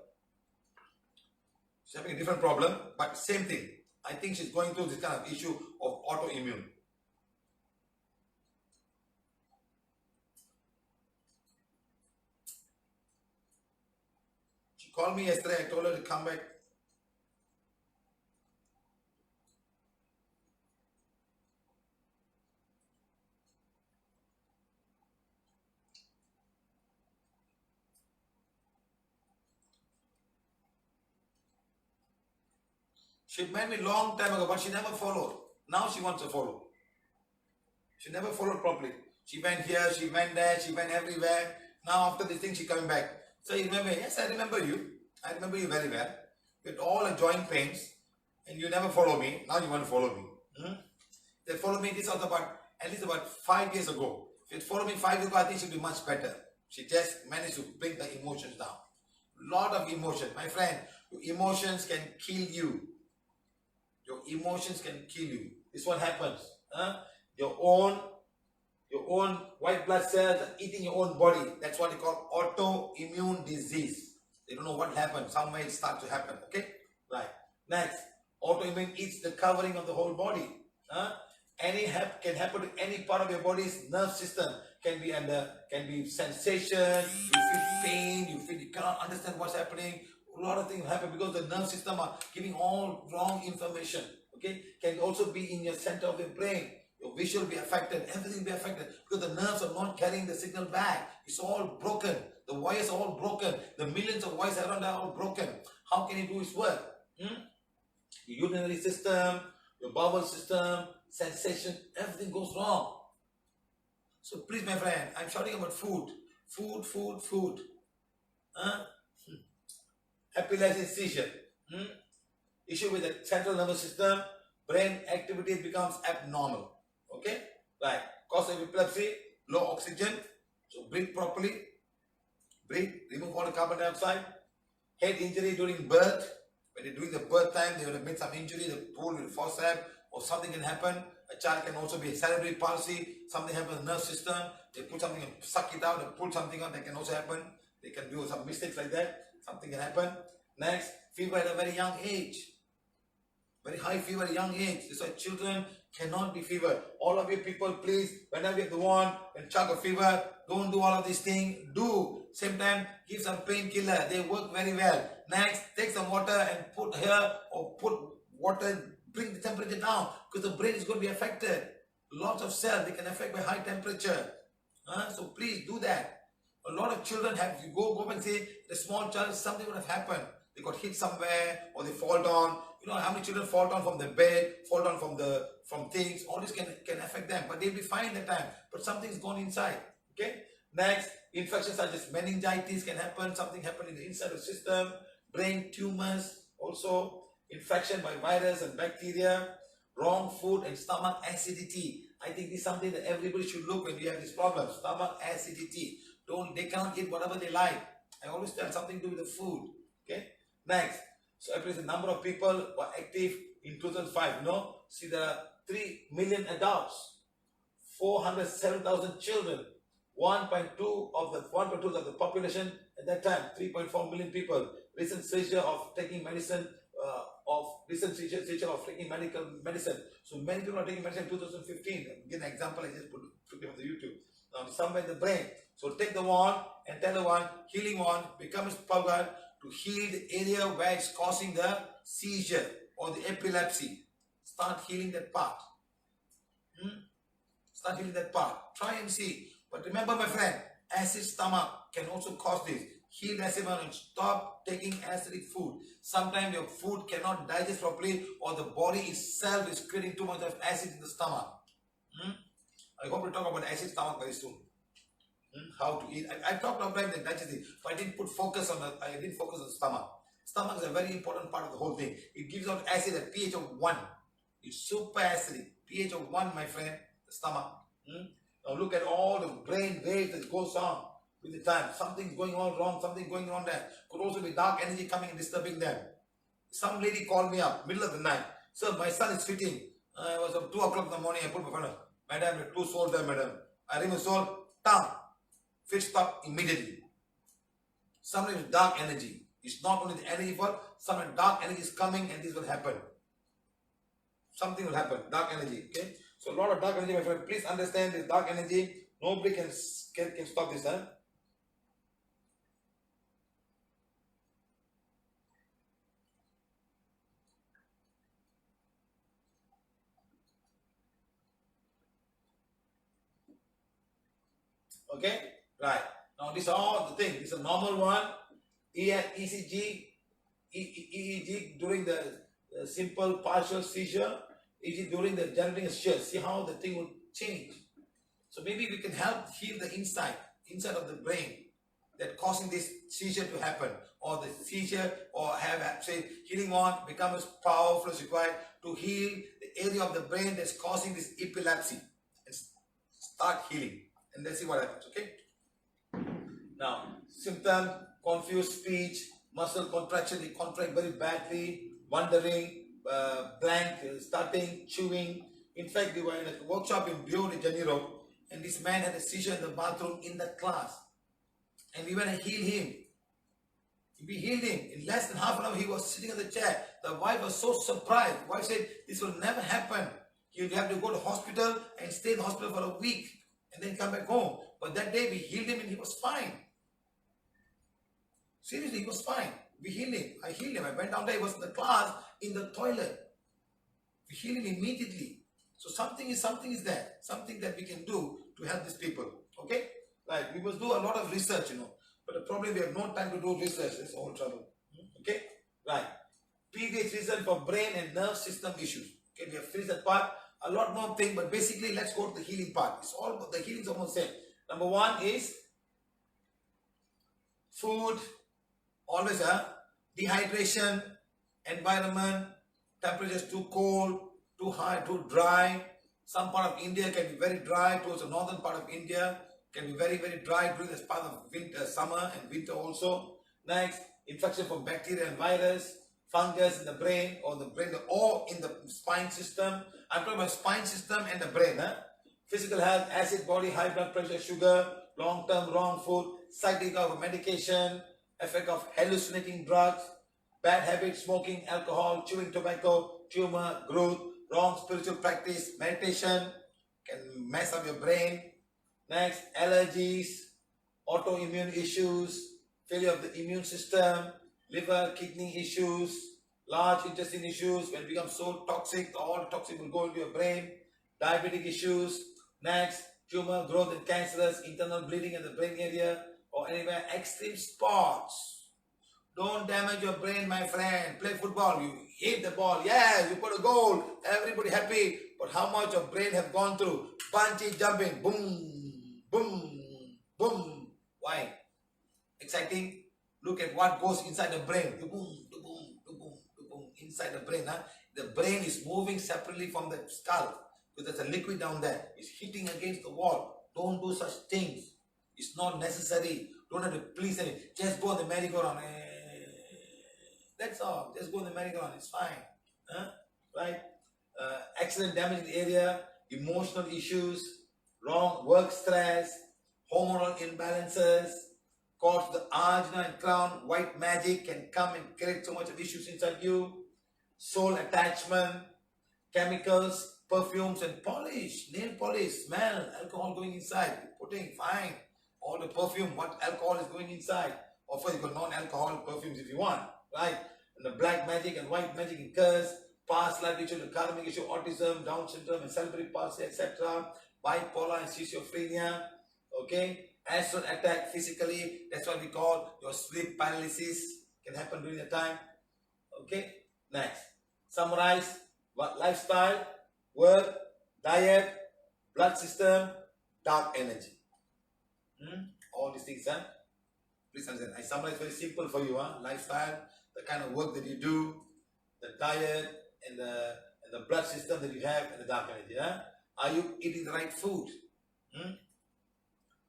She's having a different problem, but same thing. I think she's going through this kind of issue of autoimmune. She called me yesterday. I told her to come back. She met me long time ago, but she never followed. Now she wants to follow. She never followed properly. She went here, she went there, she went everywhere. Now after this thing, she coming back. So you remember? Yes, I remember you. I remember you very well. With all the joint pains, and you never follow me. Now you want to follow me. They followed me. This was at least about 5 years ago. If you followed me 5 years ago, I think she'd be much better. She just managed to bring the emotions down. Lot of emotion, my friend. Your emotions can kill you. Your emotions can kill you. This is what happens. Your own white blood cells are eating your own body. That's what they call autoimmune disease. They don't know what happened. Somewhere it starts to happen. Okay? Right. Next. Autoimmune eats the covering of the whole body. Can happen to any part of your body's nerve system. Can be sensation, you feel pain, you cannot understand what's happening. A lot of things happen because the nerve system are giving all wrong information. Okay, can also be in your center of your brain. Your vision will be affected, everything will be affected because the nerves are not carrying the signal back. It's all broken. The wires are all broken. The millions of wires around are all broken. How can you do its work? Your urinary system, your bowel system, sensation, everything goes wrong. So please, my friend, I'm shouting about food. Food. Epilepsy seizure. Issue with the central nervous system, brain activity becomes abnormal. Okay? Right. Cause of epilepsy, low oxygen. So breathe properly. Breathe. Remove all the carbon dioxide. Head injury during birth. When they're doing the birth time, they would have made some injury, the pull with forceps, or something can happen. A child can also be a cerebral palsy. Something happens in the nerve system. They put something and suck it out, they pull something out, that can also happen. They can do some mistakes like that. Something can happen. Next, fever at a very young age. Very high fever at a young age. That's why children cannot be fever. All of you people, please, whenever you have the one, when chug a fever, don't do all of these things. Do. Same time, give some painkiller. They work very well. Next, take some water and put here, or put water, bring the temperature down, because the brain is going to be affected. Lots of cells, they can affect by high temperature. So please do that. A lot of children have, if you go up and say, the small child, something would have happened. They got hit somewhere, or they fall down. You know how many children fall down from the bed, fall down from things. All this can affect them, but they'll be fine at the time. But something's gone inside. Okay. Next, infections such as meningitis can happen. Something happened in the inside of the system. Brain tumors, also infection by virus and bacteria. Wrong food and stomach acidity. I think this is something that everybody should look when we have this problem. Stomach acidity. They cannot eat whatever they like. I always tell something to do with the food. Okay. Next. So I the number of people were active in 2005. See, there are 3 million adults, 407,000 children, 1.2 of the population at that time, 3.4 million people. Recent seizure of taking medicine, seizure of taking medical medicine. So many people are taking medicine in 2015. Give an example, I just put it on the YouTube. Now somewhere in the brain. So take the wand and tell the wand, healing wand, becomes power to heal the area where it's causing the seizure or the epilepsy. Start healing that part. Start healing that part. Try and see. But remember, my friend, acid stomach can also cause this. Heal acid and stop taking acidic food. Sometimes your food cannot digest properly, or the body itself is creating too much of acid in the stomach. I hope to talk about acid stomach very soon. How to eat. I talked about the digestive, but I didn't focus on the stomach. Stomach is a very important part of the whole thing. It gives out acid at pH of 1. It's super acidic. pH of 1, my friend, the stomach. Now look at all the brain waves that goes on with the time. Something's going on wrong, something going on there. Could also be dark energy coming and disturbing them. Some lady called me up, middle of the night. Sir, my son is fitting. It was 2 o'clock in the morning. I put my phone on. Madam, there are 2 souls there, madam. I remove soul, tongue. Fit stop immediately. Sometimes dark energy. It's not only the energy fault, sometimes dark energy is coming and this will happen. Something will happen, dark energy. Okay? So a lot of dark energy, my friend. Please understand this dark energy. Nobody can stop this. Okay? Right. Now these are all the things. This is a normal one. ECG, EEG during the simple partial seizure, EEG during the generating a seizure. See how the thing will change. So maybe we can help heal the inside of the brain that causing this seizure to happen, or the seizure, or have say healing on become as powerful as required to heal the area of the brain that's causing this epilepsy and start healing. And let's see what happens. Okay. Now, symptom: confused speech, muscle contraction, they contract very badly, wandering, blank, starting, chewing. In fact, we were in a workshop in Rio de Janeiro, and this man had a seizure in the bathroom in the class. And we went and healed him. We healed him. In less than half an hour, he was sitting on the chair. The wife was so surprised. The wife said, this will never happen. He'll have to go to hospital and stay in the hospital for a week and then come back home. But that day we healed him and he was fine. Seriously, he was fine. We healed him. I healed him. I went down there. He was in the class, in the toilet. We healed him immediately. So something is there. Something that we can do to help these people. Okay? Right. We must do a lot of research, But the problem, we have no time to do research. It's all trouble. Okay? Right. PVH reason for brain and nerve system issues. Okay, we have finished that part. A lot more thing, but basically, let's go to the healing part. It's all, the healing is almost same. Number 1 is food. Always dehydration, environment, temperature is too cold, too high, too dry. Some part of India can be very dry. Towards the northern part of India can be very, very dry during this part of winter, summer and winter also. Next, infection from bacteria and virus, fungus in the brain or in the spine system. I'm talking about spine system and the brain. Physical health, acid body, high blood pressure, sugar, long-term wrong food, side effect of medication, effect of hallucinating drugs, bad habits, smoking, alcohol, chewing tobacco, tumor, growth, wrong spiritual practice, meditation can mess up your brain. Next, allergies, autoimmune issues, failure of the immune system, liver, kidney issues, large intestine issues. When it becomes so toxic, all the toxin will go into your brain. Diabetic issues. Next, tumor, growth and cancerous, internal bleeding in the brain area or anywhere. Extreme sports. Don't damage your brain, my friend. Play football. You hit the ball. Yeah, you put a goal. Everybody happy. But how much your brain have gone through? Bungee jumping. Boom, boom, boom. Why? Exciting. Look at what goes inside the brain. The boom, the boom, the boom, the boom. Inside the brain. The brain is moving separately from the skull. Because there's a liquid down there. It's hitting against the wall. Don't do such things. It's not necessary. Don't have to please anything. Just go on the merry-go-round. That's all. Just go on the merry-go-round. It's fine. Right? Accident damage in the area, emotional issues, wrong work stress, hormonal imbalances, cause the ajna and crown, white magic can come and create so much of issues inside you, soul attachment, chemicals, perfumes and polish, nail polish, smell, alcohol going inside, putting, fine. All the perfume, what alcohol is going inside. Of course, you got non-alcoholic perfumes if you want, right? And the black magic and white magic and curse, past life issue, the karmic issue, autism, Down syndrome, and cerebral palsy, etc., bipolar and schizophrenia, okay? astral attack physically. That's what we call your sleep paralysis. Can happen during the time. Okay. Next, summarize what lifestyle, work, diet, blood system, dark energy. All these things, huh? Please understand. I summarize very simple for you, huh? Lifestyle, the kind of work that you do, the diet, and the blood system that you have, and the dark energy. Huh? Are you eating the right food?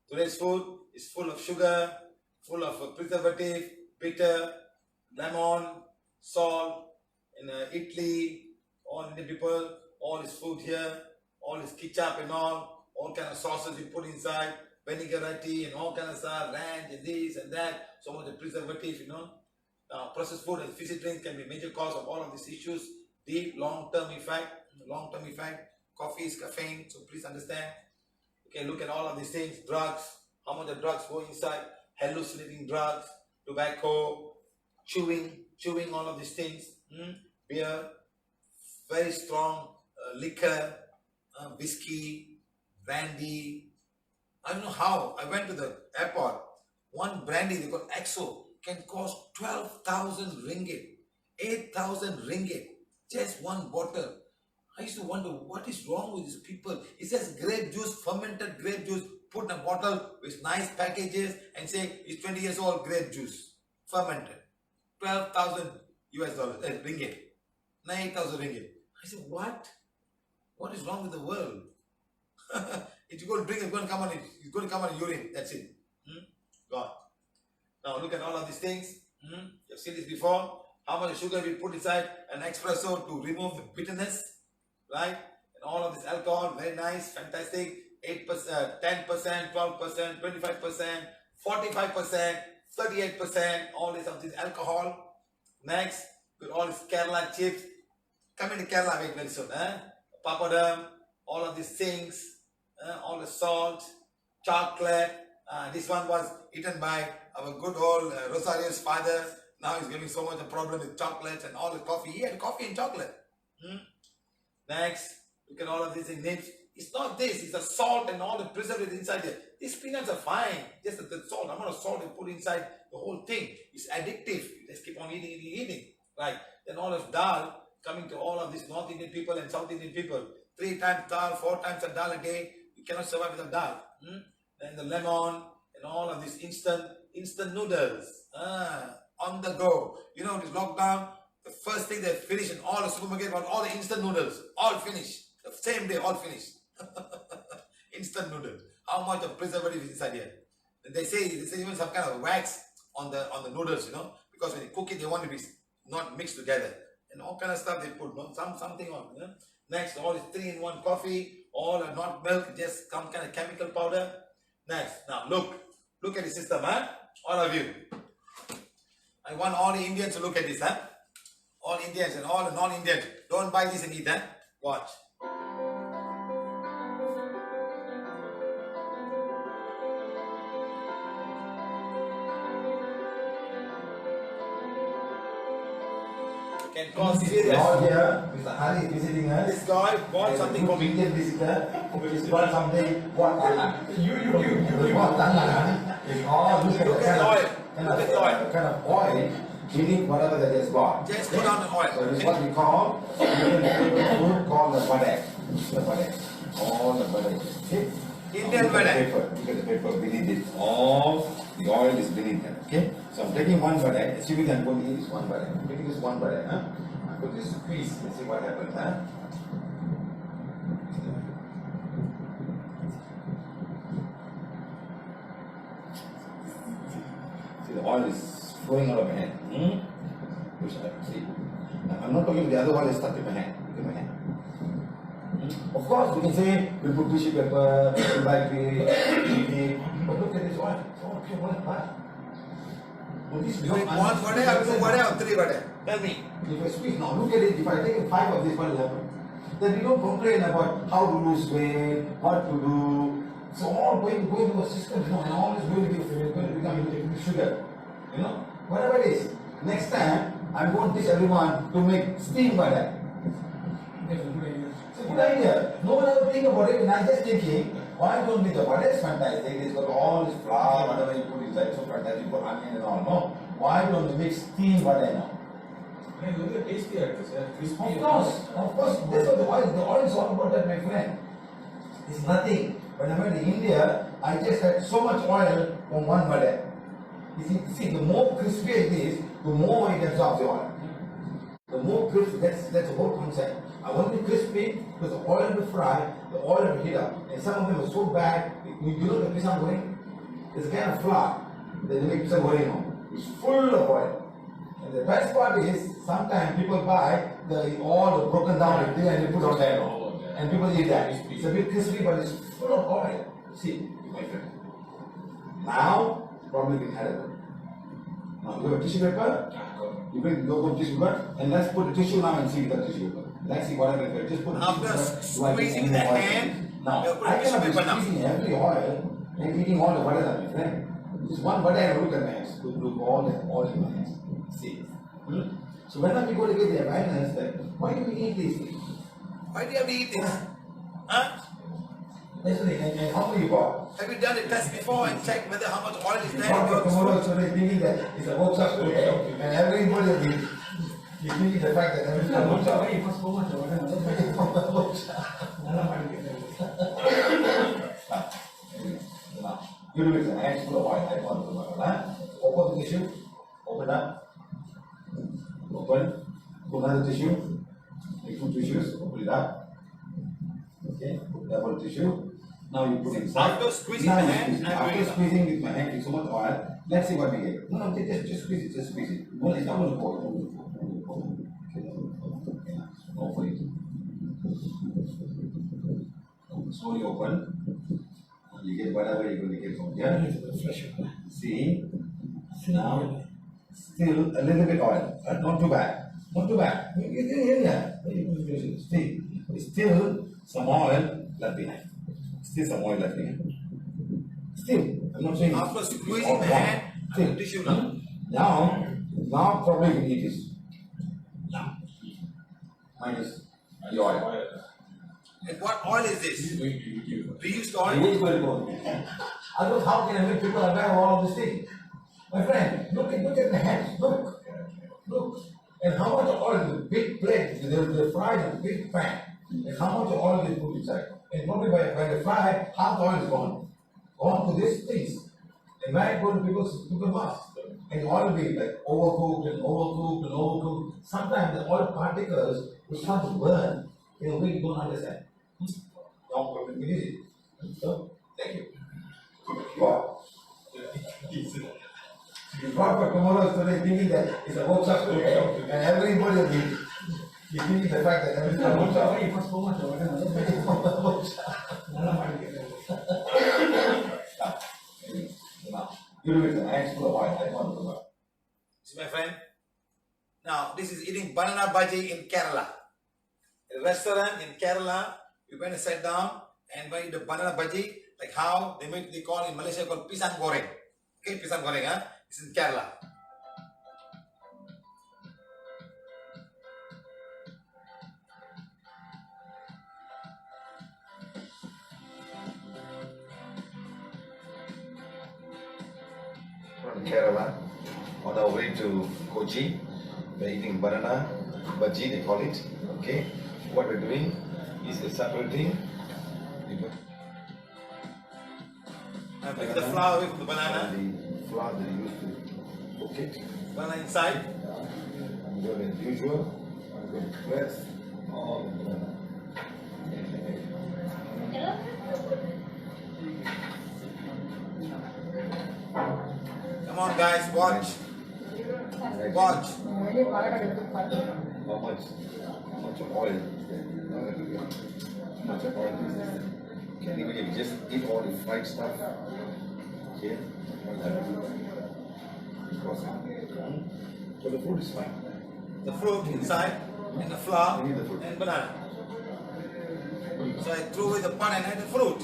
Today's food is full of sugar, full of preservative, bitter, lemon, salt. In Italy, all Indian people, all is food here, all is ketchup and all kind of sauces you put inside, vinaigrette and all kind of stuff, ranch and this and that, so much of preservative, you know. Processed food and fizzy drinks can be a major cause of all of these issues. Deep long-term effect, coffee is caffeine, so please understand. You can look at all of these things, drugs, how much the drugs go inside, hallucinating drugs, tobacco, chewing, all of these things, beer, very strong liquor, whiskey, brandy. I don't know how. I went to the airport. One brandy they call EXO can cost 12,000 ringgit, 8,000 ringgit, just one bottle. I used to wonder what is wrong with these people. It says grape juice, fermented grape juice, put in a bottle with nice packages and say it's 20 years old grape juice, fermented. 12,000 US dollars, ringgit, 9,000 ringgit. I said, what? What is wrong with the world? If you go to drink, it's going to come on urine. That's it. God. Now look at all of these things. You've seen this before. How much sugar we put inside an espresso to remove the bitterness, right? And all of this alcohol, very nice, fantastic. 8%, 10%, 12%, 25%, 45%, 38%. All this of this alcohol. Next, with all these Kerala chips. Coming to Kerala very soon. Papadam, all of these things, all the salt, chocolate. This one was eaten by our good old Rosario's father. Now he's giving so much a problem with chocolates and all the coffee. He had coffee and chocolate. Next, look at all of these things. It's not this, it's the salt and all the preservatives inside there. These peanuts are fine. Just the salt, amount of salt you put inside the whole thing. It's addictive. You just keep on eating. Right? Then all of dal, coming to all of these North Indian people and South Indian people. 3 times dal, 4 times a dal a day. You cannot survive without dal. Then the lemon and all of these instant noodles. On the go. You know, this lockdown, the first thing they finished in all the supermarket was all the instant noodles. All finished. The same day, all finished. Instant noodles. How much of preservative is inside here? They say even some kind of wax on the noodles, you know, because when you cook it, they want to be not mixed together. And all kind of stuff they put, something on. You know? Next, all is 3-in-1 coffee, all not milk, just some kind of chemical powder. Next, now look at the system, all of you. I want all the Indians to look at this, all Indians and all the non-Indians. Don't buy this and eat, Watch. Can cause serious. Here, Mr. Hari is visiting us. This guy bought something for me. Indian visitor, which bought something. What? You bought that. It's all look at the oil. Kind of oil. Meaning whatever they just bought. Just put on the oil. So this is what we call Indian food called the vada. The vada. All the vada. Okay? Indian vada. Look at the paper beneath it. All the oil is beneath it. Okay? So I'm taking one vada. Assuming I'm going to eat this one vada. I'm taking this one vada. I put this squeeze. Let's see what happens. See, the oil is flowing out of my hand. Which I see. I'm not talking about the other one is stuck in my hand. Look at my hand. Of course, we can say we put tissue paper, but look at this oil. It's all pure oil. You want vada or 2 vada or 3 vada? Tell me. If I squeeze now, look at it. If I take 5 of this, what will happen? Then we don't complain about how to lose weight, what to do. It's all going to the system, and all is going to become sugar. You know, whatever it is. Next time, I'm going to teach everyone to make steam vada. It's a good idea. No one ever think about it, and I'm just thinking, Why don't we? The vada is fantastic. It's got all this flour, whatever you put inside, so fantastic. You put onion and all. No. Why don't we mix steamed vada now? Yeah, look at tasty actors, yeah. Crispy. Of course. That's what the oil. The oil is all about that, my friend. It's nothing. When I went to India, I just had so much oil from one vada. You see, the more crispy it is, the more it absorbs the oil. The more crisp, that's the whole concept. I want it crispy because the oil will fry, the oil will heat up. And some of them are so bad, you know the pisang goreng? It's a kind of flour that they make pisang goreng on. It's full of oil. And the best part is, sometimes people buy all the broken down thing and they put on there. And people eat that. It's a bit crispy, but it's full of oil. See, my friend. Now, probably been edible. Now, you have a tissue paper? You bring the tissue paper, and let's put the tissue now and see the tissue paper. Let's see what happens. Just put the After tissue paper. squeezing the hand, now, you put I the tissue cannot be paper now. squeezing every oil and eating all the butter, my friend. Just one butter and look at my hands. Look all in my hands. See. So when we go to get the awareness that why do we eat these things? Why do you have to eat this? Huh? That's the thing. And how many you bought? Have you done a test before and checked whether how much oil is there in Tomorrow, your so they're thinking that it's a workshop today, and everybody is thinking the fact that everything is a workshop. You do it with the hands full of oil. I want to know. Open the tissue. Open up. Open. Put another tissue. Take 2 tissues. Open it up. Okay. Double tissue. Now you put inside. After squeezing the hand, after squeezing with my hand with so much oil, let's see what we get. No, just squeeze it, just squeeze it. No, it's not going to pour. Open it. Slowly open. You get whatever you're going to get from here. See? Now, still a little bit oil. Not too bad. Not too bad. See? Still some oil left behind. Still some oil left behind. Still, I'm not saying. After squeezing the hand, still tissue now. Now probably you can eat this. Now. Minus the oil. And what oil is this? Reused oil? Otherwise, how can I make people aware of all of this thing? My friend, look at the hands. Look. And how much oil, the big plate, they fry in a big pan. And how much oil they put inside. And probably by the fry, half the oil is gone. Gone to this things. And when I go to people's mouth, and the oil will be like overcooked. Sometimes the oil particles will start to burn in a way you don't understand. Don't completely easy. So, thank you. Wow. You brought for tomorrow, so they're thinking that it's a workshop today, and everybody will be thinking the fact that everything is a workshop. You do it with the hands full of oil. I want to know. See my friend? Now, this is eating banana bhaji in Kerala. A restaurant in Kerala, you went and sat down and eat the banana bhaji, like how they call in Malaysia called pisang goreng. Okay, pisang goreng, huh? It's in Kerala. From Kerala, on our way to Kochi, we're eating banana bhaji, they call it. Okay, what we're doing is separating. I'm taking the flour away from the banana. The flour that you used to cook it. Banana inside. I'm going as usual. I'm going to press all the banana. Come on, guys, watch. Watch. How much oil is there? How much oil is there? Can you believe just eat all the fried stuff? Okay? So the fruit is fine. The fruit inside, and the flour, You need the fruit. and banana. So I threw away the bun and had the fruit.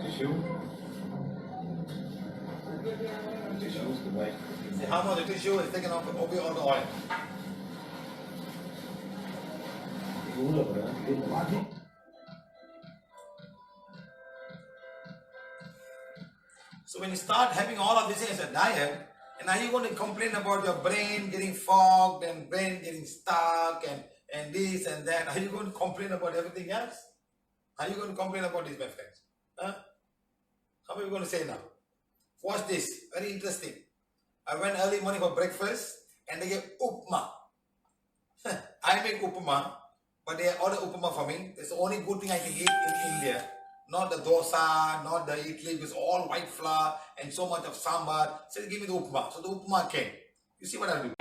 Tissue. Tissues, the white. See how much the tissue is taken off away all the oil. So when you start having all of this as a diet, and are you going to complain about your brain getting fogged and brain getting stuck and this and that? Are you going to complain about everything else? Are you going to complain about this, my friends? Huh? How are you going to say now? Watch this. Very interesting. I went early morning for breakfast and they gave upma. I make upma, but they order upma for me. That's the only good thing I can eat in India. Not the dosa, not the idli, it's all white flour and so much of sambar. So they give me the upma. So the upma came. You see what I do?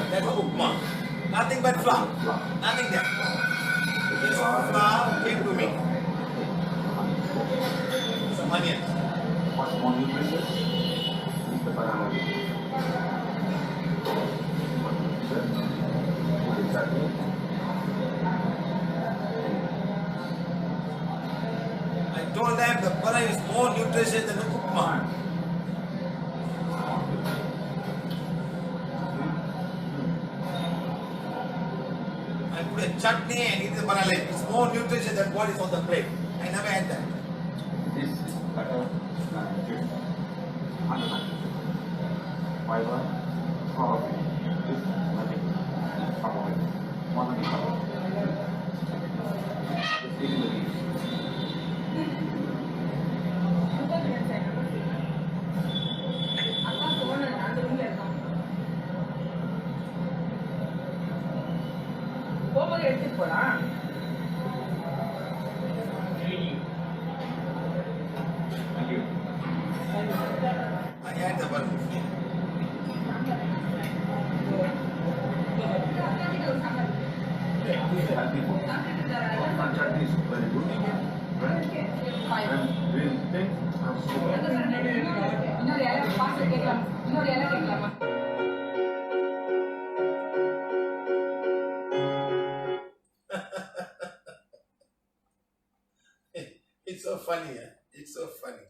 That's upma. Nothing but flour. Nothing there. This flour came to me. Some onions. What's more nutritious is the banana leaf. I told them the banana is more nutritious than the upma. I put a chutney and eat the banana leaf. It's more nutritious than what is on the plate. I never had that. This butter and juice. Fiber, chlorophyll, this nothing. Carbohydrate. One of the carbohydrate. Just eating the leaves. Thank you. I had the banana leaf. Healthy food. Coconut chutney is very good. Right? And green thing, I'm super. It's so funny, yeah? It's so funny.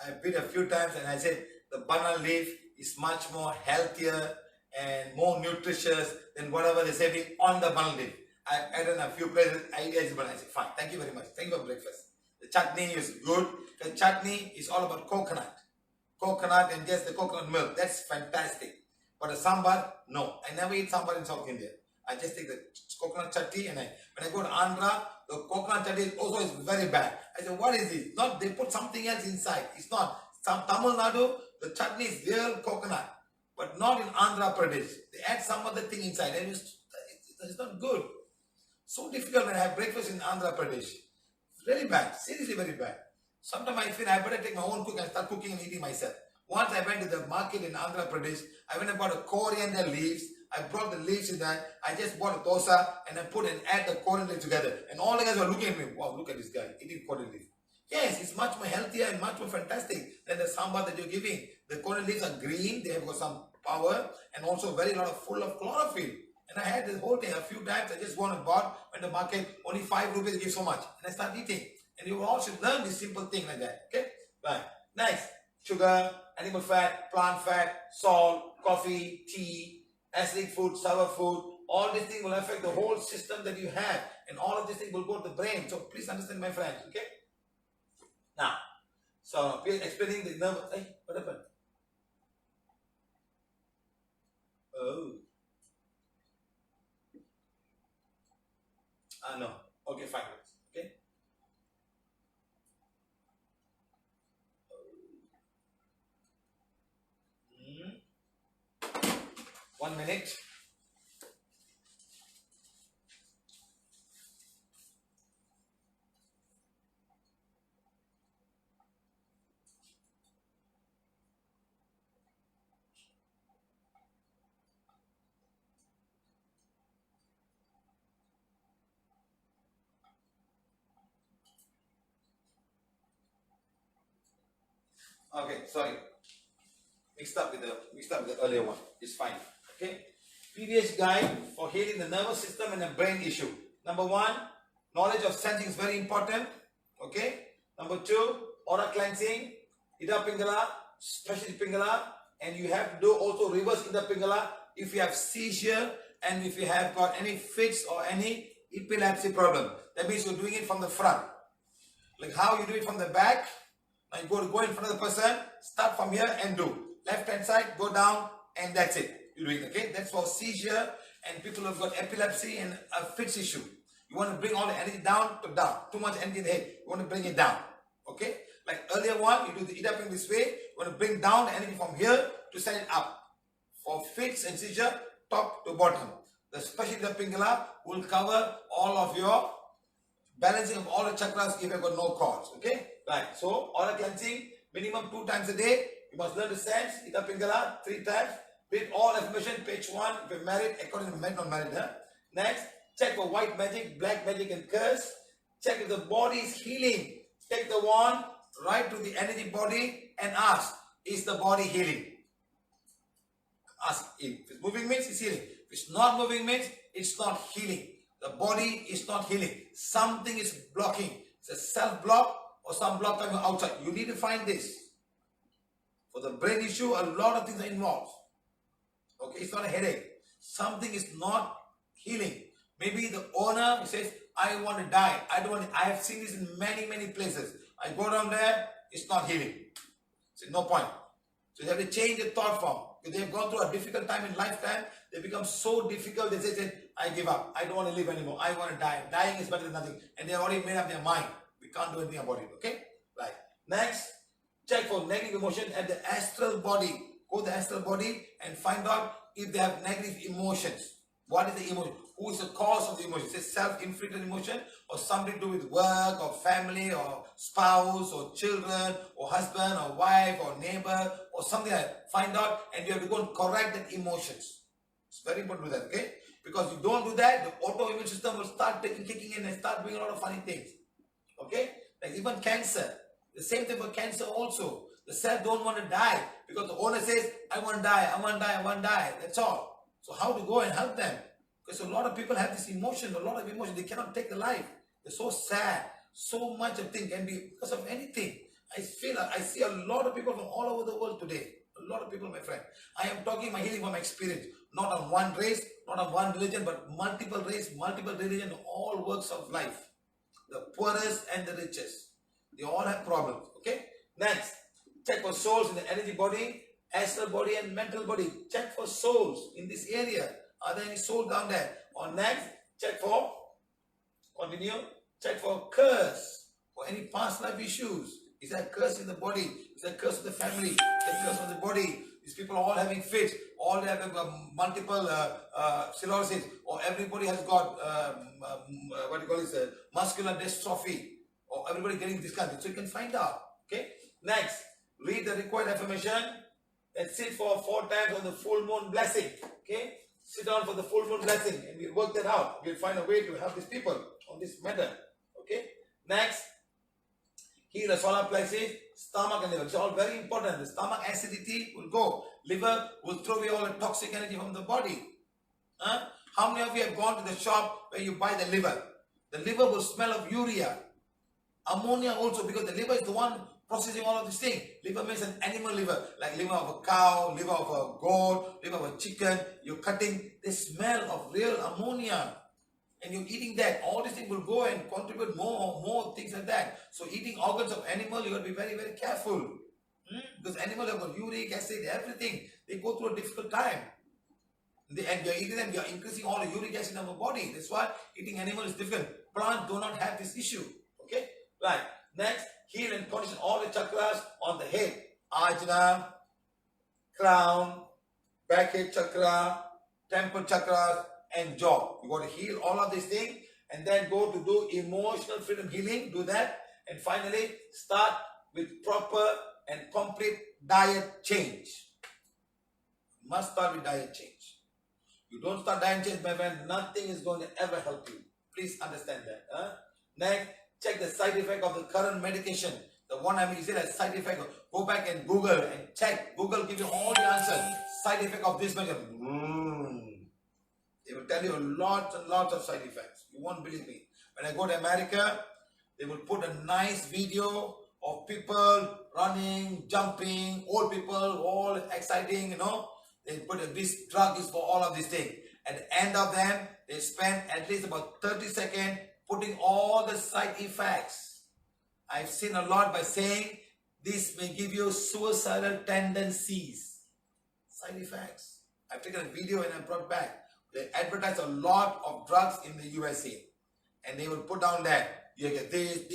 I've been a few times and I said the banana leaf is much more healthier and more nutritious than whatever they say on the banana leaf. I've added a few places, ideas, but I said, fine, thank you very much. Thank you for breakfast. The chutney is good. The chutney is all about coconut. Coconut and just the coconut milk. That's fantastic. But the sambar, no. I never eat sambar in South India. I just take the coconut chutney and when I go to Andhra, the coconut chutney also is very bad. I said, what is this? Not, they put something else inside. It's not. Tamil Nadu, the chutney is real coconut. But not in Andhra Pradesh. They add some other thing inside and it's not good. So difficult when I have breakfast in Andhra Pradesh. Really bad. Seriously very bad. Sometimes I feel I better take my own cook and start cooking and eating myself. Once I went to the market in Andhra Pradesh, I went and bought a coriander leaves. I brought the leaves in there. I just bought a dosa and I put and add the coriander leaves together. And all the guys were looking at me. Wow, look at this guy eating coriander leaves. Yes, it's much more healthier and much more fantastic than the sambar that you're giving. The coriander leaves are green. They have got some power and also very lot of full of chlorophyll. And I had this whole thing a few times. I just went and bought when the market only 5 rupees, they give so much. And I start eating. And you all should learn this simple thing like that. Okay? Right. Next. Sugar, animal fat, plant fat, salt, coffee, tea, acidic food, sour food. All these things will affect the whole system that you have. And all of these things will go to the brain. So please understand, my friends. Okay? Now. So we are explaining the nerve. Hey, what happened? Oh. No. Okay, fine. Okay. 1 minute. Okay, sorry. Mixed up with the earlier one. It's fine. Okay. PVH guide for healing the nervous system and the brain issue. Number 1, knowledge of sensing is very important. Okay. Number 2, aura cleansing, Ida Pingala, special Pingala, and you have to do also reverse Ida Pingala if you have seizure and if you have got any fits or any epilepsy problem. That means you're doing it from the front. Like how you do it from the back. Now you go in front of the person, start from here and do. Left hand side, go down, and that's it. You do it, okay? That's for seizure and people who have got epilepsy and a fits issue. You want to bring all the energy down to down. Too much energy in the head. You want to bring it down. Okay? Like earlier one, you do the Ida this way. You want to bring down the energy from here to send it up. For fits and seizure, top to bottom. The special Ida Pingala will cover all of your balancing of all the chakras if you've got no cords. Okay? Right. So, aura cleansing, minimum 2 times a day. You must learn to sense Ida Pingala 3 times. Read all affirmation, page 1. If you're married, according to married, not married. Huh? Next, check for white magic, black magic, and curse. Check if the body is healing. Take the wand, right to the energy body, and ask, is the body healing? Ask. If it's moving means it's healing. If it's not moving means it's not healing. The body is not healing. Something is blocking. It's a self-block or some block coming outside. You need to find this. For the brain issue, a lot of things are involved. Okay, it's not a headache. Something is not healing. Maybe the owner says, I want to die. I don't want to. I have seen this in many, many places. I go down there, it's not healing. So no point. So you have to change the thought form. If they have gone through a difficult time in lifetime, they become so difficult, they say, I give up. I don't want to live anymore. I want to die. Dying is better than nothing. And they have already made up their mind. We can't do anything about it. Okay? Right. Next, check for negative emotion at the astral body. Go to the astral body and find out if they have negative emotions. What is the emotion? Who is the cause of the emotion? Is it self-inflicted emotion or something to do with work or family or spouse or children or husband or wife or neighbor or something like that. Find out and you have to go and correct that emotions. It's very important to do that, okay? Because you don't do that, the autoimmune system will start kicking in and start doing a lot of funny things. Okay? Like even cancer. The same thing for cancer also. The cell don't want to die because the owner says, I want to die, I want to die, I want to die. That's all. So how to go and help them? Because a lot of people have this emotion, a lot of emotion. They cannot take the life. They're so sad. So much of things can be because of anything. I see a lot of people from all over the world today. A lot of people, my friend. I am talking my healing from experience. Not on one race, not on one religion, but multiple race, multiple religion, all works of life. The poorest and the richest. They all have problems. Okay? Next, check for souls in the energy body, astral body and mental body. Check for souls in this area. Are there any souls down there? Or next, check for, continue, check for curse or any past life issues. Is there a curse in the body? Is there a curse in the family? Is there a curse in the body? These people are all having fits. All they have multiple sclerosis, or everybody has got what do you call it? Muscular dystrophy, or everybody getting this kind of thing. So you can find out. Okay. Next, read the required affirmation and sit for 4 times on the full moon blessing. Okay. Sit down for the full moon blessing and we'll work that out. We'll find a way to help these people on this matter. Okay. Next, heal the solar plexus, stomach and liver. It's all very important. The stomach acidity will go. Liver will throw away all the toxic energy from the body. How many of you have gone to the shop where you buy the liver? The liver will smell of urea. Ammonia also, because the liver is the one processing all of these things. Liver means an animal liver, like liver of a cow, liver of a goat, liver of a chicken. You're cutting, they smell of real ammonia. And you're eating that. All these things will go and contribute more things like that. So eating organs of animal, you got to be very, very careful. Because animals have got uric acid, everything. They go through a difficult time. And you're eating them, you're increasing all the uric acid in our body. That's why eating animal is different. Plants do not have this issue. Okay? Right. Next, heal and condition all the chakras on the head. Ajna, crown, back head chakra, temple chakras, and jaw. You got to heal all of these things and then go to do emotional freedom healing. Do that. And finally, start with proper and complete diet change. Must start with diet change. You don't start diet change, my friend, nothing is going to ever help you. Please understand that. Next, check the side effect of the current medication. The The one I mean, is it a side effect? Go back and Google and check. Google give you all the answers. Side effect of this one. They will tell you lots and lots of side effects. You won't believe me. When I go to America, they will put a nice video of people running, jumping, old people, all exciting, you know. They put this drug is for all of these things. At the end of them, they spend at least about 30 seconds putting all the side effects. I've seen a lot by saying this may give you suicidal tendencies. Side effects. I've taken a video and I brought back. They advertise a lot of drugs in the USA. And they will put down that you get this.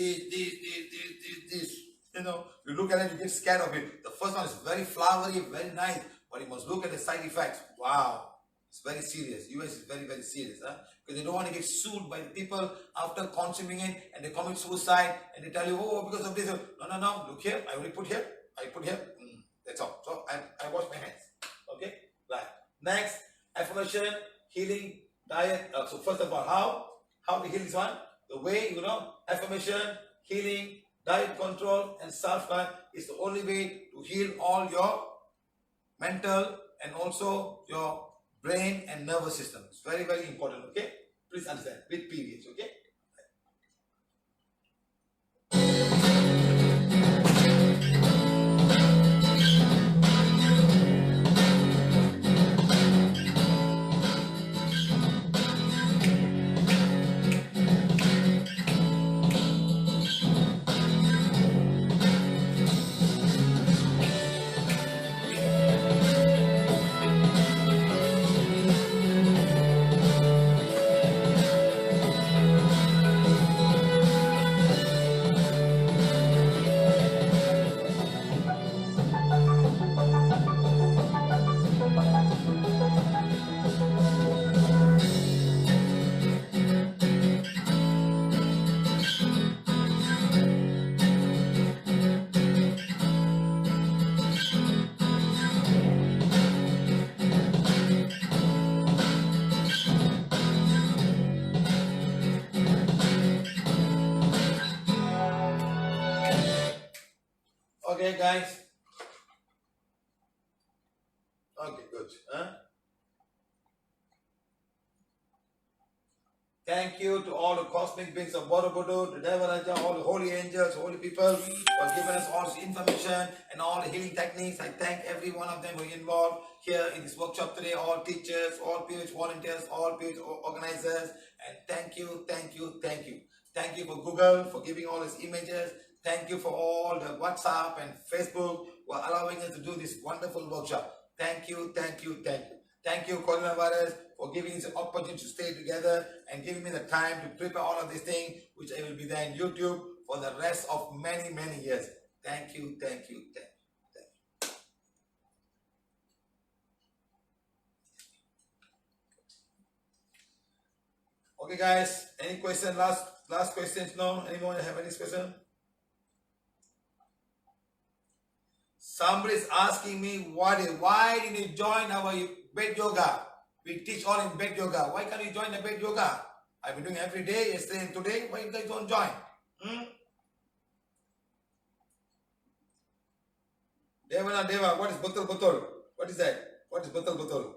You know, you look at it, you get scared of it. The first one is very flowery, very nice. But you must look at the side effects. Wow. It's very serious. US is very, very serious. Because they don't want to get sued by the people after consuming it and they commit suicide and they tell you, oh, because of this. No. Look here. I already put here. I put here. That's all. So I wash my hands. Okay? Right. Next, affirmation, healing, diet. So first of all, how to heal this one? The way, you know, affirmation, healing, diet control, and self-care is the only way to heal all your mental and also your brain and nervous system. It's very, very important, okay? Please understand, with PVH, okay? Okay, guys. Okay, good. Thank you to all the cosmic beings of Borobudu, the Devaraja, all the holy angels, holy people for giving us all this information and all the healing techniques. I thank every one of them who are involved here in this workshop today, all teachers, all PVH volunteers, all PVH organizers, and thank you. Thank you for Google for giving all these images. Thank you for all the WhatsApp and Facebook for allowing us to do this wonderful workshop. Thank you. Thank you, coronavirus, for giving us the opportunity to stay together and giving me the time to prepare all of these things, which I will be there on YouTube for the rest of many, many years. Thank you. Okay, guys, any question? Last questions? No? Anyone have any question? Somebody is asking me, why did you join our bed yoga? We teach all in bed yoga. Why can't you join the bed yoga? I've been doing every day, yesterday and today. Why you guys don't join? Deva, what is bottle? What is that? What is bottle?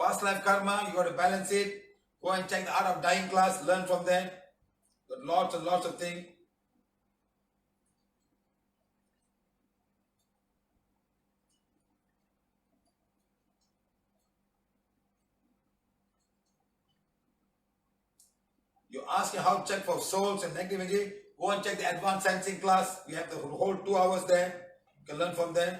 Past life karma, you got to balance it. Go and check the Art of Dying class, learn from them. Got lots and lots of things. You ask how to check for souls and negative energy. Go and check the advanced sensing class. We have the whole 2 hours there. You can learn from them.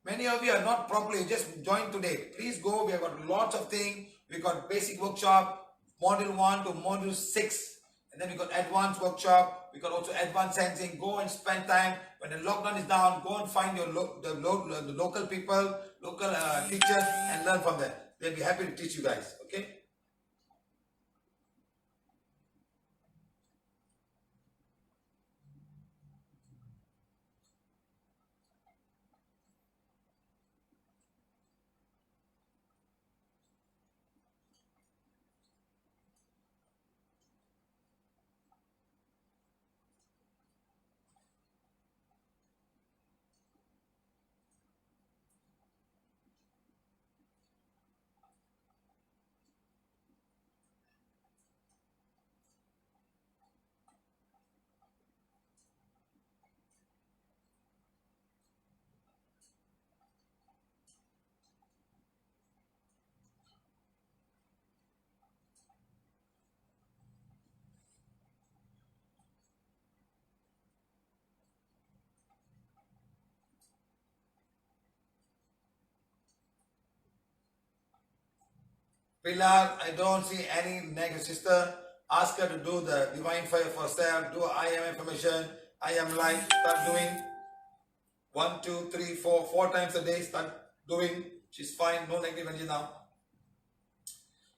Many of you are not properly, just join today. Please go, we have got lots of things. We got basic workshop, module 1 to module 6. And then we got advanced workshop. We got also advanced sensing. Go and spend time. When the lockdown is down, go and find your the local people, local teachers and learn from them. They'll be happy to teach you guys. Okay? Pilar, I don't see any negative. Sister, ask her to do the divine fire for herself. Do I am affirmation. I am light. Start doing 1, 2, 3, 4, 4 times a day. Start doing. She's fine. No negative energy now.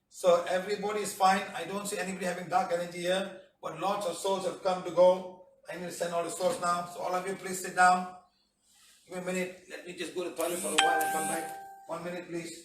So everybody is fine. I don't see anybody having dark energy here. But lots of souls have come to go. I need to send all the souls now. So all of you, please sit down. Give me a minute. Let me just go to the toilet for a while and come back. 1 minute, please.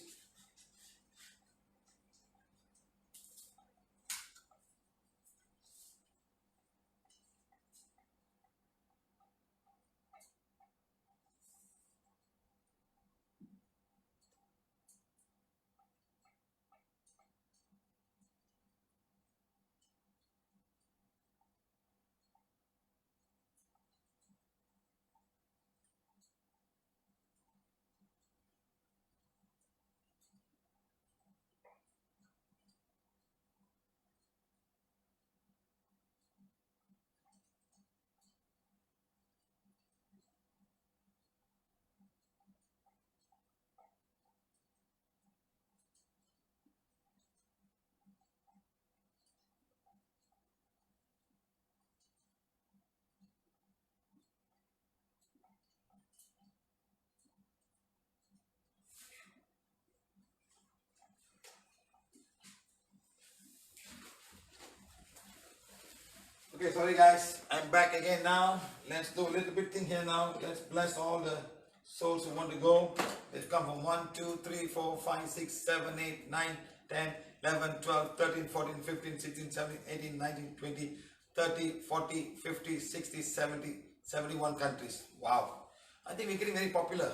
Okay, sorry guys, I'm back again now. Let's do a little bit thing here now. Let's bless all the souls who want to go. They've come from 1, 2, 3, 4, 5, 6, 7, 8, 9, 10, 11, 12, 13, 14, 15, 16, 17, 18, 19, 20, 30, 40, 50, 60, 70, 71 countries. Wow. I think we're getting very popular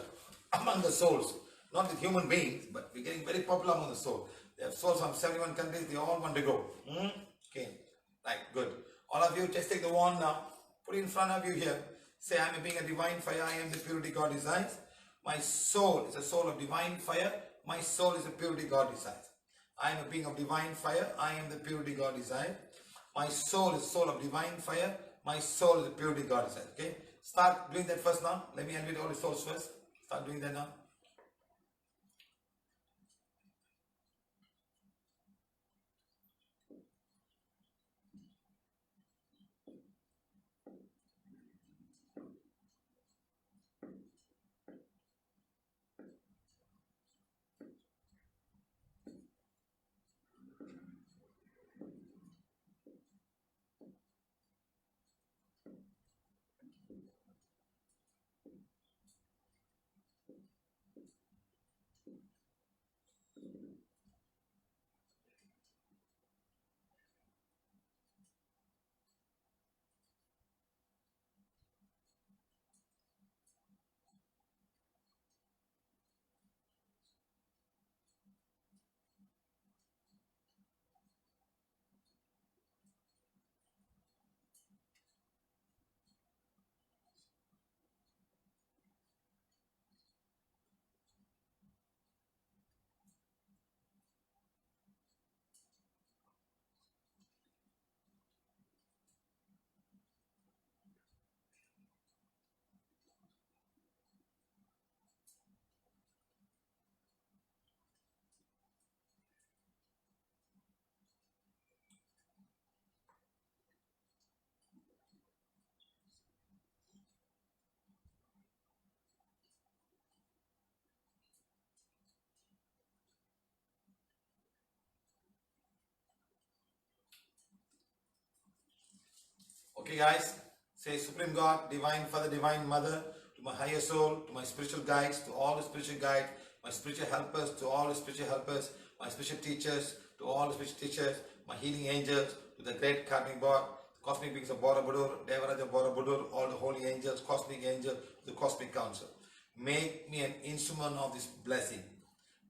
among the souls. Not the human beings, but we're getting very popular among the souls. They have souls from 71 countries. They all want to go. Okay, right, good. All of you, just take the wand now. Put it in front of you here. Say, I am being a divine fire. I am the purity God desires. My soul is a soul of divine fire. My soul is a purity God desires. I am a being of divine fire. I am the purity God desires. My soul is a soul of divine fire. My soul is a purity God desires. Okay? Start doing that first now. Let me unmute all the souls first. Start doing that now. Okay guys, say Supreme God, Divine Father, Divine Mother, to my higher soul, to my spiritual guides, to all the spiritual guides, my spiritual helpers, to all the spiritual helpers, my spiritual teachers, to all the spiritual teachers, my healing angels, to the great cosmic board, cosmic beings of Borobudur, Devaraja Borobudur, all the holy angels, cosmic angels, the cosmic council. Make me an instrument of this blessing.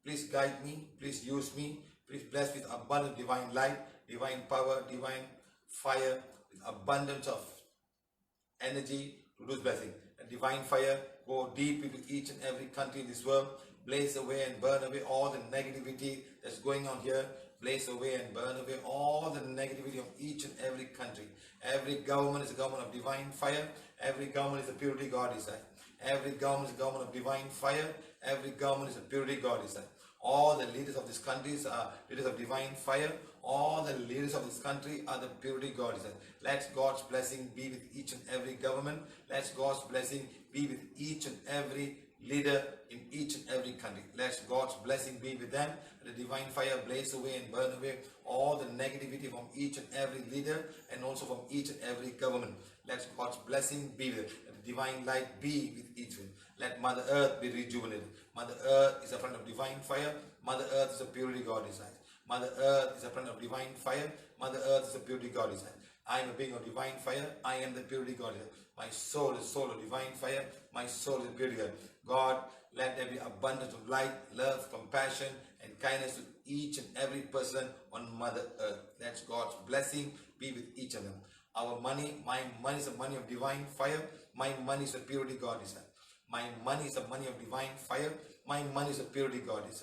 Please guide me, please use me, please bless with abundant divine light, divine power, divine fire, with abundance of energy to do this blessing. And divine fire, go deep into each and every country in this world, blaze away and burn away all the negativity that's going on here, blaze away and burn away all the negativity of each and every country. Every government is a government of divine fire, every government is a purity God desire. Every government is a government of divine fire, every government is a purity God desire. All the leaders of this country are leaders of divine fire. All the leaders of this country are the purity goddesses. Let God's blessing be with each and every government. Let God's blessing be with each and every leader in each and every country. Let God's blessing be with them. The divine fire blaze away and burn away all the negativity from each and every leader and also from each and every government. Let God's blessing be with them. Let the divine light be with each one. Let Mother Earth be rejuvenated. Mother Earth is a friend of divine fire. Mother Earth is a purity goddess. Mother Earth is a friend of divine fire. Mother Earth is a purity goddess. I am a being of divine fire. I am the purity goddess. My soul is soul of divine fire. My soul is purity goddess. God, let there be abundance of light, love, compassion, and kindness to each and every person on Mother Earth. Let God's blessing be with each of them. Our money, my money is a money of divine fire. My money is a purity goddess. My money is a money of divine fire. My money is a purity goddess.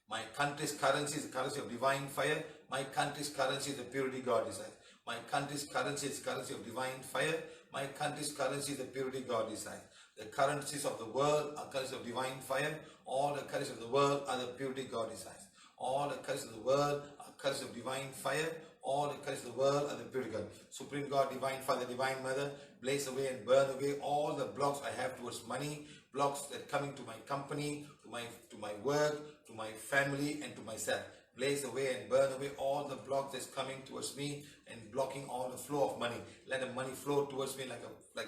My country's currency is the currency of divine fire. My country's currency is the purity God desires. My country's currency is currency of divine fire. My country's currency is the purity God desires. The currencies of the world are currencies of divine fire. All the currencies of the world are the purity God desires. All the currencies of the world are currencies of divine fire. All the currencies of the world are the purity God. Supreme God, divine Father, divine Mother, blaze away and burn away all the blocks I have towards money, blocks that are coming to my company, to my work, to my family, and to myself. Blaze away and burn away all the blocks that's coming towards me and blocking all the flow of money. Let the money flow towards me like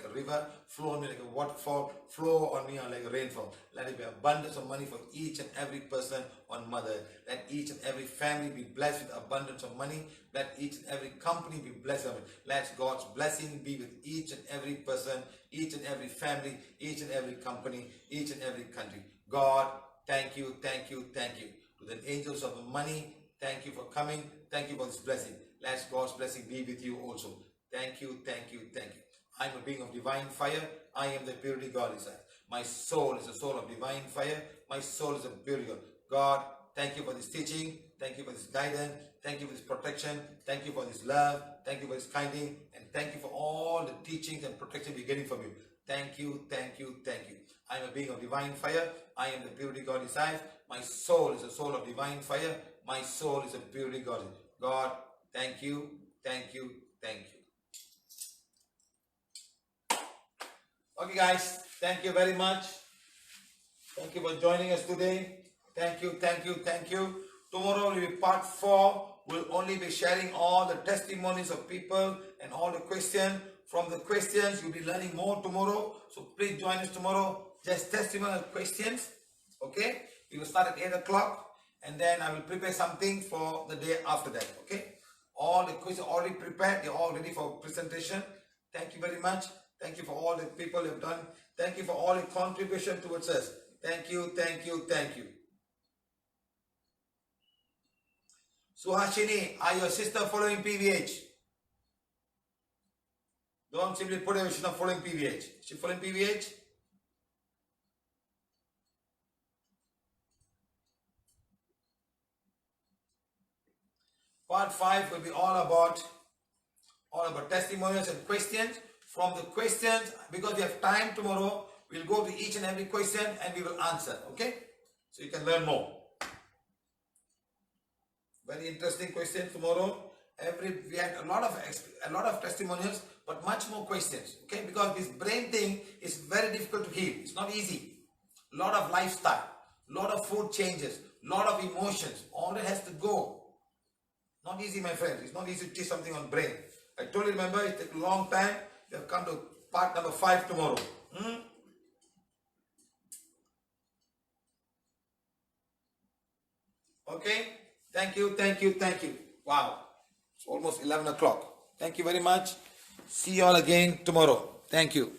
a river, flow on me like a waterfall, flow on me like a rainfall. Let it be abundance of money for each and every person on Mother. Let each and every family be blessed with abundance of money. Let each and every company be blessed with it. Let God's blessing be with each and every person, each and every family, each and every company, each and every country. God, thank you, thank you, thank you. To the angels of the money, thank you for coming. Thank you for this blessing. Let God's blessing be with you also. Thank you, thank you, thank you. I am a being of divine fire. I am the purity God inside. My soul is a soul of divine fire. My soul is a purity God. God, thank you for this teaching. Thank you for this guidance. Thank you for this protection. Thank you for this love. Thank you for this kindness. And thank you for all the teachings and protection we're getting from you. Thank you, thank you, thank you. I am a being of divine fire. I am the purity God inside. My soul is a soul of divine fire. My soul is a purity God. God, thank you, thank you, thank you. Okay guys, thank you very much. Thank you for joining us today. Thank you, thank you, thank you. Tomorrow will be part 4. We'll only be sharing all the testimonies of people and all the questions. From the questions, you'll be learning more tomorrow. So please join us tomorrow. Just testimonial questions. Okay? We will start at 8 o'clock. And then I will prepare something for the day after that. Okay? All the questions are already prepared. They're all ready for presentation. Thank you very much. Thank you for all the people who have done. Thank you for all your contribution towards us. Thank you, thank you, thank you. Suhashini, are your sister following PVH? Don't simply put her, she's not following PVH. Is she following PVH? Part 5 will be all about testimonials and questions. From the questions, because we have time tomorrow, we'll go to each and every question and we will answer. Okay? So you can learn more. Very interesting question tomorrow. We had a lot of testimonials, but much more questions. Okay? Because this brain thing is very difficult to heal. It's not easy. A lot of lifestyle, a lot of food changes, a lot of emotions. All that has to go. Not easy, my friends. It's not easy to teach something on brain. I told you, remember, it takes a long time. We have come to part number 5 tomorrow. Okay? Thank you, thank you, thank you. Wow. It's almost 11 o'clock. Thank you very much. See you all again tomorrow. Thank you.